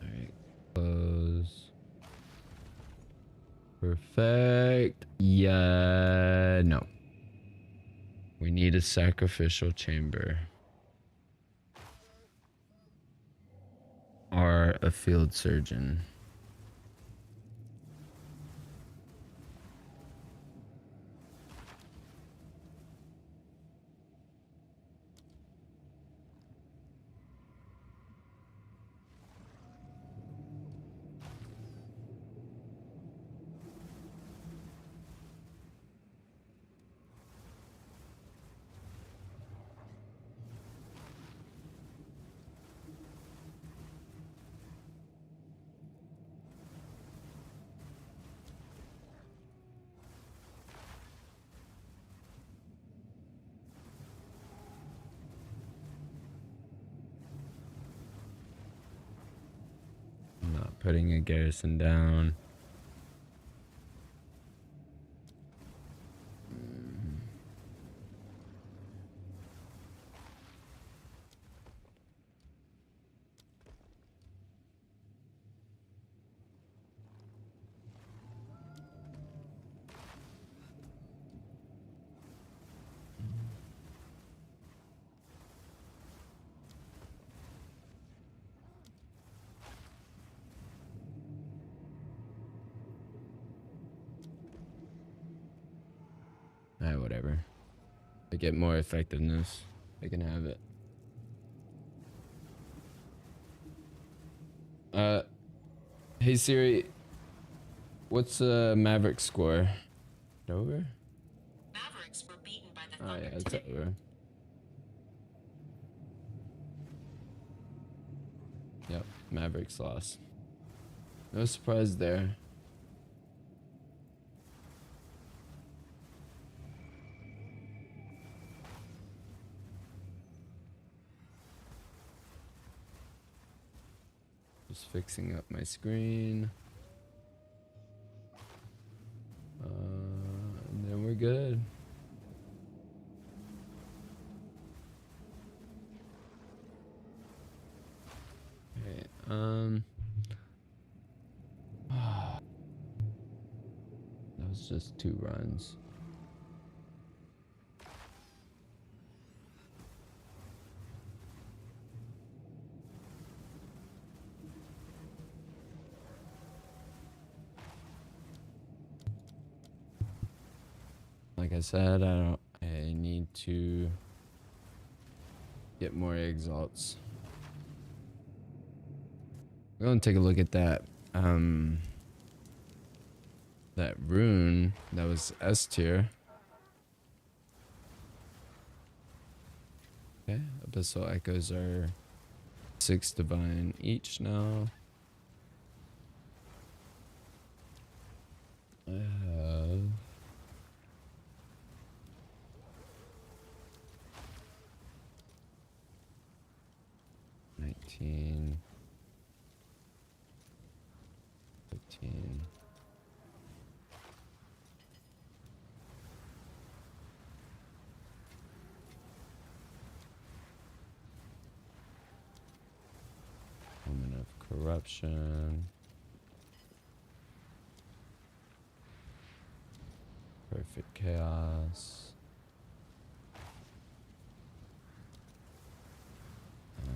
A: Alright, close. Perfect. Yeah, no. We need a sacrificial chamber. Or a field surgeon. I'm not putting a garrison down. Alright, whatever. To get more effectiveness, I can have it. Hey Siri, what's Maverick score? Over?
D: Mavericks were beaten by the
A: Oh
D: Thunder
A: yeah, it's
D: today.
A: over. Yep, Mavericks lost. No surprise there. Just fixing up my screen. And then we're good. Okay, that was just 2 runs. Like I said, I need to get more exalts. We're gonna take a look at that that rune that was S tier. Okay, Abyssal Echoes are 6 divine each now. I have 19, 15. Moment of Corruption. Perfect Chaos.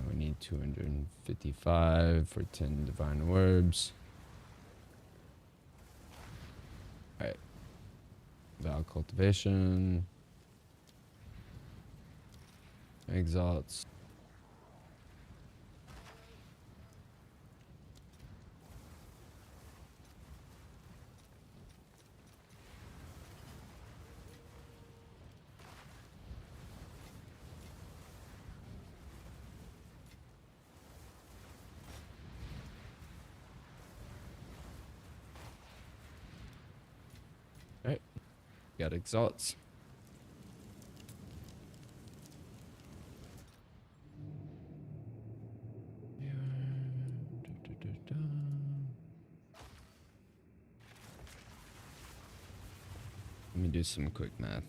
A: We need 255 for 10 Divine Orbs. Alright. Vow Cultivation. Exalts. Alright. Got Exalts. Let me do some quick math.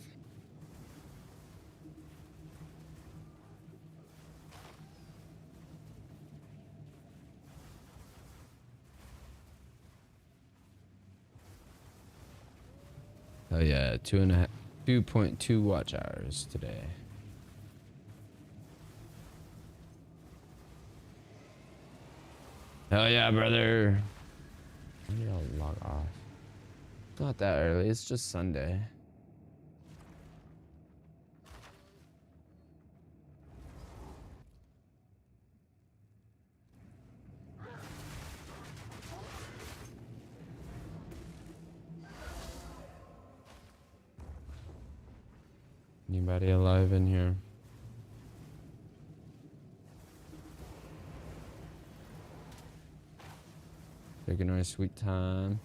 A: Oh yeah, 2.2 watch hours today. Hell yeah, brother. When did I log off? It's not that early, it's just Sunday. Anybody alive in here? Taking our sweet time.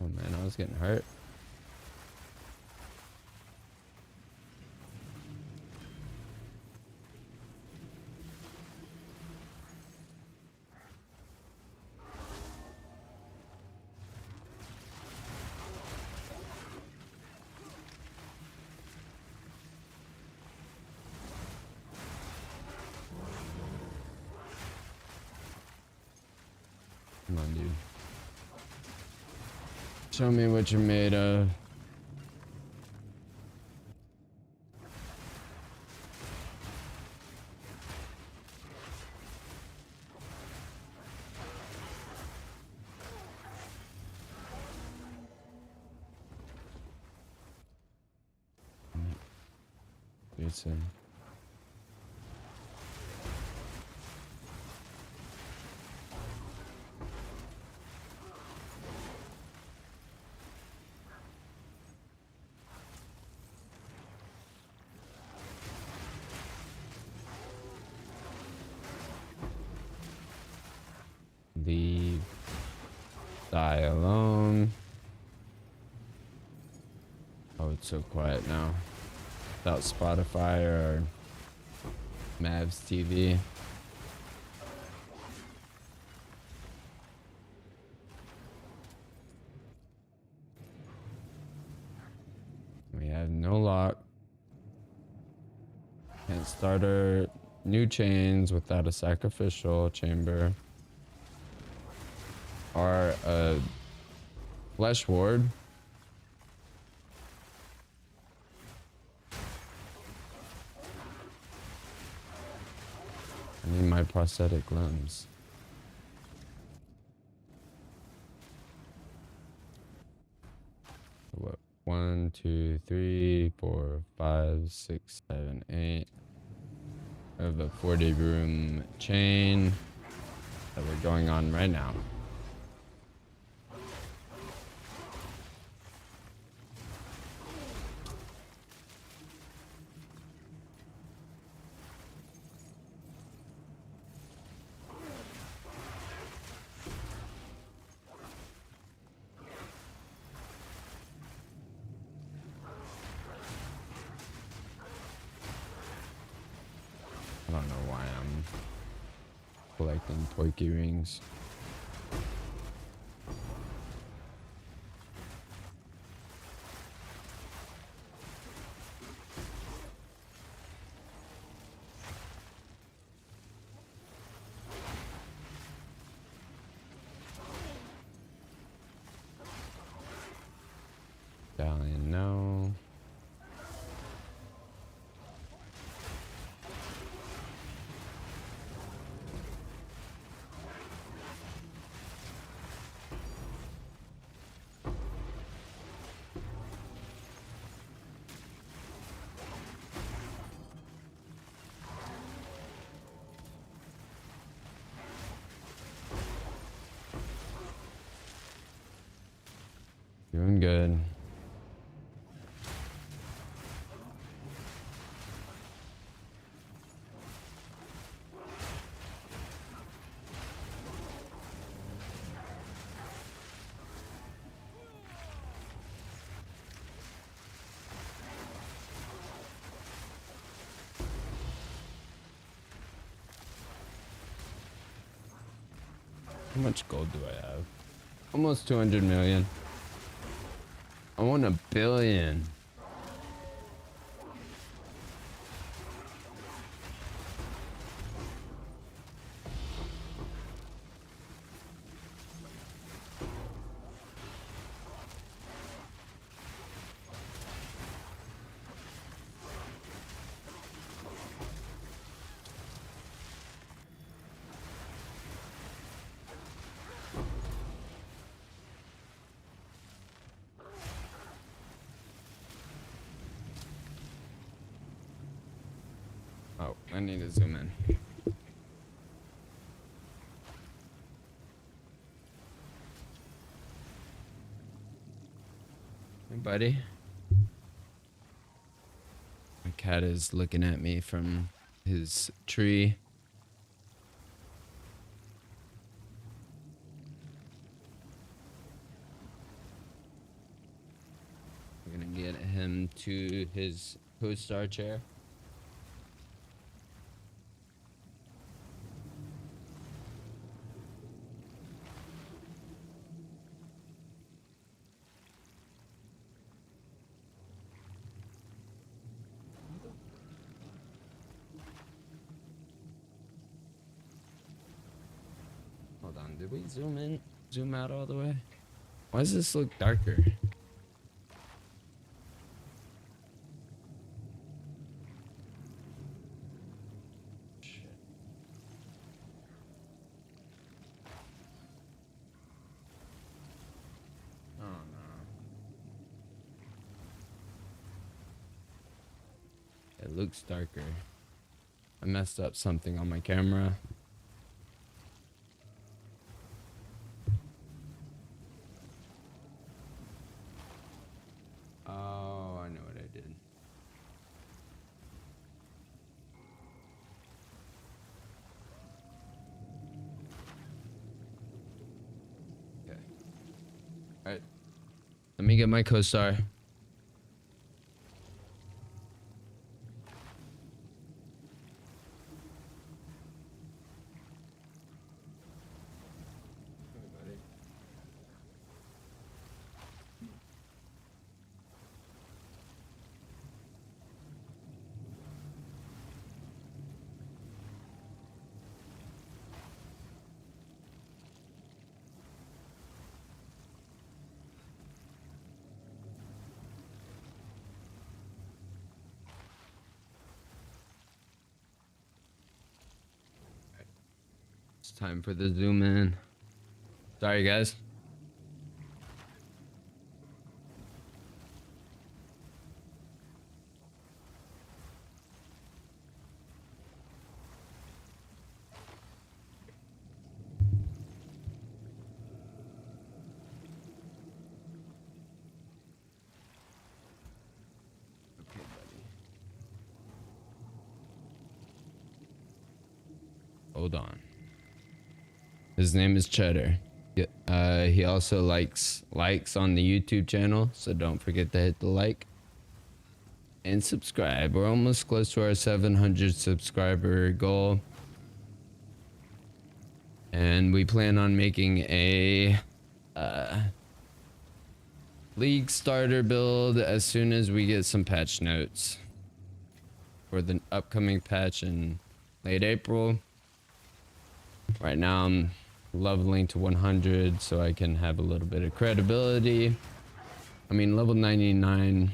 A: Oh man, I was getting hurt. Come on, dude. Show me what you're made of. Jason. Leave. Die alone. Oh, it's so quiet now. Without Spotify or Mavs TV. We have no lock. Starter, new chains without a sacrificial chamber. Are a flesh ward. I need my prosthetic limbs. What? 1, 2, 3, 4, 5, 6, 7, 8. I have a 40 room chain that we're going on right now. I don't know why I'm collecting Porky rings. Galleon, no. Doing good. How much gold do I have? Almost 200 million. I want 1 billion. Oh, I need to zoom in. Hey, buddy. My cat is looking at me from his tree. We're gonna get him to his co-star chair. Hold on, did we zoom in? Zoom out all the way? Why does this look darker? Shit. Oh no. It looks darker. I messed up something on my camera. Oh, I know what I did. Okay. Alright. Let me get my co-star. It's time for the zoom in. Sorry, guys. Hold on. His name is Cheddar. He also likes on the YouTube channel, so don't forget to hit the like and subscribe. We're almost close to our 700 subscriber goal, and we plan on making a league starter build as soon as we get some patch notes for the upcoming patch in late April. Right now I'm leveling to 100 so I can have a little bit of credibility. I mean, level 99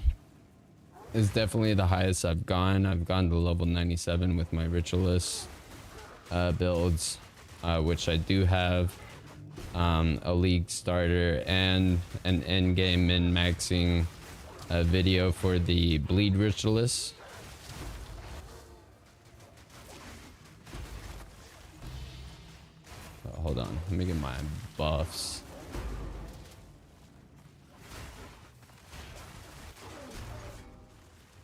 A: is definitely the highest I've gone. I've gone to level 97 with my ritualist builds, which I do have a league starter and an endgame min-maxing video for the bleed ritualist. Hold on, let me get my buffs.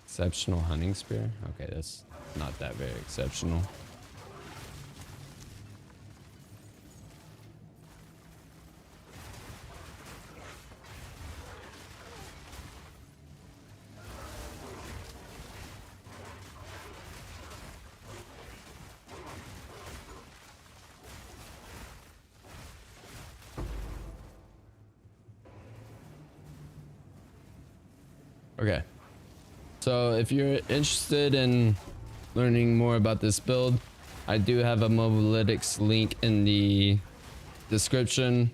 A: Exceptional hunting spear? Okay, that's not that very exceptional. Okay, so if you're interested in learning more about this build, I do have a mobalytics link in the description,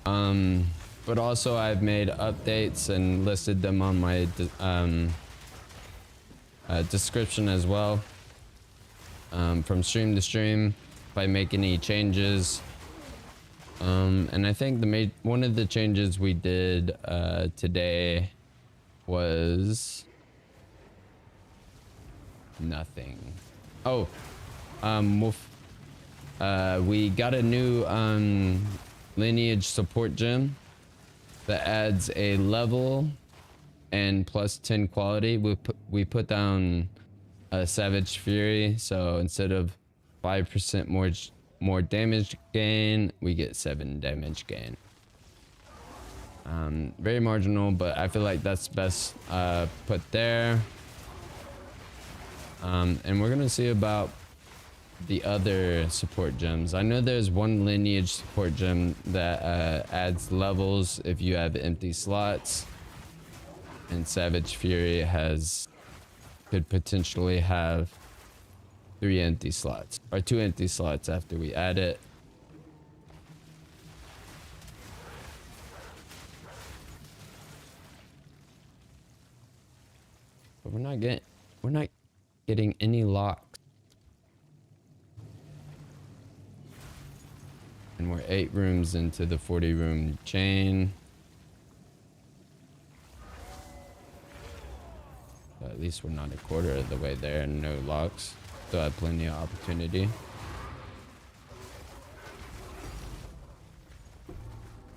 A: but also I've made updates and listed them on my description as well, from stream to stream if I make any changes. And I think one of the changes we did today was nothing. Oh, we got a new lineage support gem that adds a level and plus 10 quality. We put down a Savage Fury, so instead of 5% more damage gain, we get 7 damage gain. Very marginal, but I feel like that's best put there. And we're gonna see about the other support gems. I know there's one lineage support gem that adds levels if you have empty slots, and Savage Fury could potentially have 3 empty slots or 2 empty slots after we add it. But we're not getting any locks. And we're 8 rooms into the 40 room chain. But at least we're not a quarter of the way there and no locks. Still have plenty of opportunity.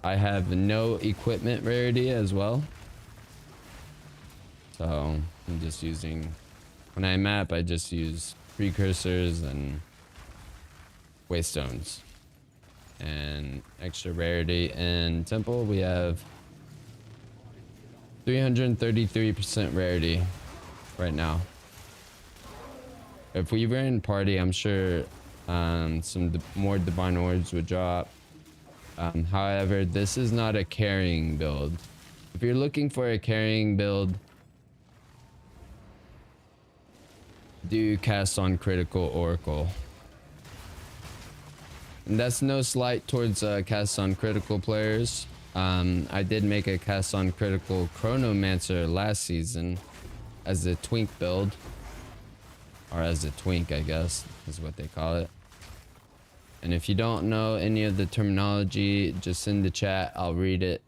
A: I have no equipment rarity as well. So I'm just using, when I map, I just use precursors and waystones. And extra rarity in temple, we have 333% rarity right now. If we were in party, I'm sure some more divine orbs would drop. However, this is not a carrying build. If you're looking for a carrying build, do cast on critical oracle. And that's no slight towards cast on critical players. I did make a cast on critical chronomancer last season as a twink build, or as a twink, I guess is what they call it. And if you don't know any of the terminology, just send the chat. I'll read it.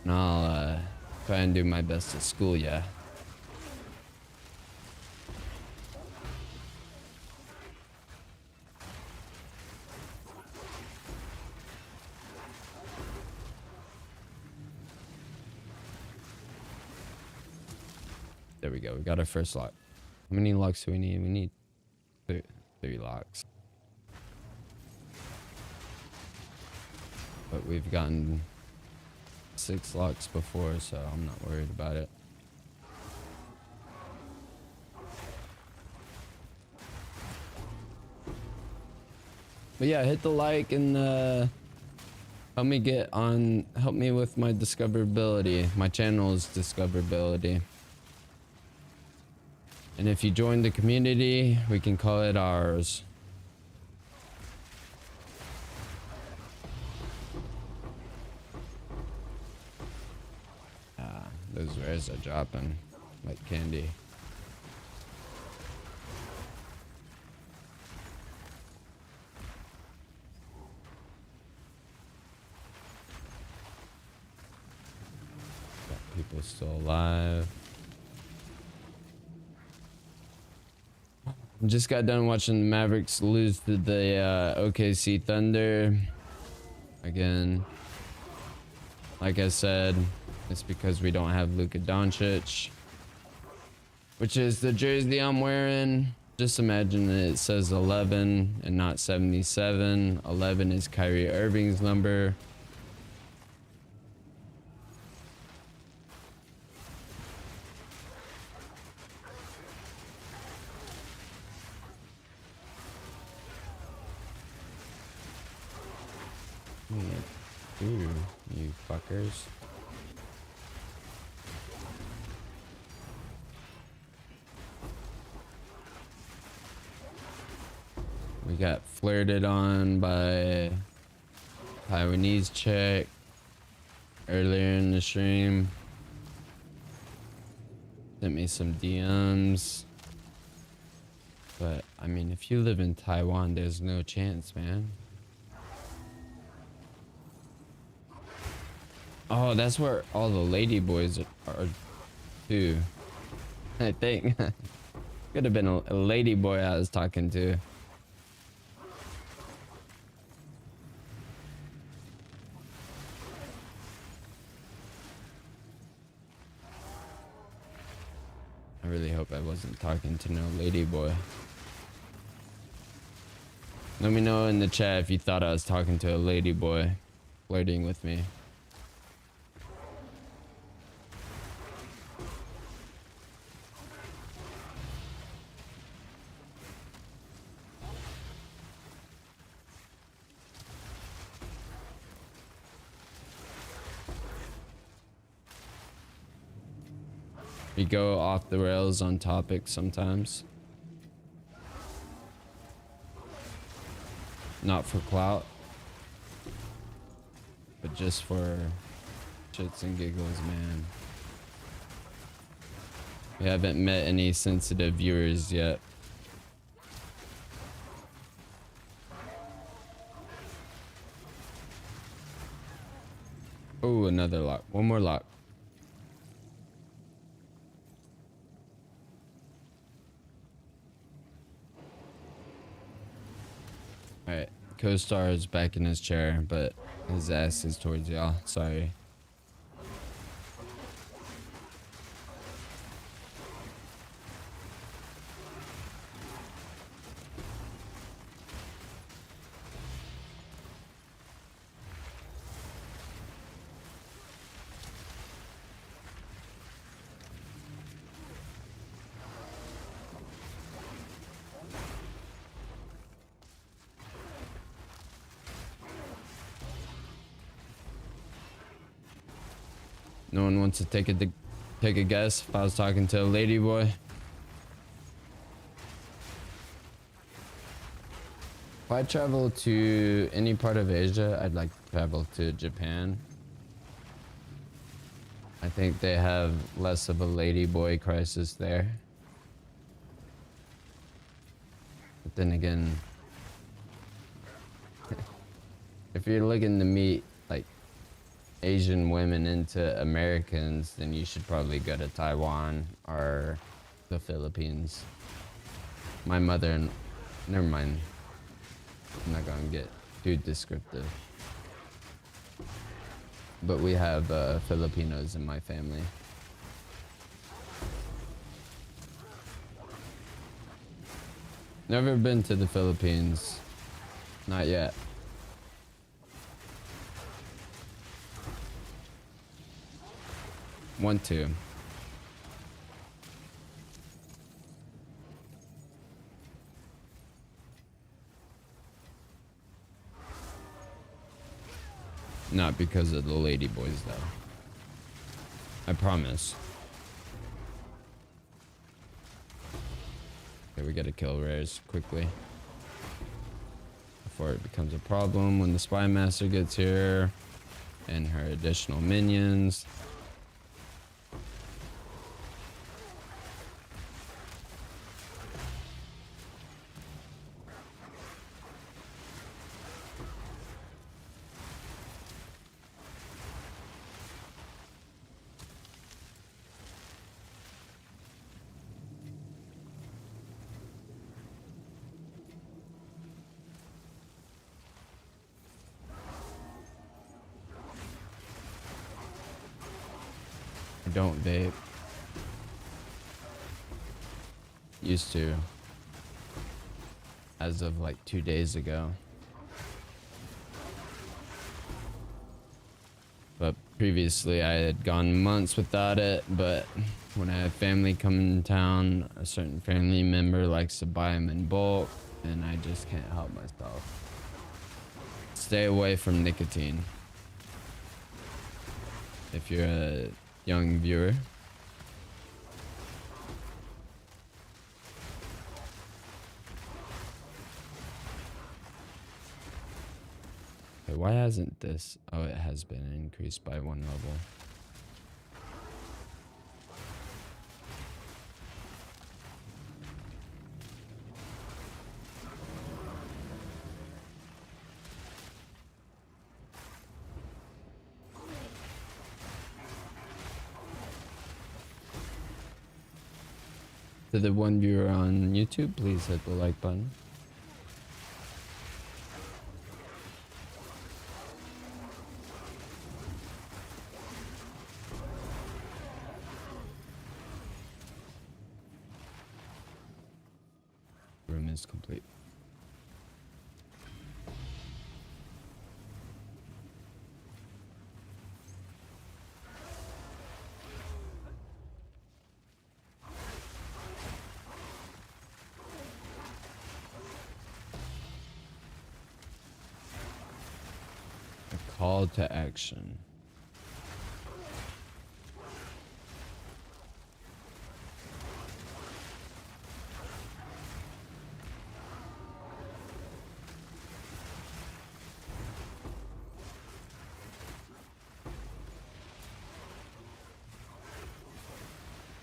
A: And I'll try and do my best to school ya. There we go. We got our first lock. How many locks do we need? We need three locks. But we've gotten 6 locks before, so I'm not worried about it. But yeah, hit the like and help me with my discoverability. My channel's discoverability. And if you join the community, we can call it ours. Those rares are dropping like candy. Got people still alive. Just got done watching the Mavericks lose to the OKC Thunder. Again, like I said, it's because we don't have Luka Doncic, which is the jersey I'm wearing. Just imagine that it says 11 and not 77. 11 is Kyrie Irving's number. Ooh, you fuckers. We got flirted on by Taiwanese chick earlier in the stream. Sent me some DMs. But, I mean, if you live in Taiwan, there's no chance, man. Oh, that's where all the lady boys are too. I think. Could have been a lady boy I was talking to. I really hope I wasn't talking to no lady boy. Let me know in the chat if you thought I was talking to a lady boy flirting with me. We go off the rails on topics sometimes. Not for clout, but just for shits and giggles, man. We haven't met any sensitive viewers yet. Oh, another lock. One more lock. Alright, Co-Star is back in his chair, but his ass is towards y'all. Sorry. No one wants to take a guess if I was talking to a lady boy. If I travel to any part of Asia, I'd like to travel to Japan. I think they have less of a lady boy crisis there. But then again, if you're looking to meet like Asian women into Americans, then you should probably go to Taiwan or the Philippines. My mother and never mind. I'm not gonna get too descriptive. But we have Filipinos in my family. Never been to the Philippines. Not yet. Want to. Not because of the lady boys though. I promise. Okay, we gotta kill rares quickly before it becomes a problem when the spy master gets here and her additional minions. Don't vape. Used to. As of like 2 days ago. But previously I had gone months without it, but when I have family come in town, a certain family member likes to buy them in bulk, and I just can't help myself. Stay away from nicotine. If you're a young viewer. Okay, why hasn't this? Oh, it has been increased by 1 level. To the one viewer on YouTube, please hit the like button. Room is complete. Call to action.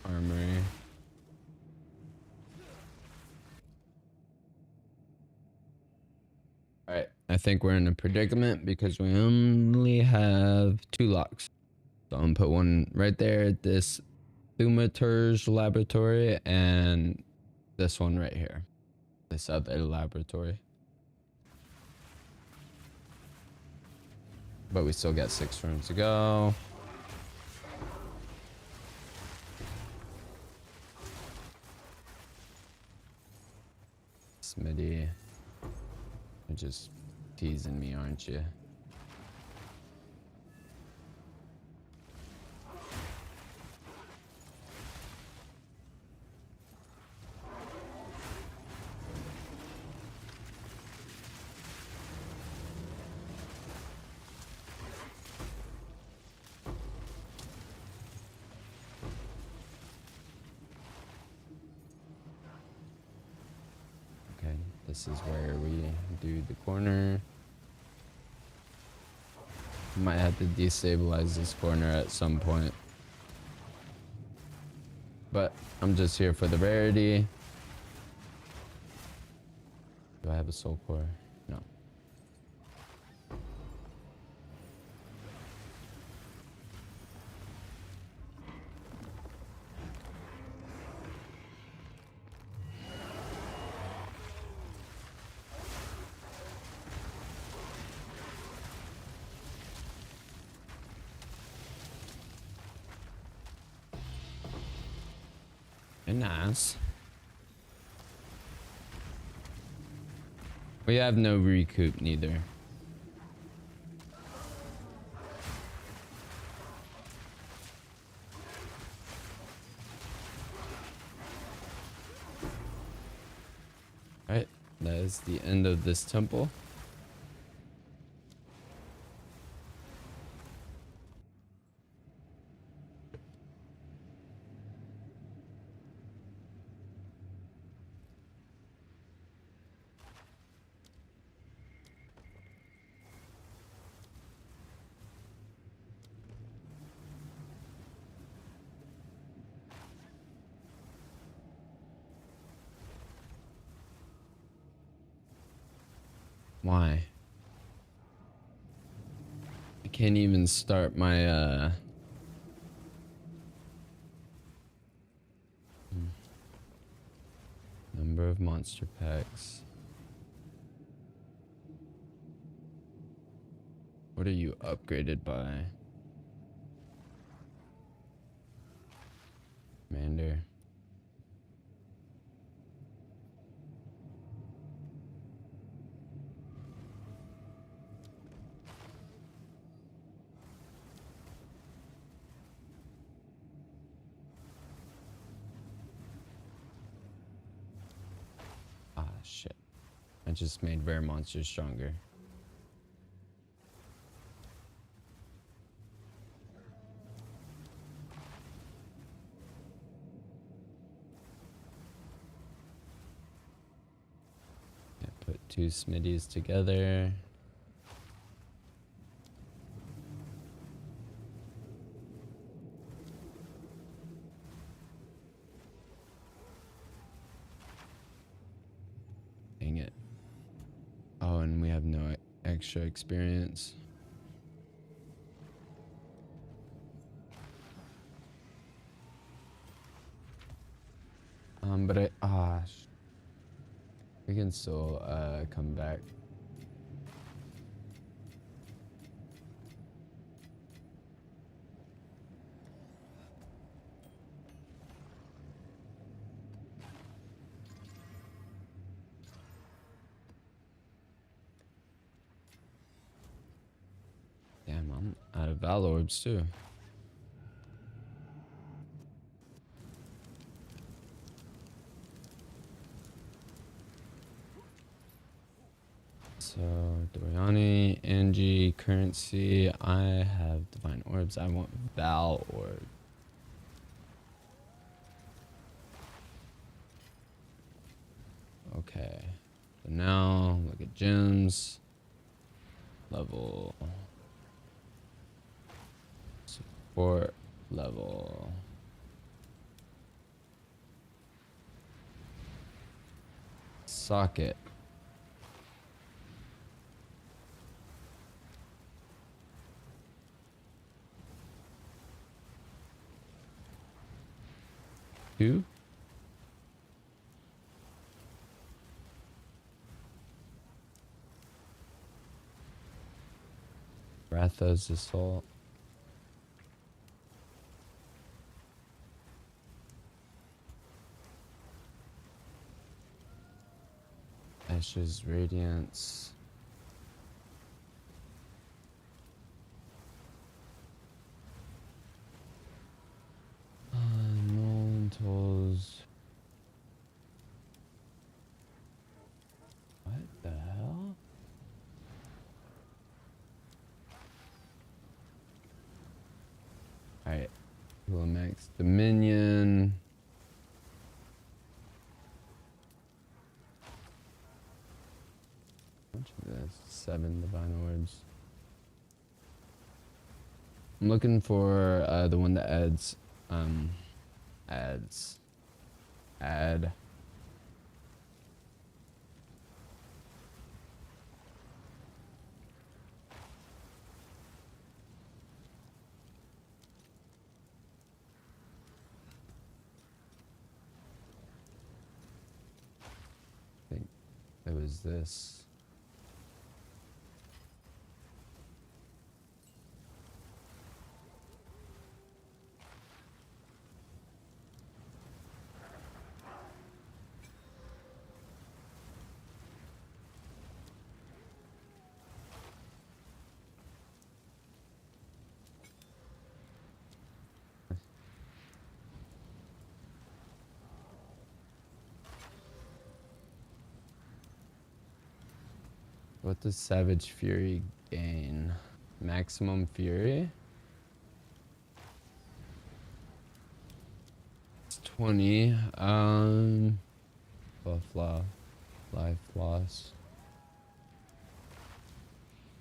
A: Armory. Alright, I think we're in a predicament because we only have 2 locks. So I'm gonna put one right there at this Thaumaturge laboratory and this one right here. This other laboratory. But we still got 6 rooms to go. Smitty. You're just teasing me, aren't you? This is where we do the corner. Might have to destabilize this corner at some point. But I'm just here for the rarity. Do I have a soul core? No. nice. We have no recoup neither. Alright, that is the end of this temple. Why? I can't even start my number of monster packs. What are you upgraded by? Commander. Ah, shit. I just made rare monsters stronger. Yeah, put two Smitties together. Dang it. Oh, and we have no extra experience. But we can still come back. Damn, I'm out of Val orbs too. So Doriani, Angie, currency. I have divine orbs. I want Val orb. Okay. So now look at gems. Level. Support level. Socket. Two. Ratha's Assault. Ashes Radiance. Tolls. What the hell? Alright. Max Dominion. How much of this? 7 divine orbs. I'm looking for the one that adds add I think it was this. What does Savage Fury gain? Maximum Fury? It's 20. Buff life loss.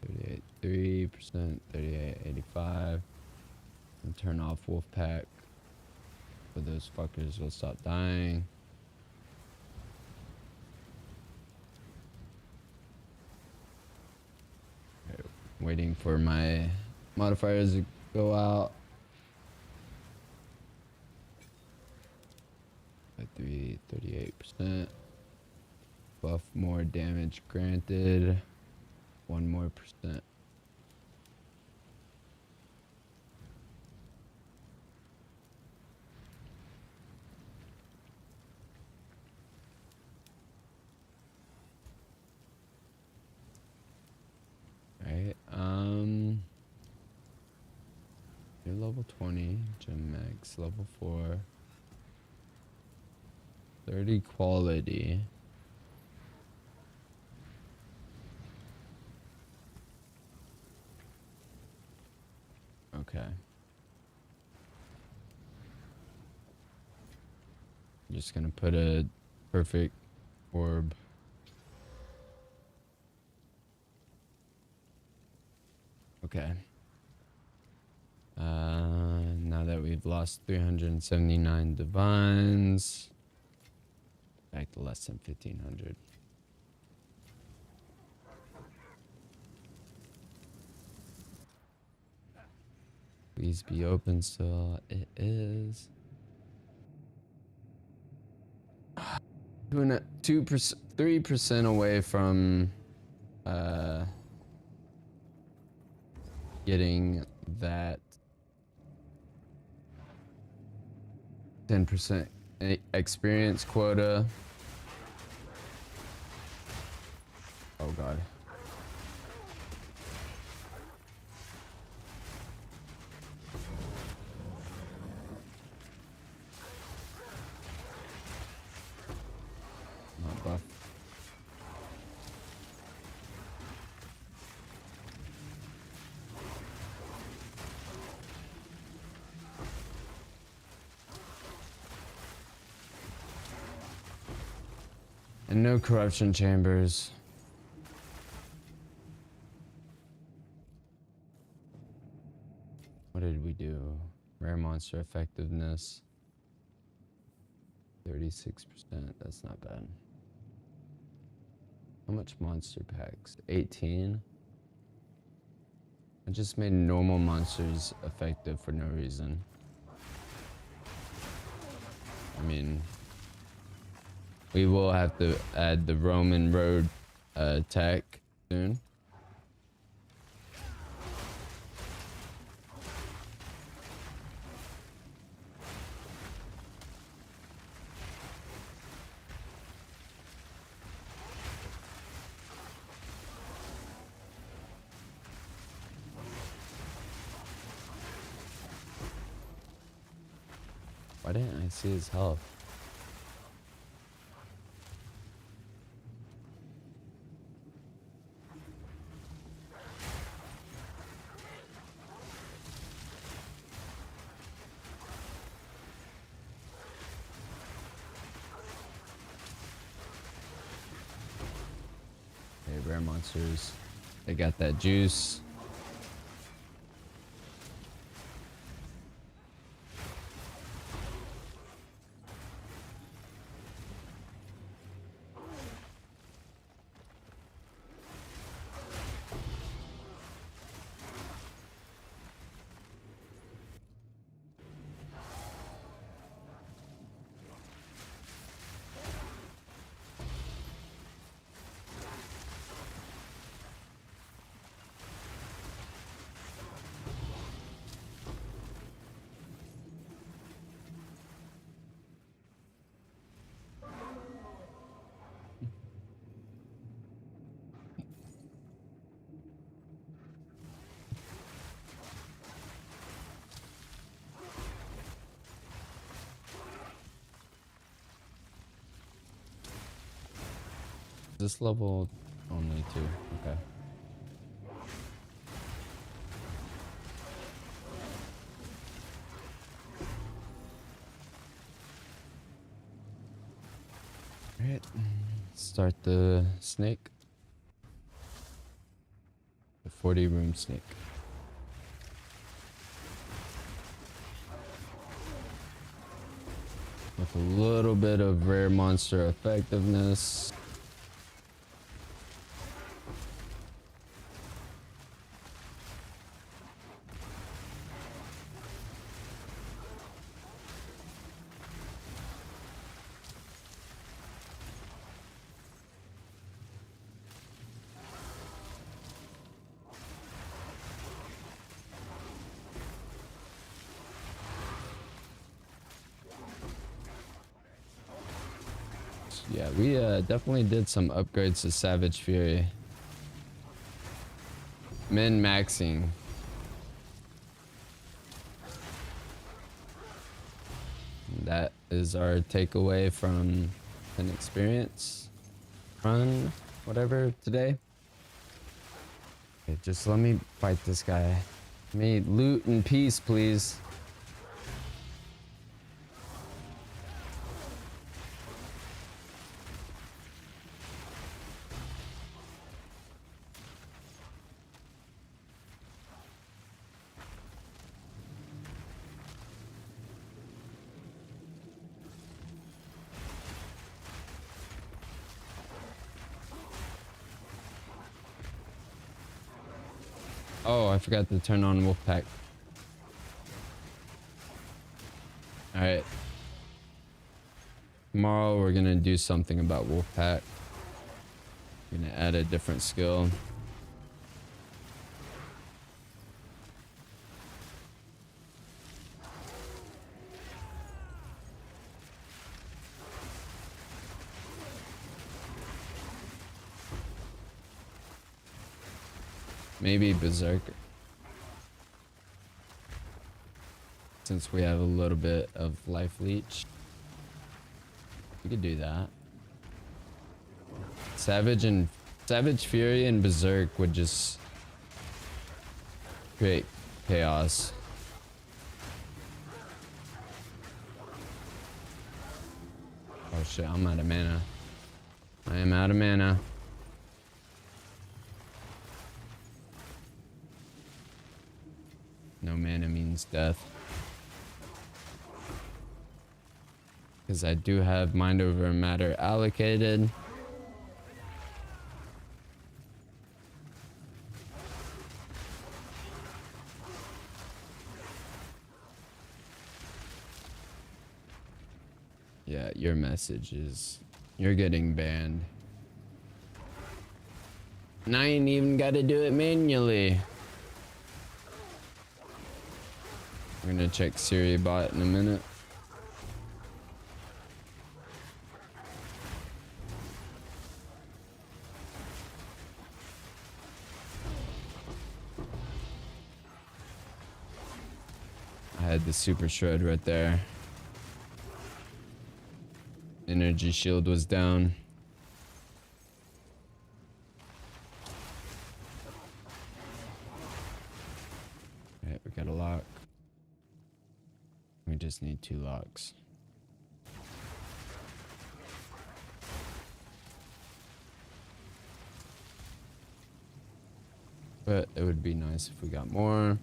A: 38, 3%, 38, 85. And turn off Wolf Pack. So those fuckers will stop dying. Okay, waiting for my modifiers to go out. 38%. Buff more damage granted. 1 more percent. Alright, you're level 20, Gem Max, level 4. 30 quality. Okay. I'm just gonna put a perfect orb. Okay. Now that we've lost 379 divines, back to less than 1500. Please be open still. It is. 2%, 3% away from getting that 10% experience quota. Oh god. Not buff. And no corruption chambers. What did we do? Rare monster effectiveness. 36%. That's not bad. How much monster packs? 18? I just made normal monsters effective for no reason. I mean, we will have to add the Roman road attack soon. Why didn't I see his health? Okay, rare monsters. They got that juice. This level, Only 2. Okay. Alright. Start the snake. The 40-room snake. With a little bit of rare monster effectiveness. Yeah, we definitely did some upgrades to Savage Fury. Min-maxing. That is our takeaway from an experience run, whatever, today. Okay, just let me fight this guy. Let me loot in peace, please. Oh, I forgot to turn on Wolfpack. Alright. Tomorrow we're gonna do something about Wolfpack. We're gonna add a different skill. Maybe Berserker. Since we have a little bit of life leech. We could do that. Savage Fury and Berserk would just create chaos. Oh shit, I'm out of mana. I am out of mana. No mana means death. Because I do have Mind Over Matter allocated. Yeah, your message is you're getting banned. And I ain't even got to do it manually. We're gonna check Siri bot in a minute. I had the super shred right there. Energy shield was down. Alright, we got a lock. We just need 2 locks. But it would be nice if we got more.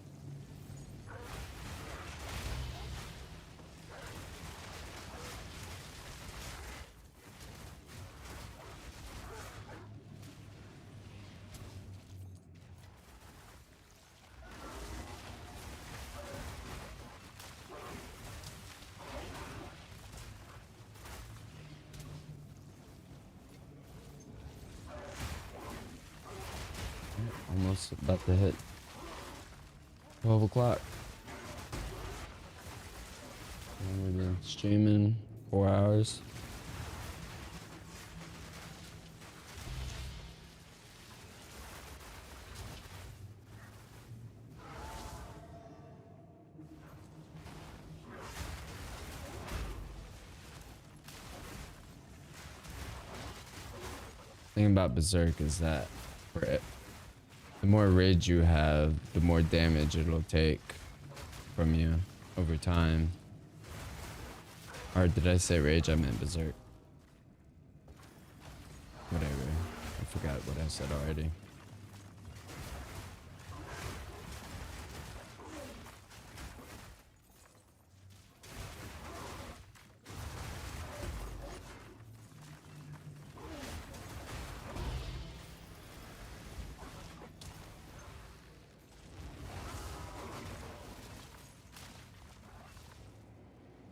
A: Almost about to hit 12 o'clock. We've been streaming 4 hours. thing about Berserk is that the more rage you have, the more damage it'll take from you over time. Or did I say rage? I meant Berserk. Whatever. I forgot what I said already.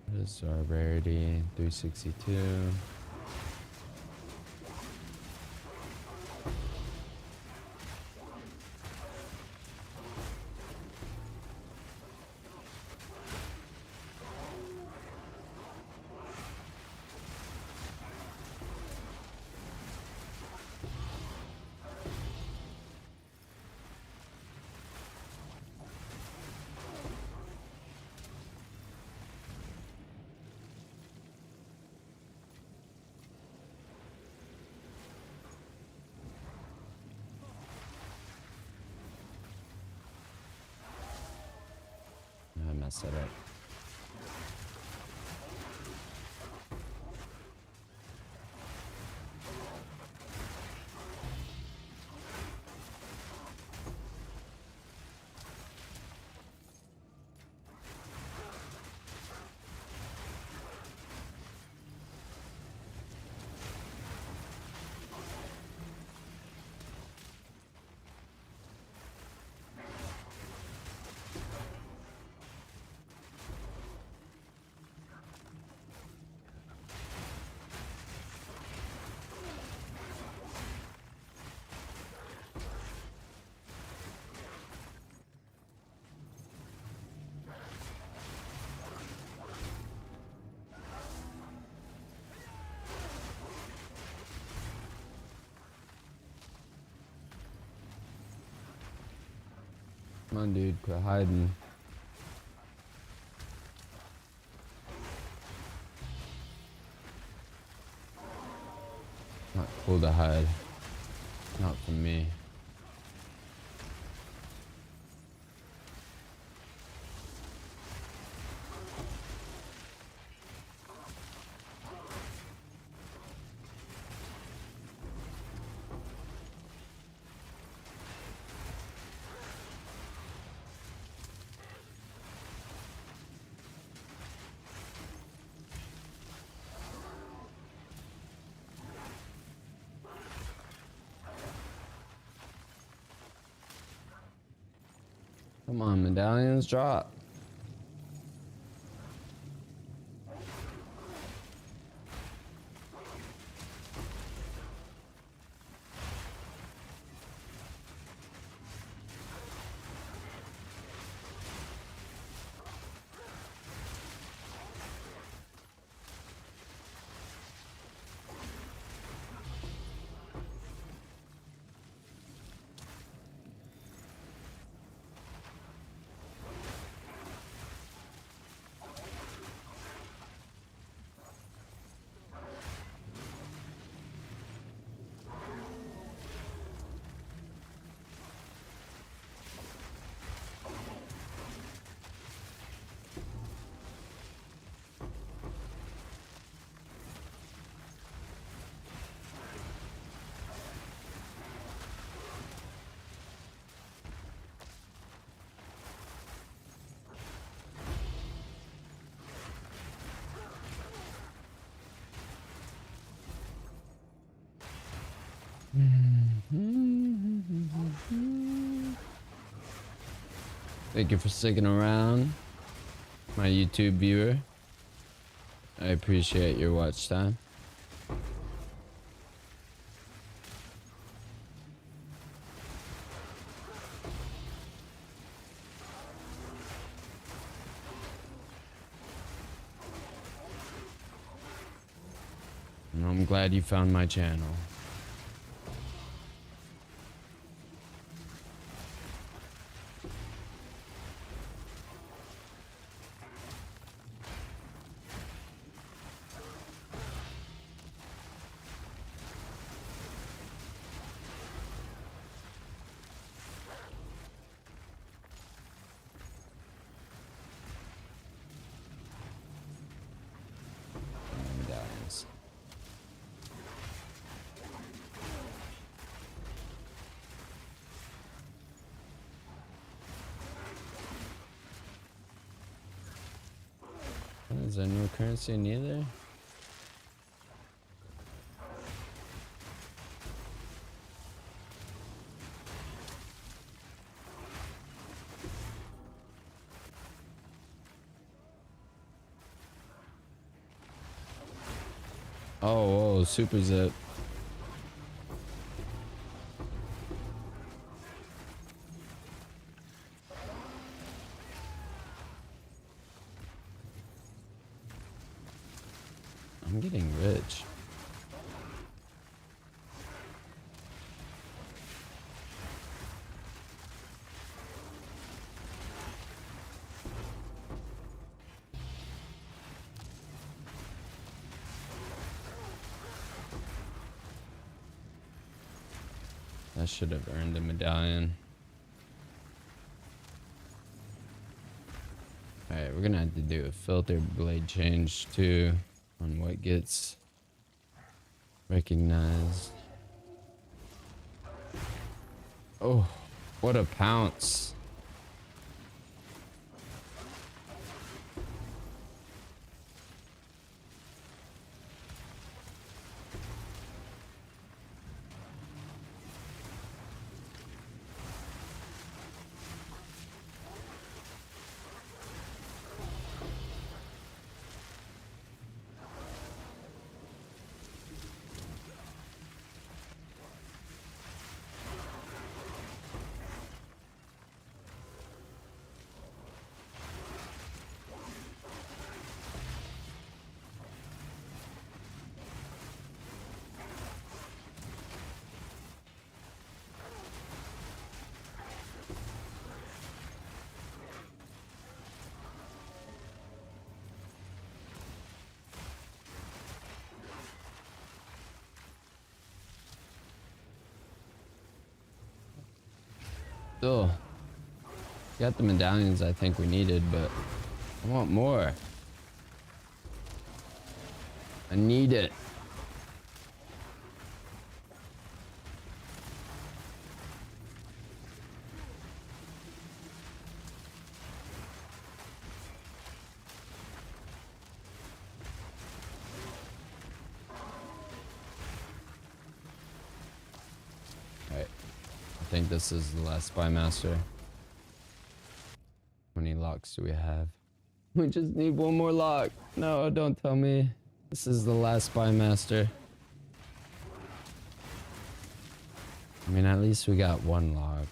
A: What is our rarity? 362. I messed that up. Come on, dude, quit hiding. Not cool to hide. Not for me. Come on, medallions, drop. Thank you for sticking around, my YouTube viewer. I appreciate your watch time. And I'm glad you found my channel. Is there no currency neither? Oh, super zip. I'm getting rich. I should have earned a medallion. Alright, we're gonna have to do a filter blade change too on what gets recognized. Oh, what a pounce. Still, got the medallions I think we needed, but I want more. I need it. Alright. I think this is the last spy master. How many locks do we have? We just need one more lock. No, don't tell me. This is the last spy master. I mean, at least we got one lock.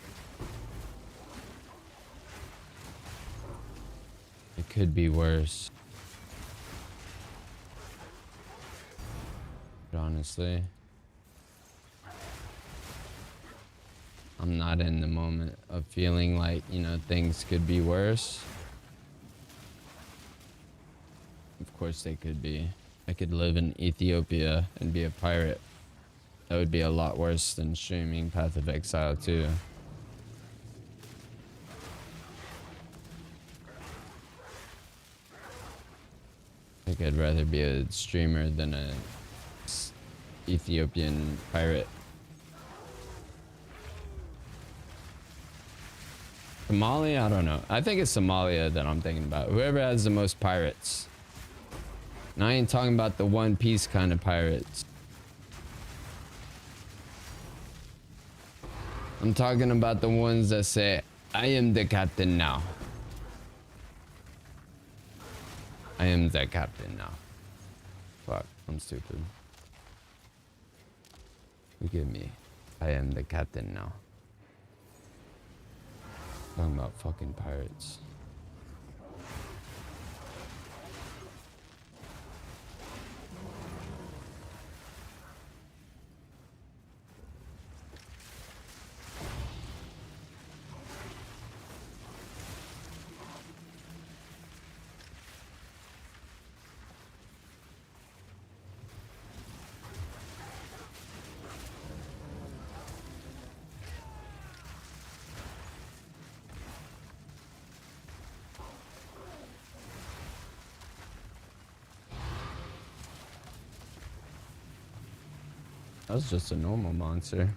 A: It could be worse. But honestly, I'm not in the moment of feeling like, you know, things could be worse. Of course they could be. I could live in Ethiopia and be a pirate. That would be a lot worse than streaming Path of Exile too. I think I'd rather be a streamer than a Ethiopian pirate. Somalia? I don't know. I think it's Somalia that I'm thinking about. Whoever has the most pirates. And I ain't talking about the One Piece kind of pirates. I'm talking about the ones that say, I am the captain now. I am the captain now. Fuck, I'm stupid. Forgive me. I am the captain now. Talking about fucking pirates. That was just a normal monster.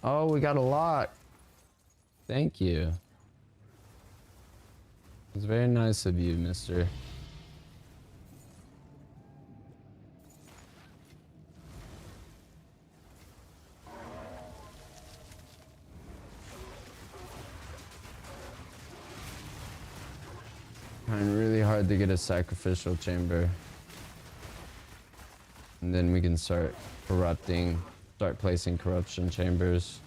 A: Oh, we got a lock. Thank you. It's very nice of you, mister. Trying really hard to get a sacrificial chamber. And then we can start corrupting, start placing corruption chambers.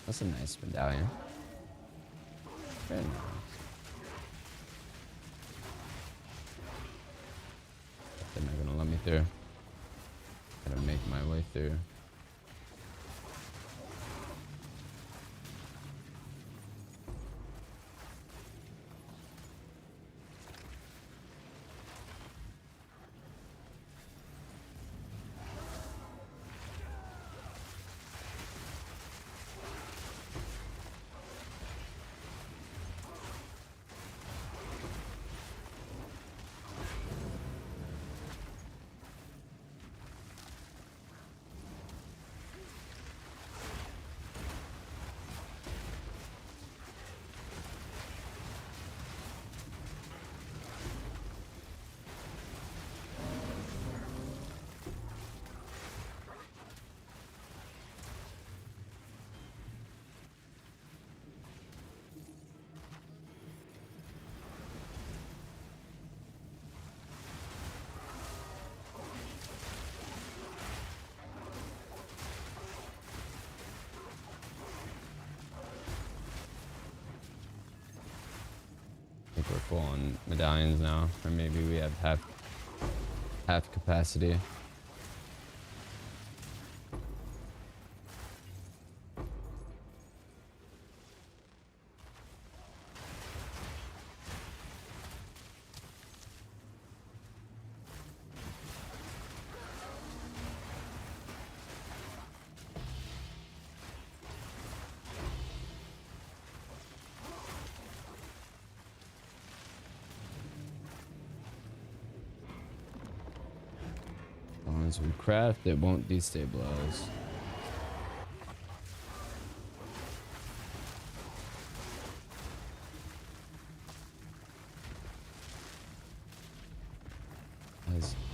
A: That's a nice medallion. Very nice. They're not gonna let me through. Gotta make my way through. I think we're full on medallions now, or maybe we have half capacity. As long as we craft, it won't destabilize.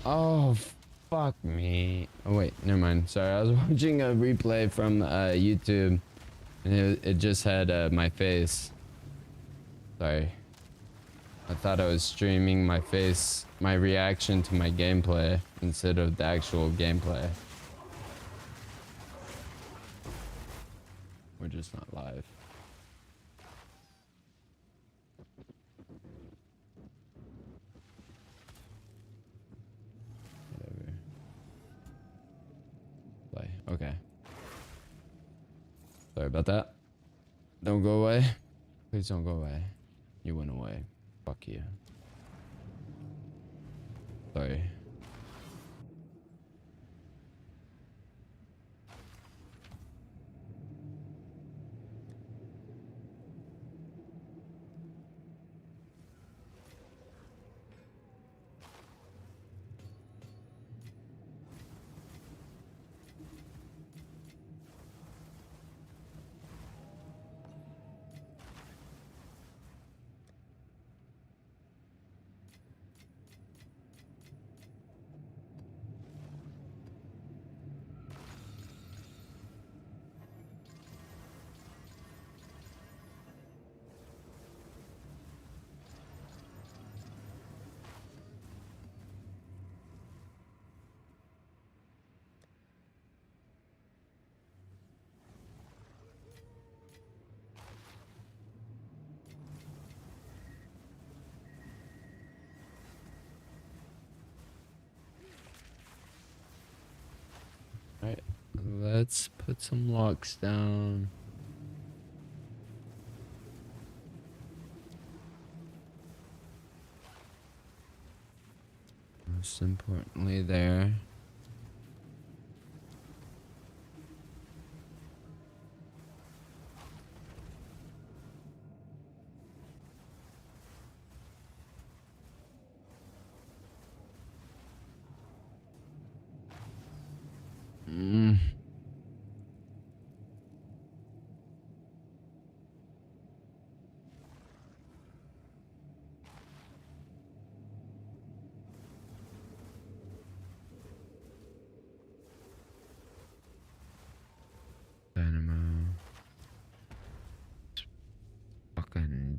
A: Oh, fuck me. Oh, wait, never mind. Sorry, I was watching a replay from YouTube, and it just had my face. Sorry. I thought I was streaming my face, my reaction to my gameplay, instead of the actual gameplay. We're just not live. Whatever. Play. Okay. Sorry about that. Don't go away. Please don't go away. You went away. Fuck you. Sorry. Alright, let's put some locks down. Most importantly there.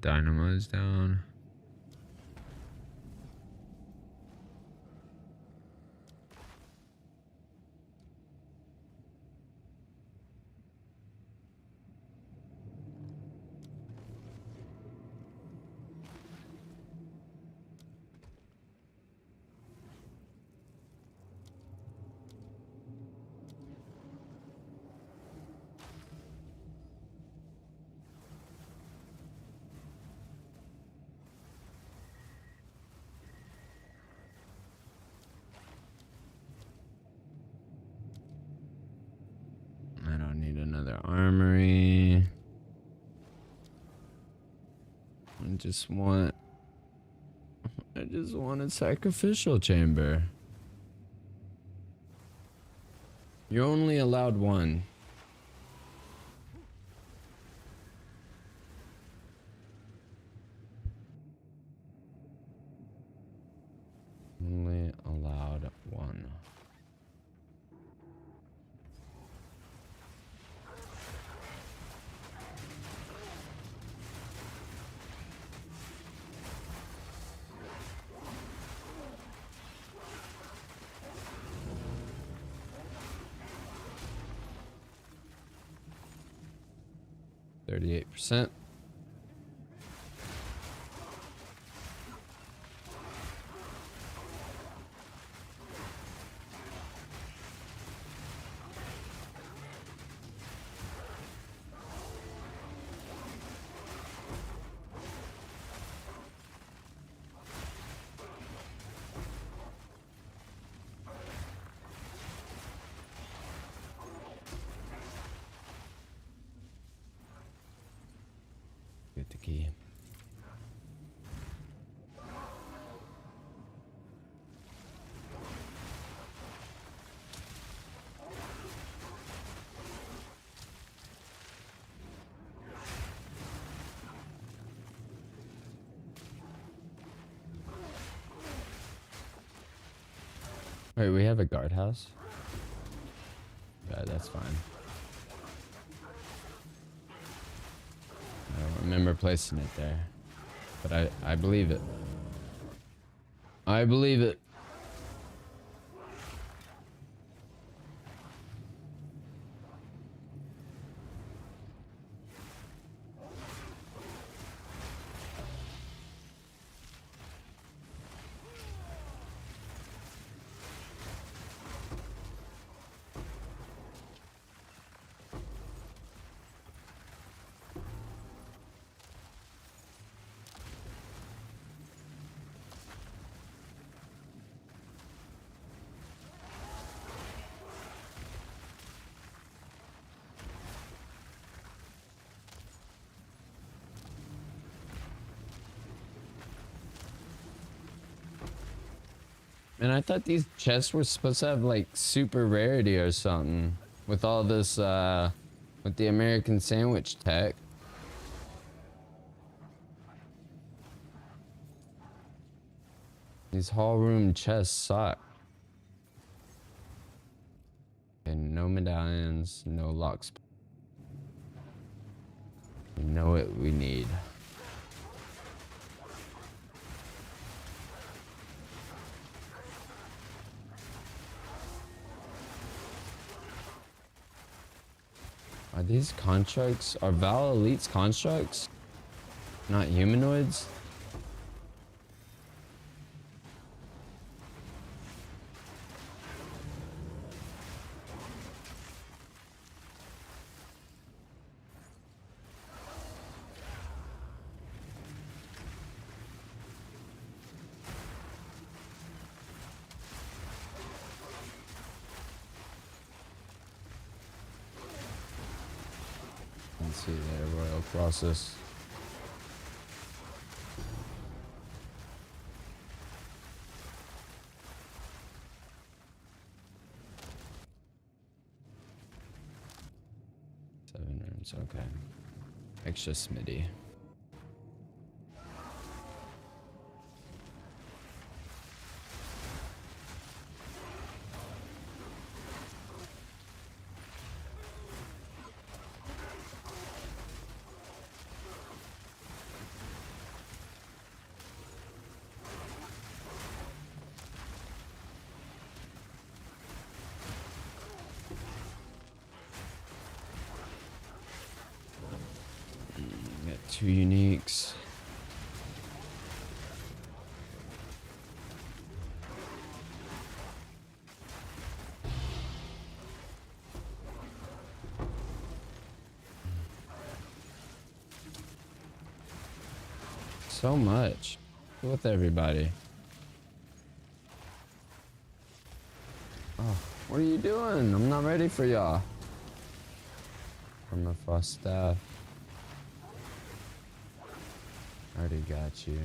A: dynamos down. I don't need another armory. I just want a sacrificial chamber. You're only allowed one. Only allowed one. %. Get the key. Wait, we have a guardhouse? Yeah, that's fine. I don't remember placing it there, but I believe it. I believe it. And I thought these chests were supposed to have like super rarity or something with all this with the American sandwich tech. These hall room chests suck. And no medallions, no locks. We know what we need. Are these constructs? Are Val Elites constructs? Not humanoids? Let's see there, Royal Process. Seven rooms, okay. Extra smitty. 2 uniques. So much with everybody. Oh, what are you doing? I'm not ready for y'all. From a frost staff. Already got you.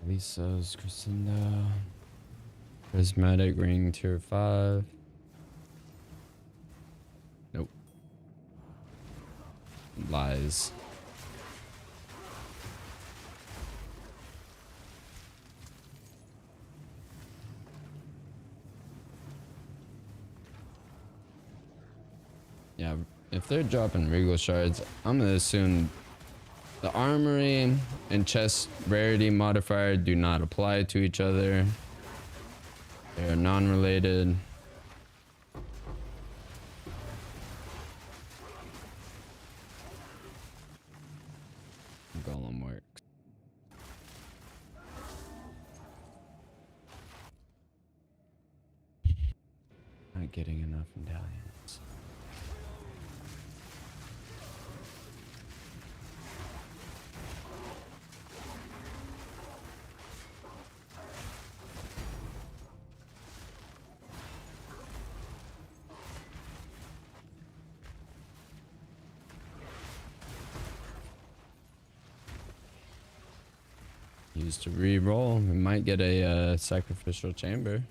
A: Lisa's Crescendo. Prismatic ring tier 5. Nope. Lies. Yeah, if they're dropping regal shards, I'm gonna assume the armory and chest rarity modifier do not apply to each other. They are non-related. Golem works. Not getting enough medallions. Used to re-roll. We might get a sacrificial chamber.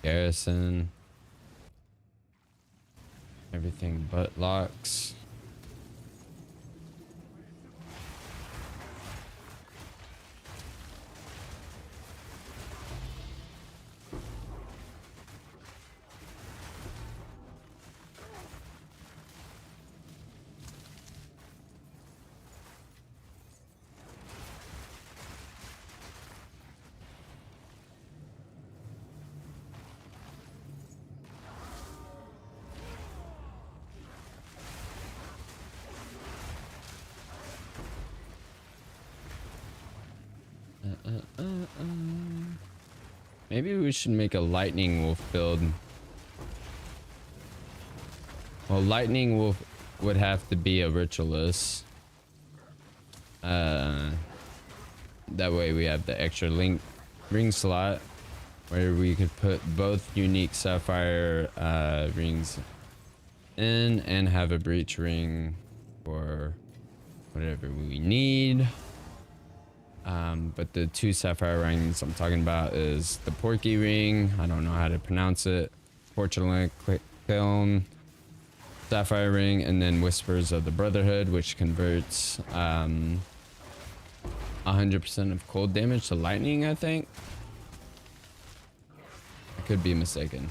A: Garrison. Everything but locks. Maybe we should make a lightning wolf build. Well, lightning wolf would have to be a ritualist. That way we have the extra ring slot. where we could put both unique sapphire rings in and have a breach ring for whatever we need. But the 2 sapphire rings I'm talking about is the Porky ring, I don't know how to pronounce it, Porcelain Kiln sapphire ring, and then Whispers of the Brotherhood, which converts 100% of cold damage to lightning, I think. I could be mistaken.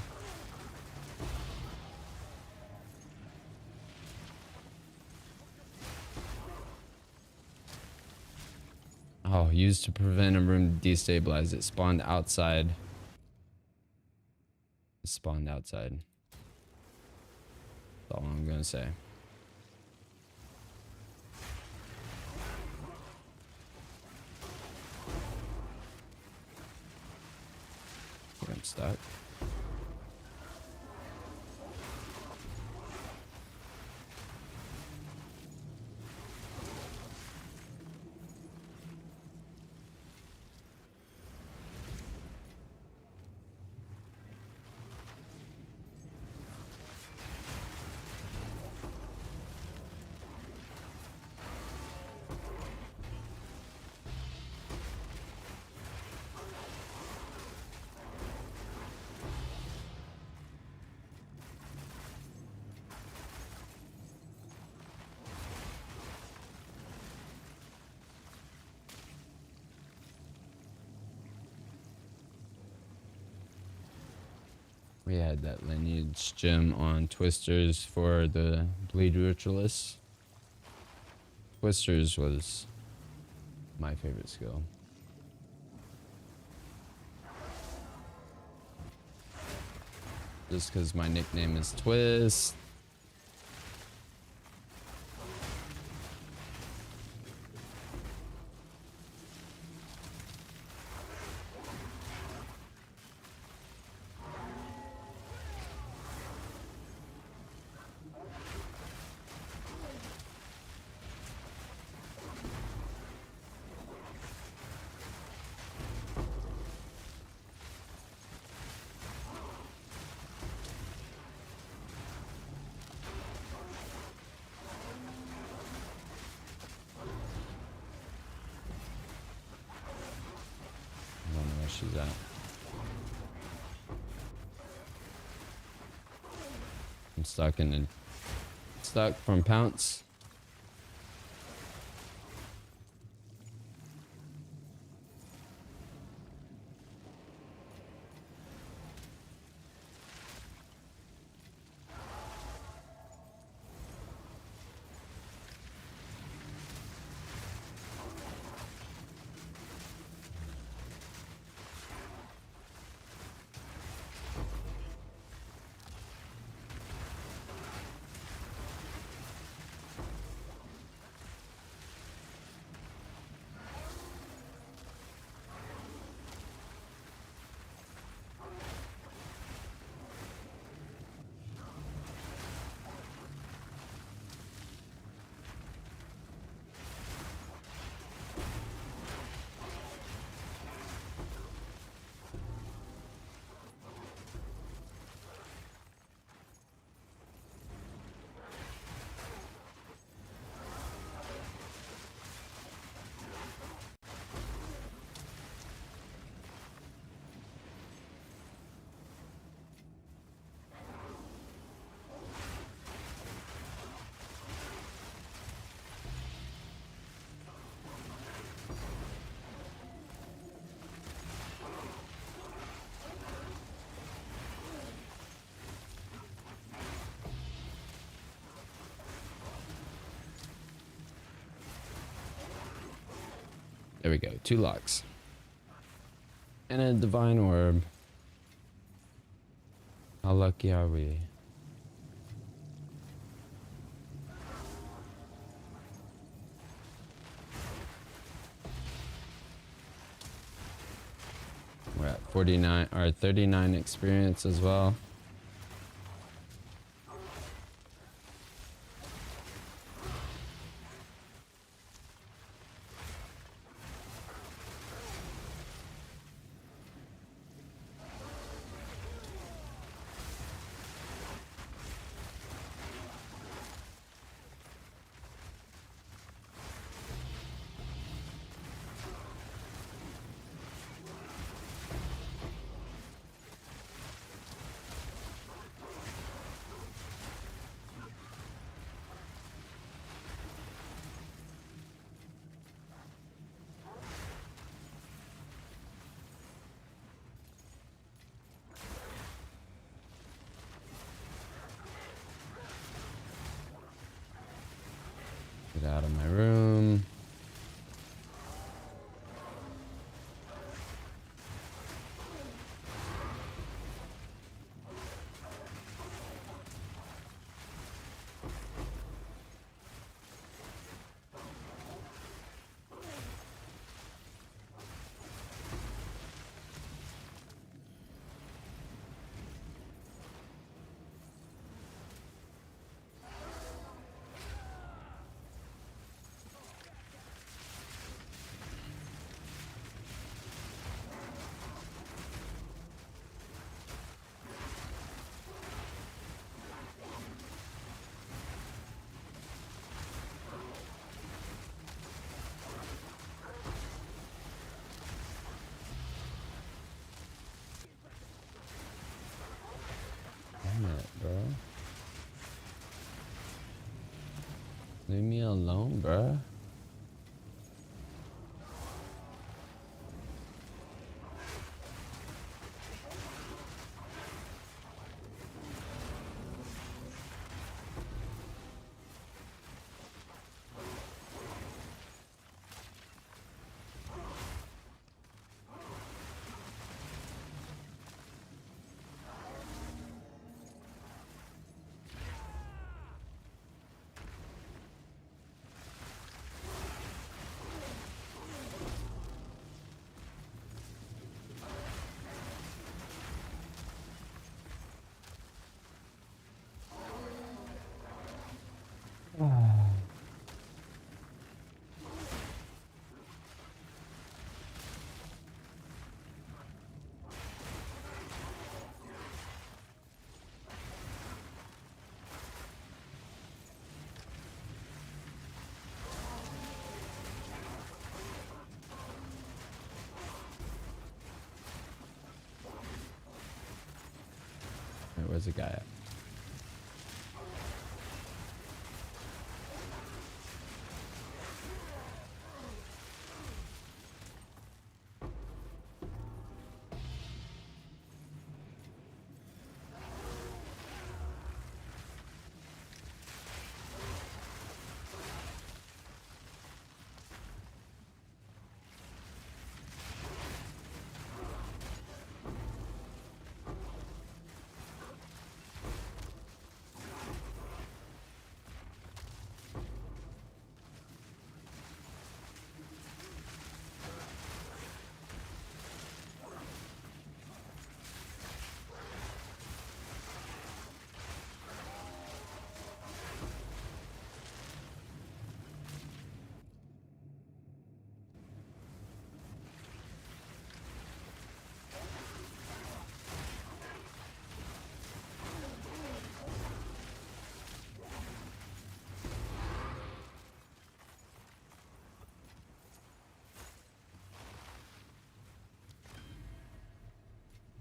A: Oh, used to prevent a room to destabilize. It spawned outside. It spawned outside. That's all I'm gonna say. I'm stuck. We had that lineage gem on Twisters for the Bleed Ritualist. Twisters was my favorite skill. Just because my nickname is Twist. I don't know where she's at. I'm stuck from Pounce. There we go. 2 locks. And a divine orb. How lucky are we? We're at 49 or 39 experience as well. out of my room. Damn it, bro. Leave me alone, bro. Wait, where's the guy at?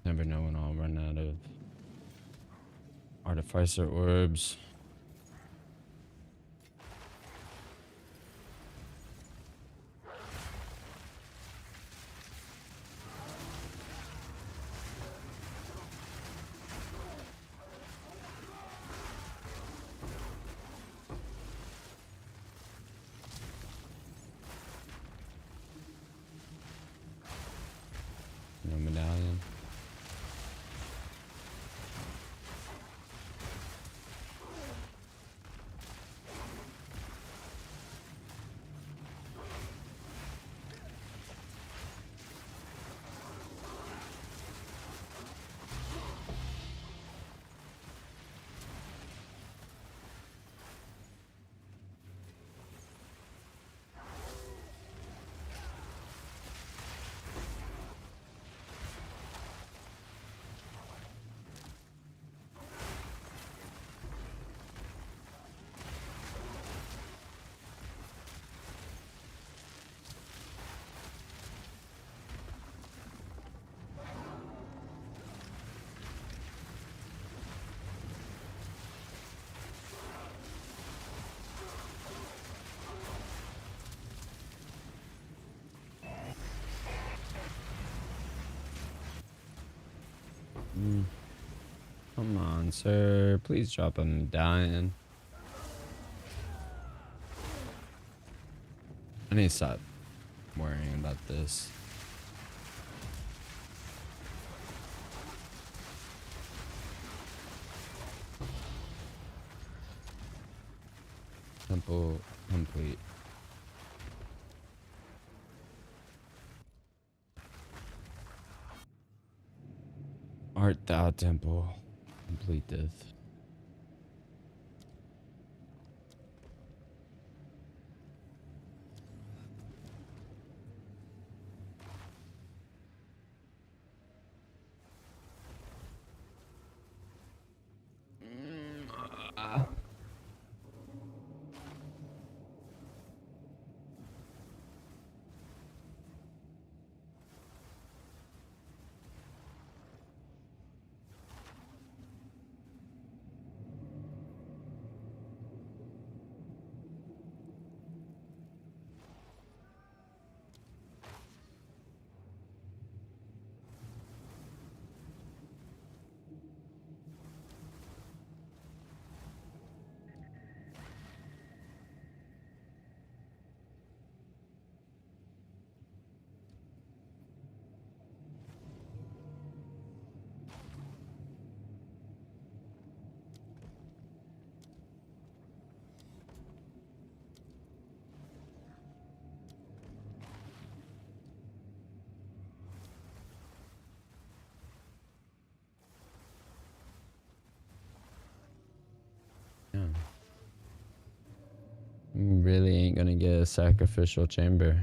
A: Never know when I'll run out of artificer orbs. No medallion. Come on, sir. Please drop a medallion. I need to stop worrying about this. Temple complete. Art thou temple completeth. Yeah. Really ain't gonna get a sacrificial chamber.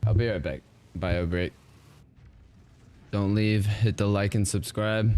A: I'll be right back. Bio break. Don't leave. Hit the like and subscribe.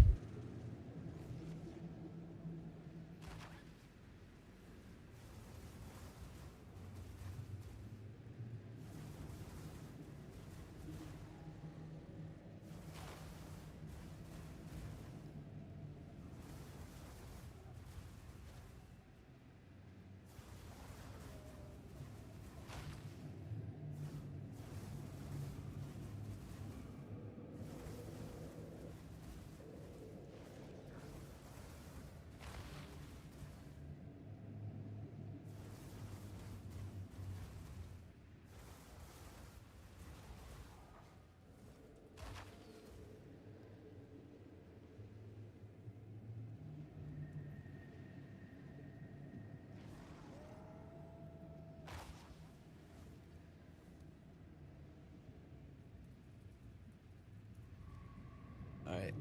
A: Alright.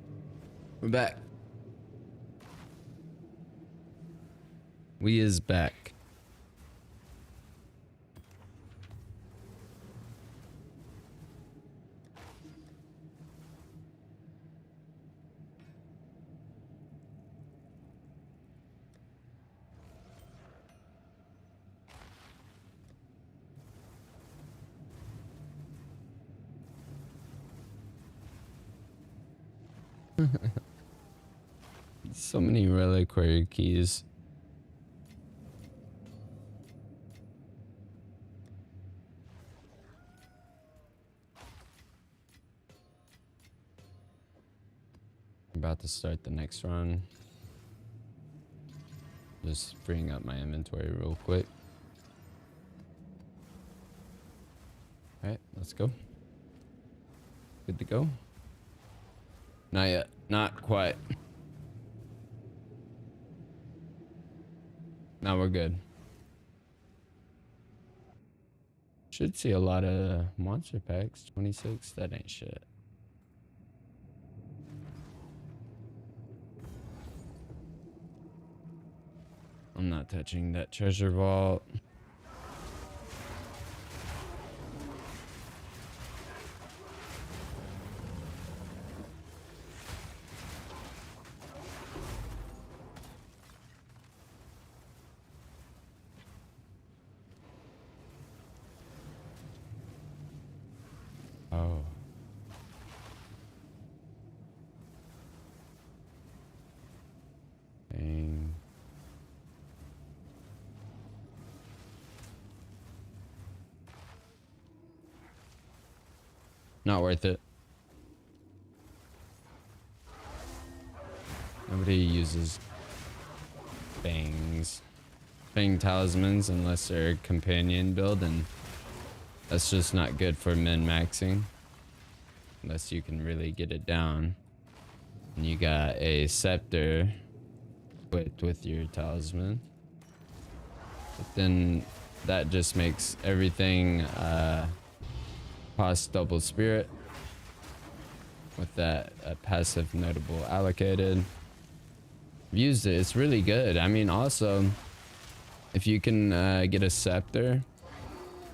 A: We're back. We is back. So many reliquary keys. About to start the next run. Just freeing up my inventory real quick. Alright, let's go. Good to go? Not yet. Not quite. Now we're good. Should see a lot of monster packs. 26, that ain't shit. I'm not touching that treasure vault. Oh. Dang. Not worth it. Nobody uses fangs. Fang talismans unless they're a companion build, and that's just not good for min-maxing. Unless you can really get it down. And you got a scepter with your talisman. But then that just makes everything cost double spirit. With that passive notable allocated. I've used it, it's really good. I mean, also, if you can get a scepter,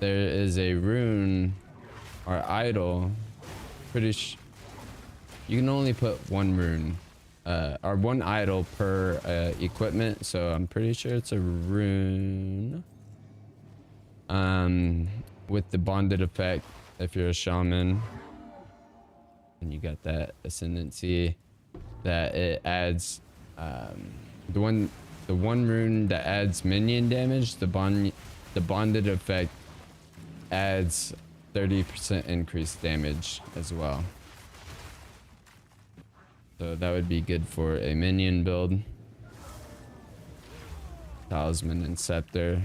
A: there is a rune or idol. You can only put one rune or one idol per equipment, so I'm pretty sure it's a rune with the bonded effect if you're a shaman, and you got that ascendancy that it adds the one rune that adds minion damage. The bonded effect adds 30% increased damage as well. So that would be good for a minion build. Talisman and scepter.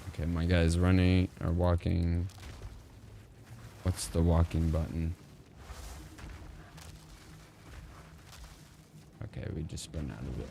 A: Okay, my guy's running or walking. What's the walking button? Okay, we just run out of it.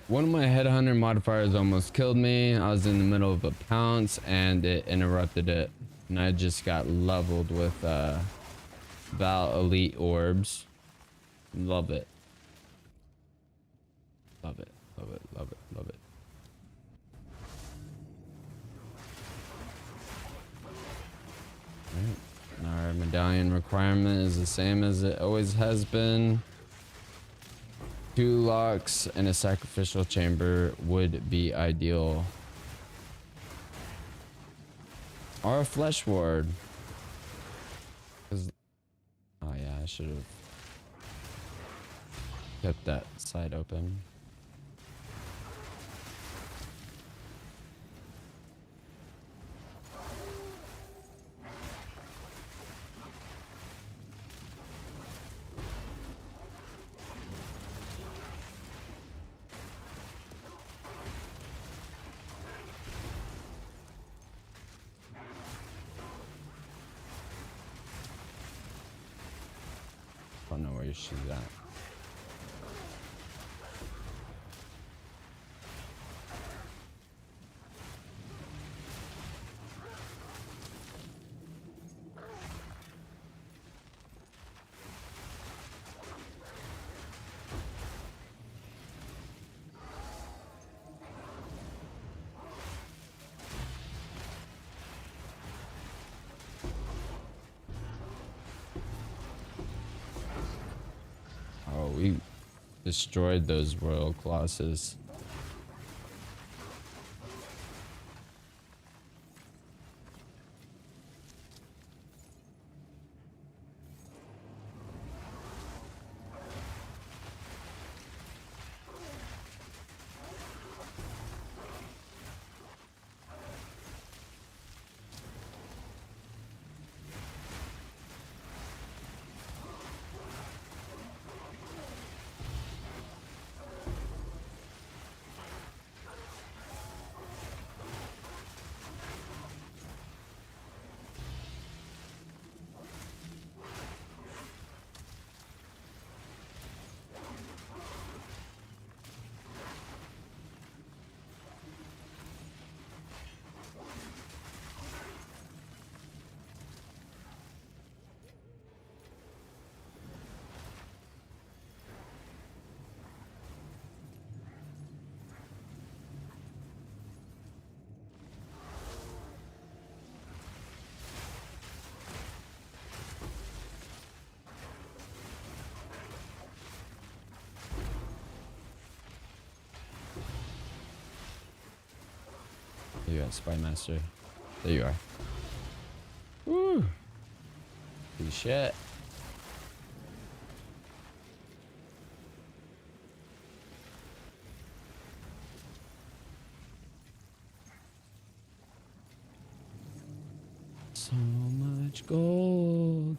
A: One of my headhunter modifiers almost killed me. I was in the middle of a pounce and it interrupted it, and I just got leveled with Val Elite orbs. Love it. Love it. Love it. Love it. Love it. Alright. Our medallion requirement is the same as it always has been. 2 locks and a sacrificial chamber would be ideal. Or a flesh ward. Oh yeah, I should have kept that side open. I don't know where she's at. We destroyed those royal colossus. You got Spy Master. There you are. Woo. Holy shit. So much gold.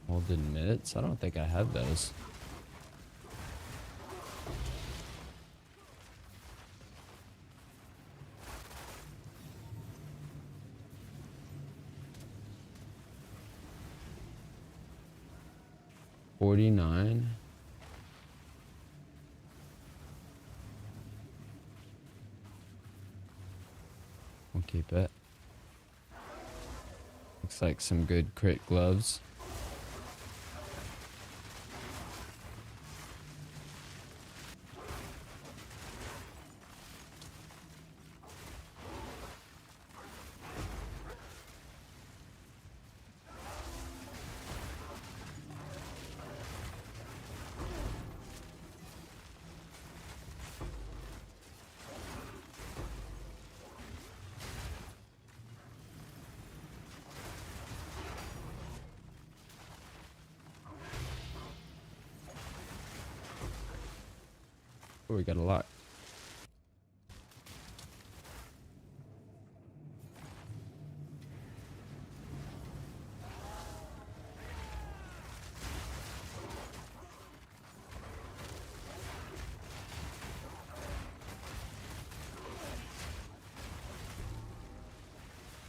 A: Molded mitts? I don't think I have those. $49. We'll keep it. Looks like some good crit gloves. Oh, we got a lot.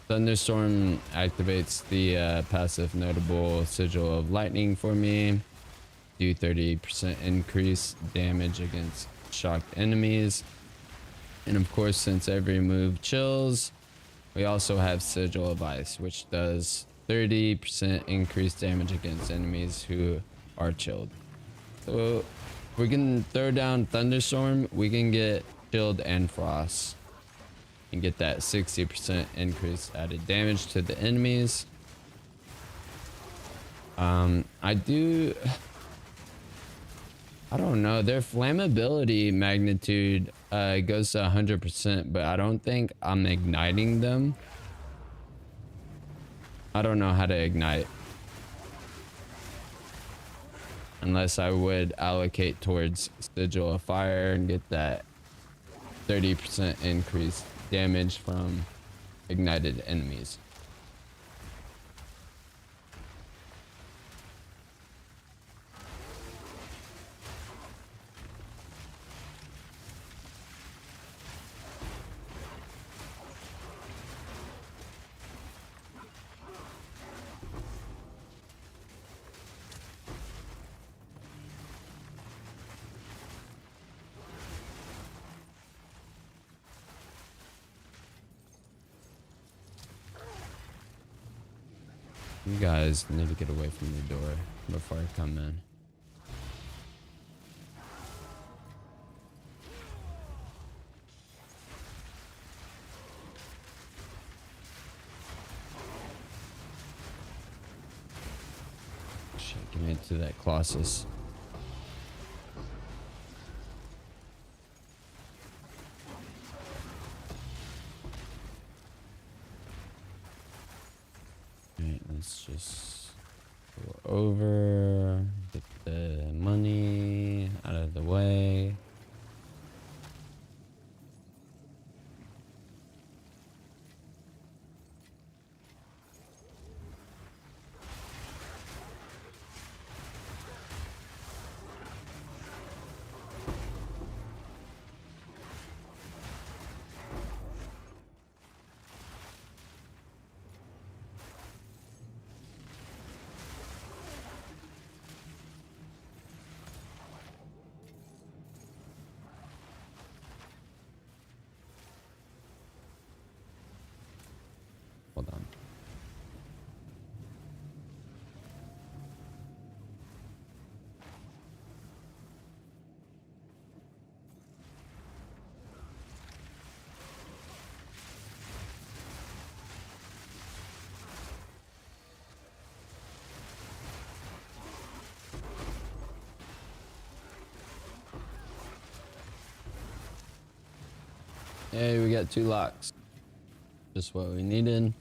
A: Thunderstorm activates the passive notable sigil of lightning for me. Do 30% increase damage against shocked enemies. And of course, since every move chills, we also have sigil of ice, which does 30% increased damage against enemies who are chilled. So if we can throw down thunderstorm, we can get chilled and frost and get that 60% increase added damage to the enemies. I don't know, their flammability magnitude goes to 100%, but I don't think I'm igniting them. I don't know how to ignite unless I would allocate towards sigil of fire and get that 30% increased damage from ignited enemies. You guys need to get away from the door before I come in. Shit, get me into that Colossus. Alright, let's just go over, get the money out of the way. Hey, we got 2 locks. Just what we needed.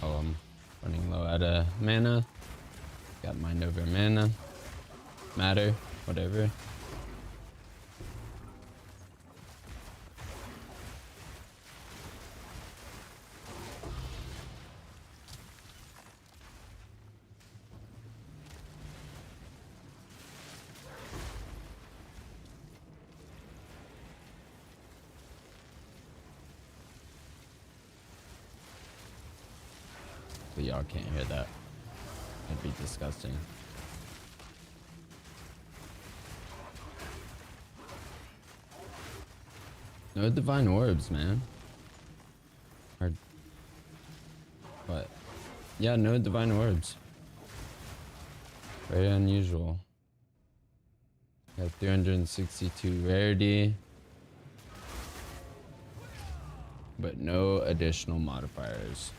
A: Oh, I'm running low out of mana. Got mind over mana. Matter, whatever. But y'all can't hear that. That'd be disgusting. No divine orbs, man. Or what? Yeah, no divine orbs. Very unusual. Got 362 rarity. But no additional modifiers.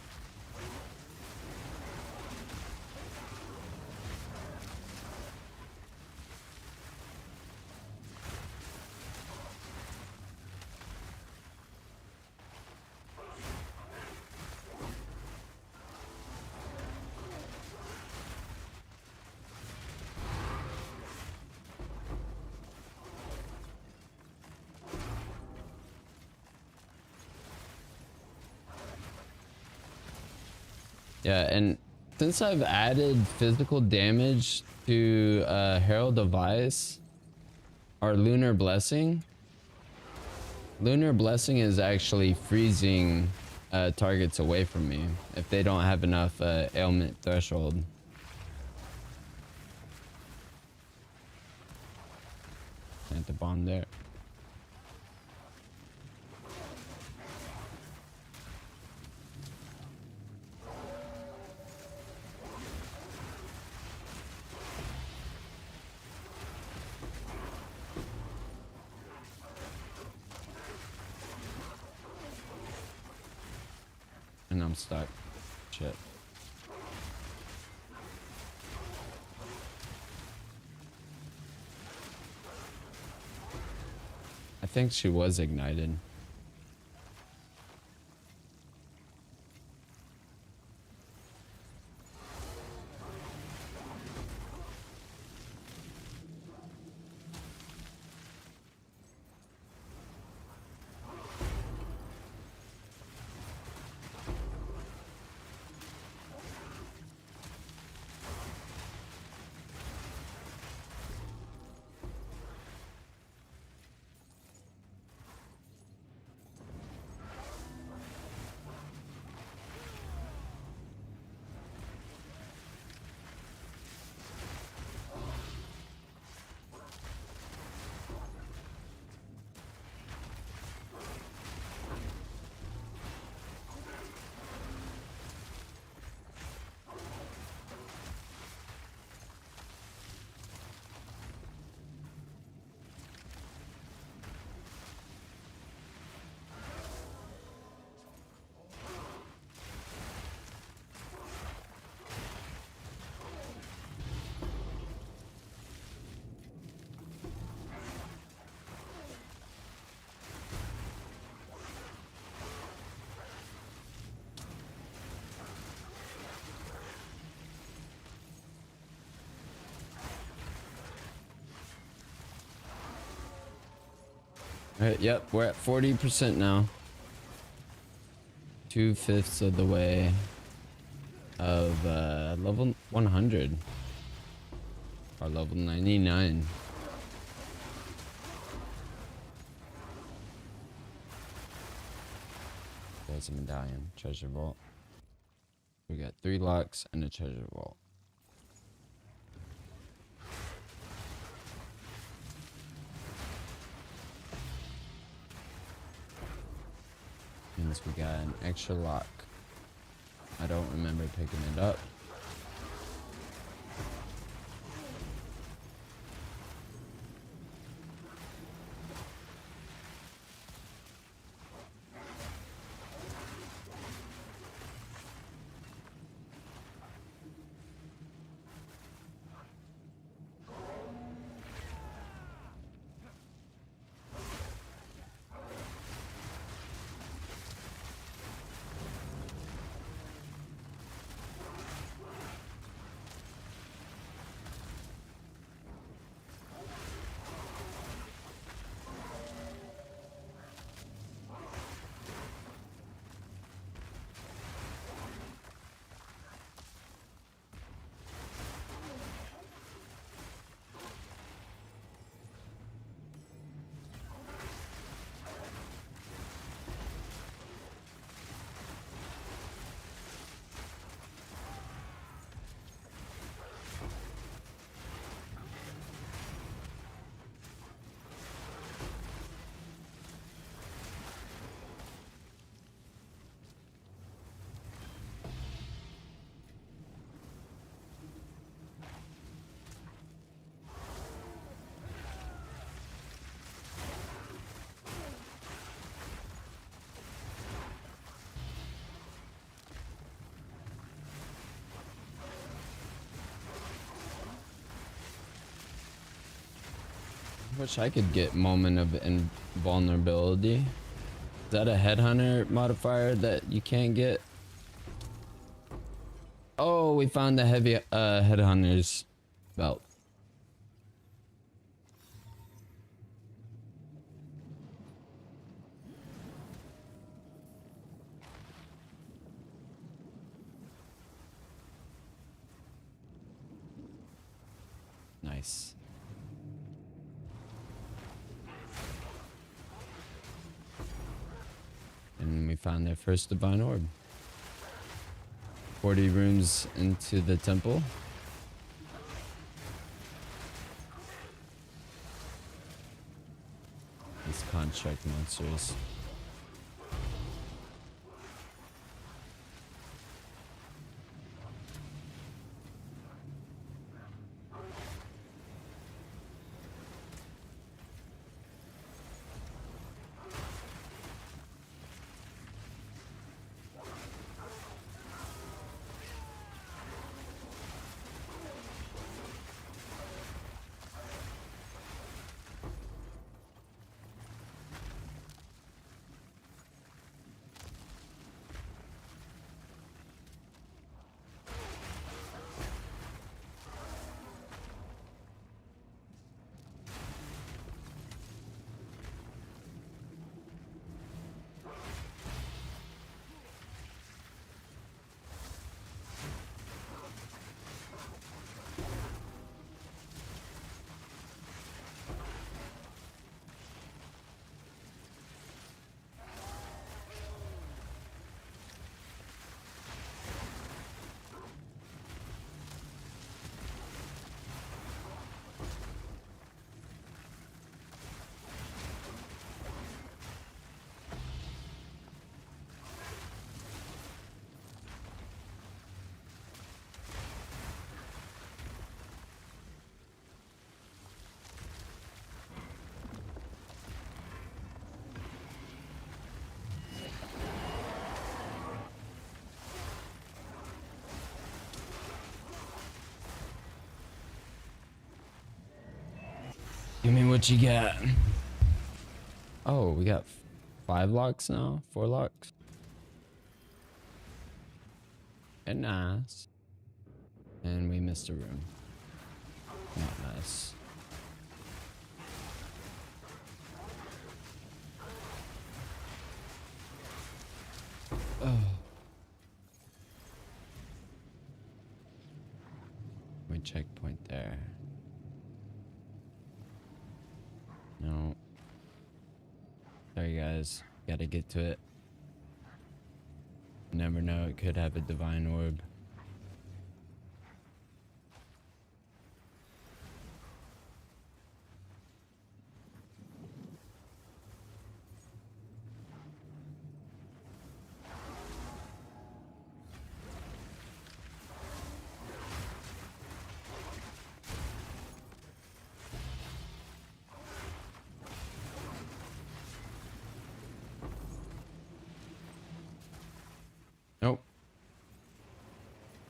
A: Yeah, and since I've added physical damage to Herald of Ice, or Lunar Blessing is actually freezing targets away from me if they don't have enough ailment threshold. Plant the bomb there. And I'm stuck. Shit. I think she was ignited. Alright, yep, we're at 40% now. 2/5 of the way of level 100. Or level 99. There's a medallion, treasure vault. We got 3 locks and a treasure vault. means we got an extra lock. I don't remember picking it up. Wish I could get moment of invulnerability. Is that a headhunter modifier that you can't get? Oh, we found the heavy headhunter's belt. Nice. And we found their first divine orb. 40 rooms into the temple. These construct monsters. Give me what you got. Oh, we got 5 locks now? 4 locks? And nice. And we missed a room. Not nice. Oh. We checkpoint there. No. Sorry guys, gotta get to it. Never know, it could have a divine orb.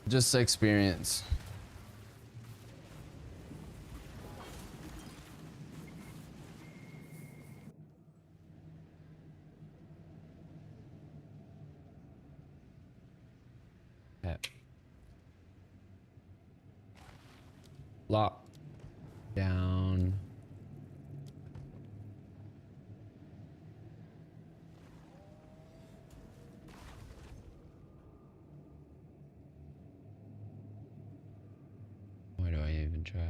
A: Just experience. Okay. Lock down. Why do I even try?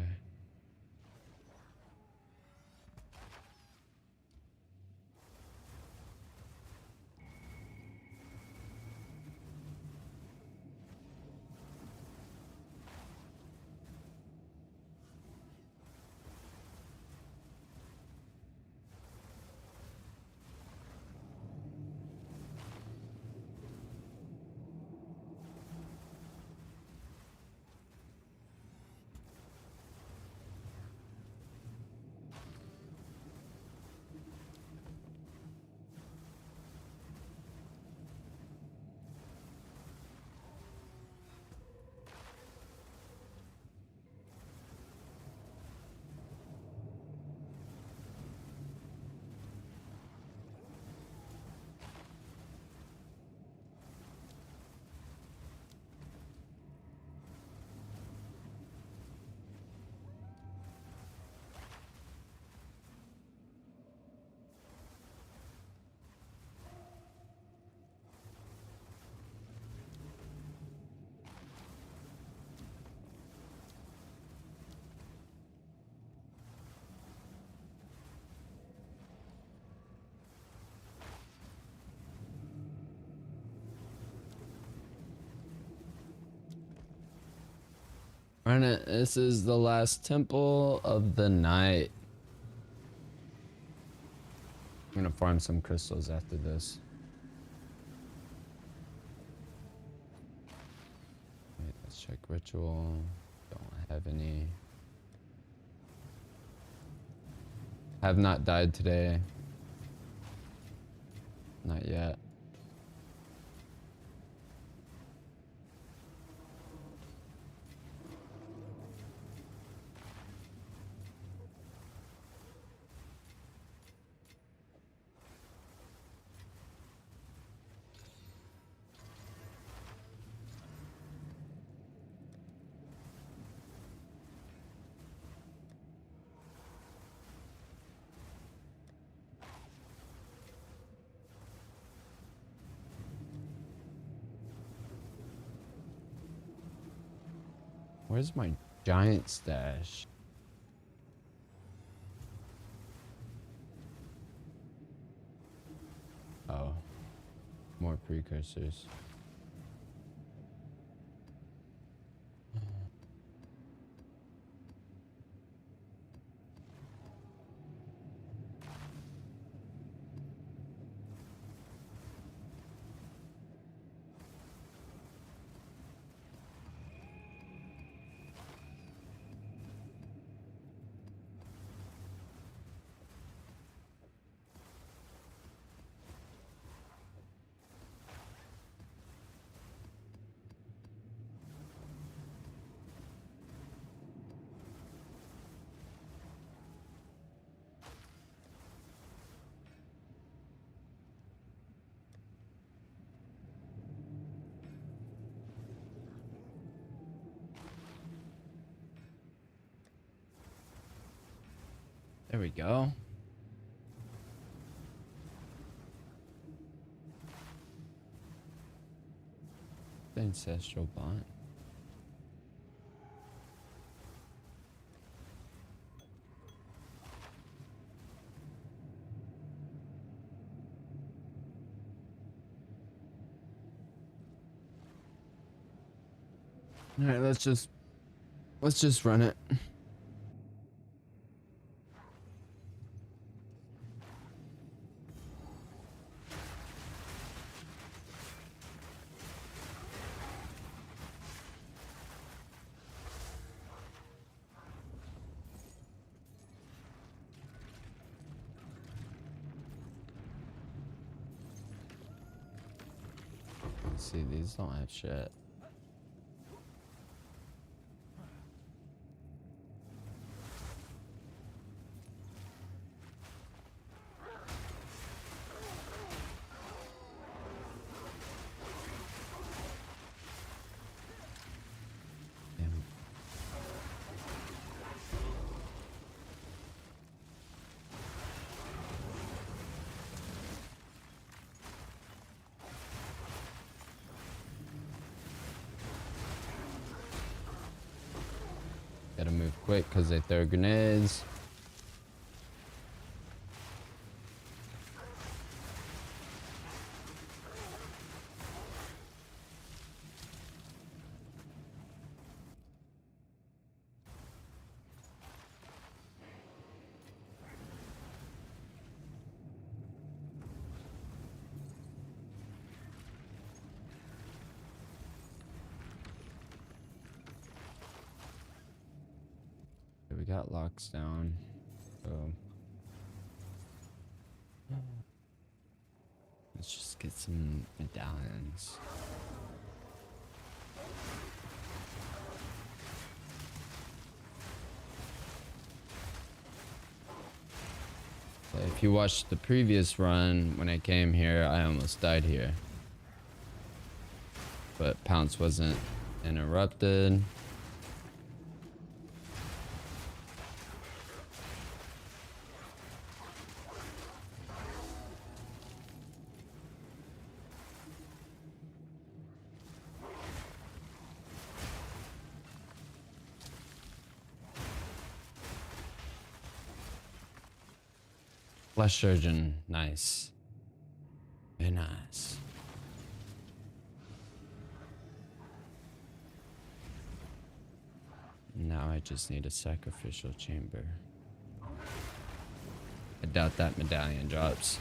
A: Alright, this is the last temple of the night. I'm gonna farm some crystals after this. Wait, let's check ritual. Don't have any. Have not died today. Not yet. Where's my giant stash? Oh, more precursors. There we go. The ancestral bond. All right, let's just run it. Let's see, these don't have shit. Gotta move quick because they throw grenades. We got locks down. So let's just get some medallions. If you watched the previous run, when I came here, I almost died here. But Pounce wasn't interrupted. Flesh surgeon, nice. Very nice. Now I just need a sacrificial chamber. I doubt that medallion drops.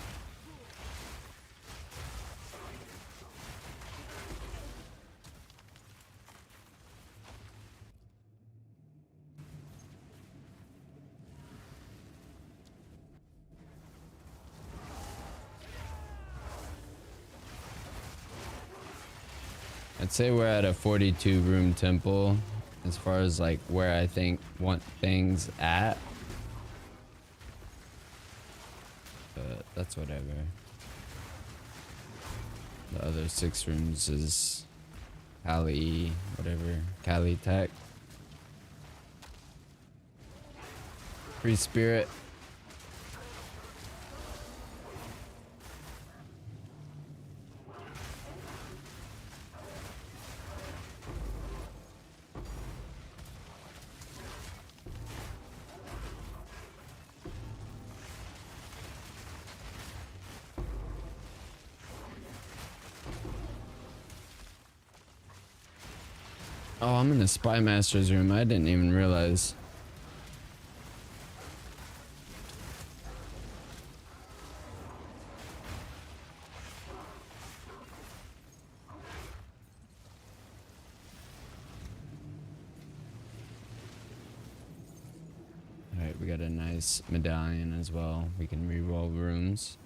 A: I'd say we're at a 42 room temple as far as like where I think want things at. But that's whatever. The other 6 rooms is Cali, whatever, Cali Tech. Free Spirit. Oh, I'm in the Spy Master's room. I didn't even realize. Alright, we got a nice medallion as well. We can reroll rooms.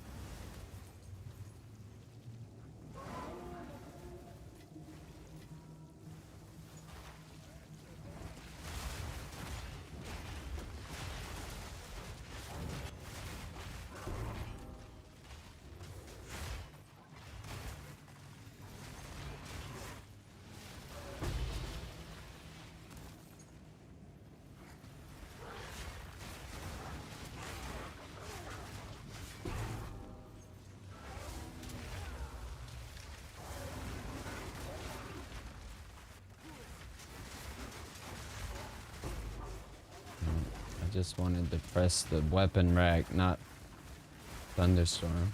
A: I just wanted to press the weapon rack, not thunderstorm.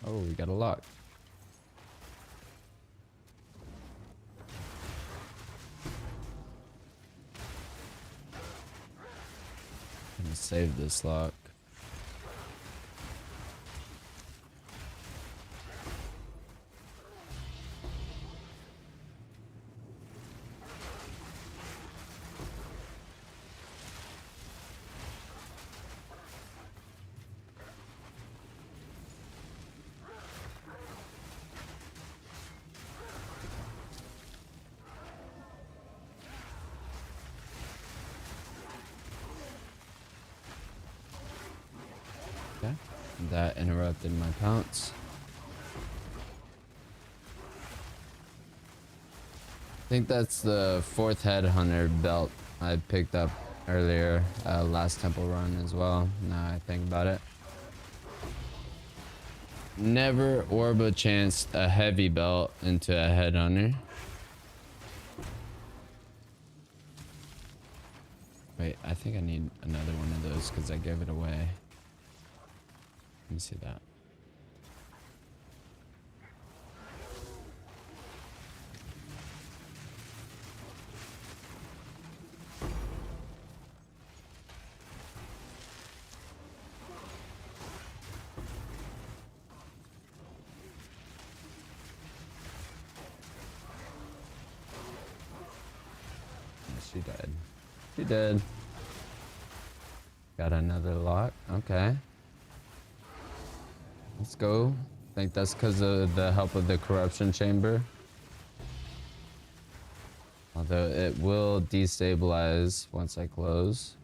A: Oh, we got a lock. I'm gonna save this lock. That interrupted my pounce. I think that's the 4th headhunter belt I picked up earlier, last temple run as well. Now I think about it. Never orba chanced a heavy belt into a headhunter. Wait, I think I need another one of those because I gave it away. Let me see that. She died. She did. Got another lock. Okay. Let's go. I think that's because of the help of the corruption chamber. Although it will destabilize once I close.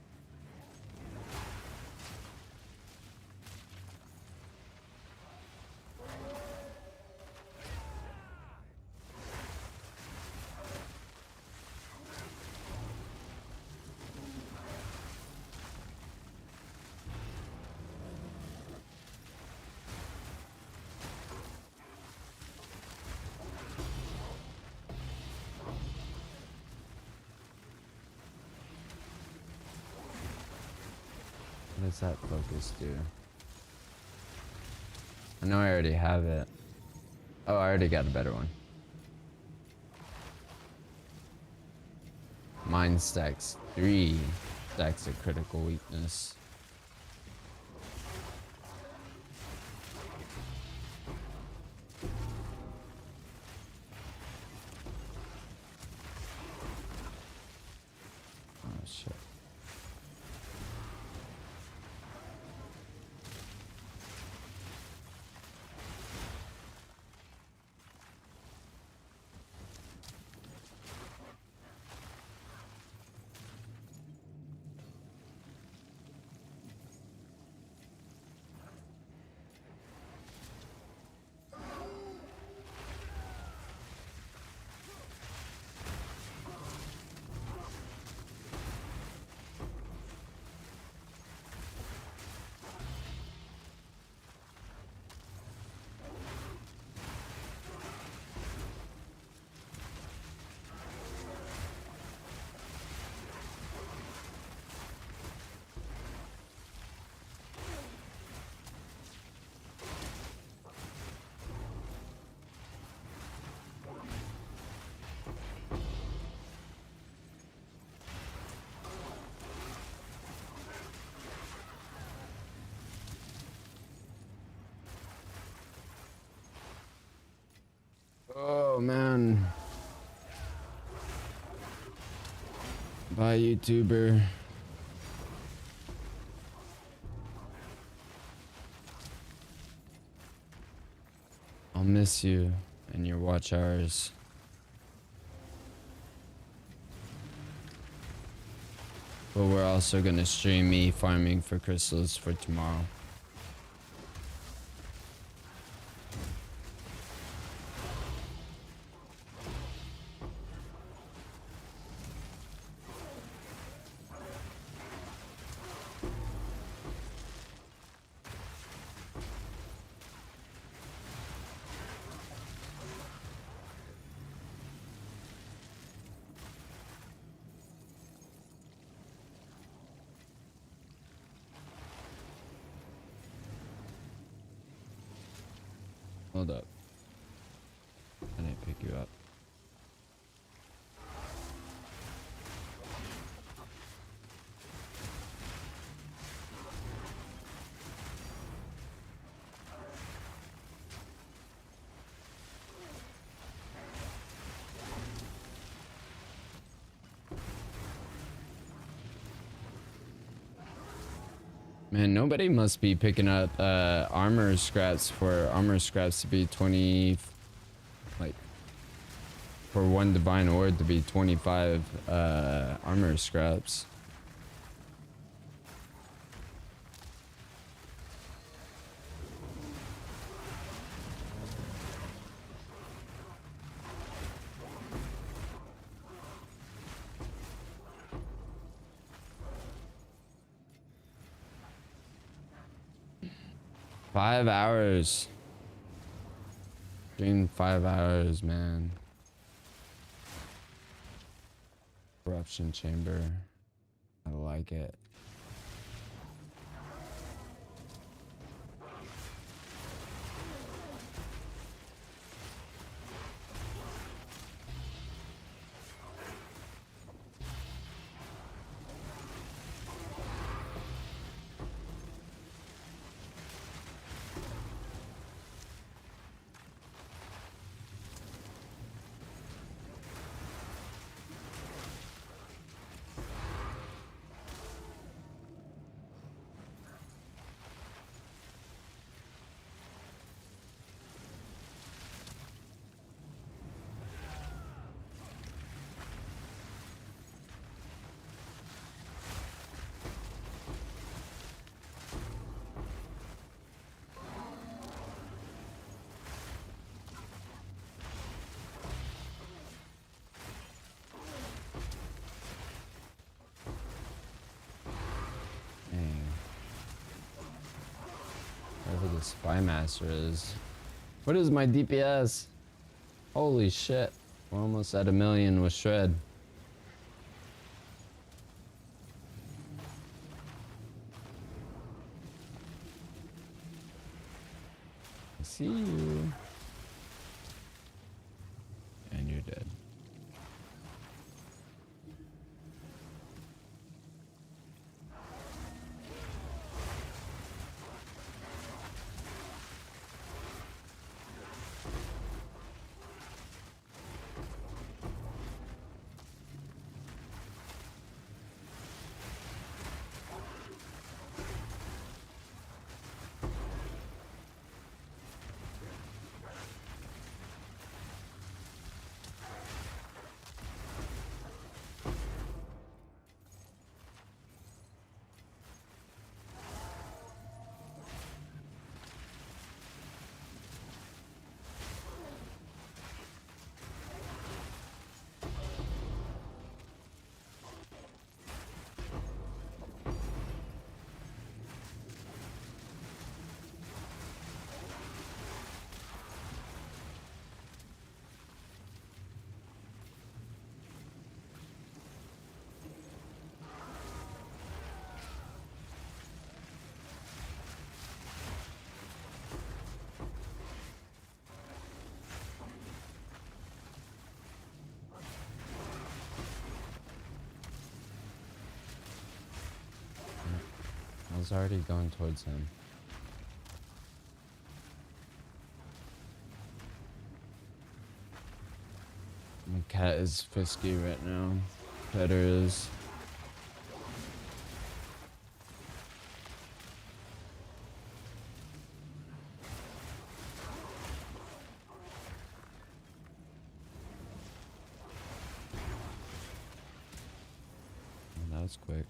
A: What does that focus do? I know I already have it. Oh, I already got a better one. Mine stacks 3 stacks of critical weakness. Oh shit. Oh man. Bye, YouTuber. I'll miss you and your watch hours. But we're also gonna stream me farming for crystals for tomorrow. Hold up. I didn't pick you up. Man, nobody must be picking up armor scraps for armor scraps to be 20, like, for one divine ore to be 25 armor scraps. 5 hours. Streamed 5 hours, man. Corruption chamber. I like it. Whatever the spy master is. What is my DPS? Holy shit. We're almost at 1,000,000 with shred. I see you. And you're dead. I was already going towards him. My cat is frisky right now. Petter is. That was quick.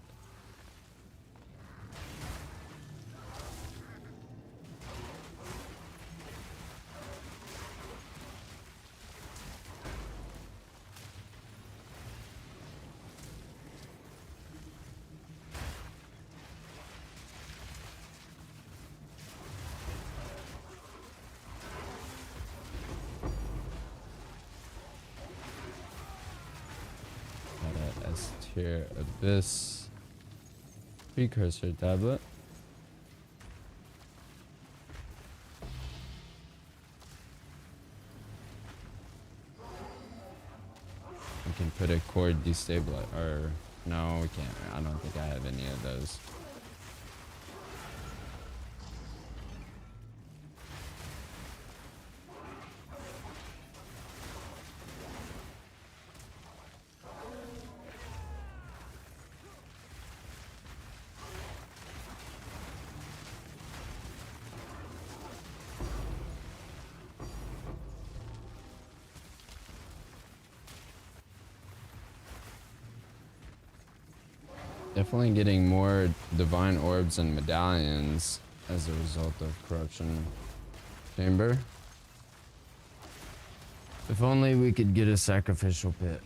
A: Tier Abyss Precursor tablet. We can put a cord destabilizer, or no, we can't. I don't think I have any of those. Definitely getting more divine orbs and medallions as a result of corruption chamber. If only we could get a sacrificial pit.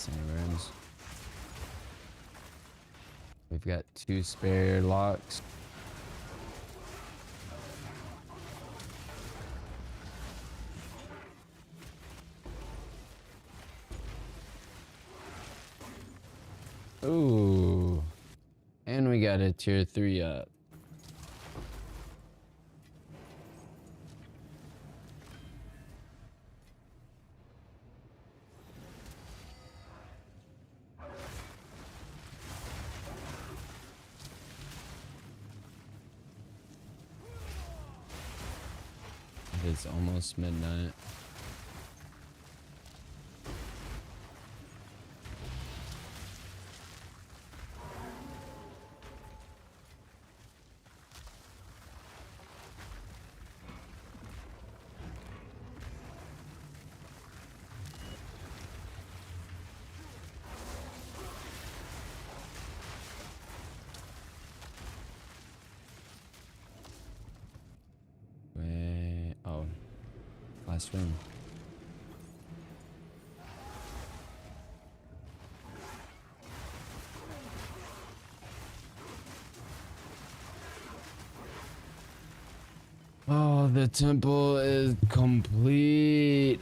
A: missing runes. We've got 2 spare locks. Ooh. And we got a tier 3 up. It's almost midnight. Wait, oh, last room. Oh, the temple is complete.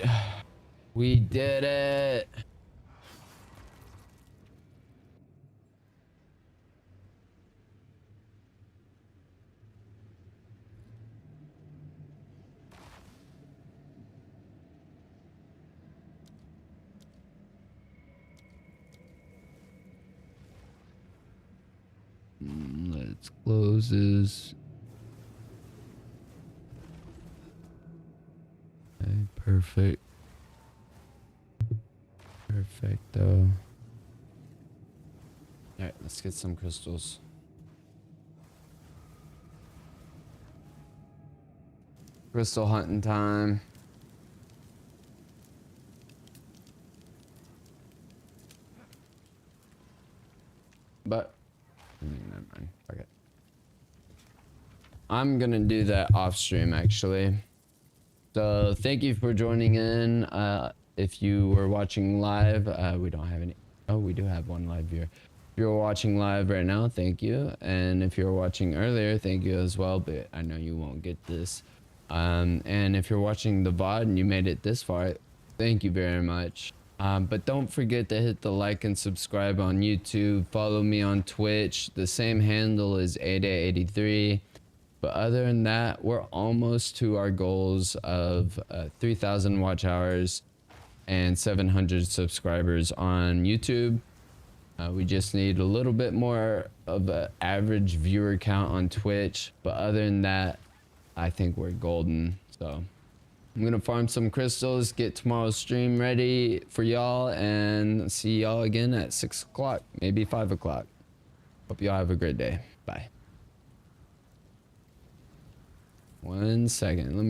A: We did it. Let's close this. Okay, perfect. Perfecto. Alright, let's get some crystals. Crystal hunting time. But never mind. Fuck it. I'm gonna do that off stream actually. So thank you for joining in. If you were watching live, we don't have any. Oh, we do have one live viewer. If you're watching live right now, thank you. And if you're watching earlier, thank you as well. But I know you won't get this. And if you're watching the VOD and you made it this far, thank you very much. But don't forget to hit the like and subscribe on YouTube. Follow me on Twitch. The same handle is 8883. But other than that, we're almost to our goals of 3,000 watch hours and 700 subscribers on YouTube. We just need a little bit more of an average viewer count on Twitch. But other than that, I think we're golden. So I'm gonna farm some crystals, get tomorrow's stream ready for y'all, and see y'all again at 6 o'clock, maybe 5 o'clock. Hope y'all have a great day. Bye. 1 second. Let me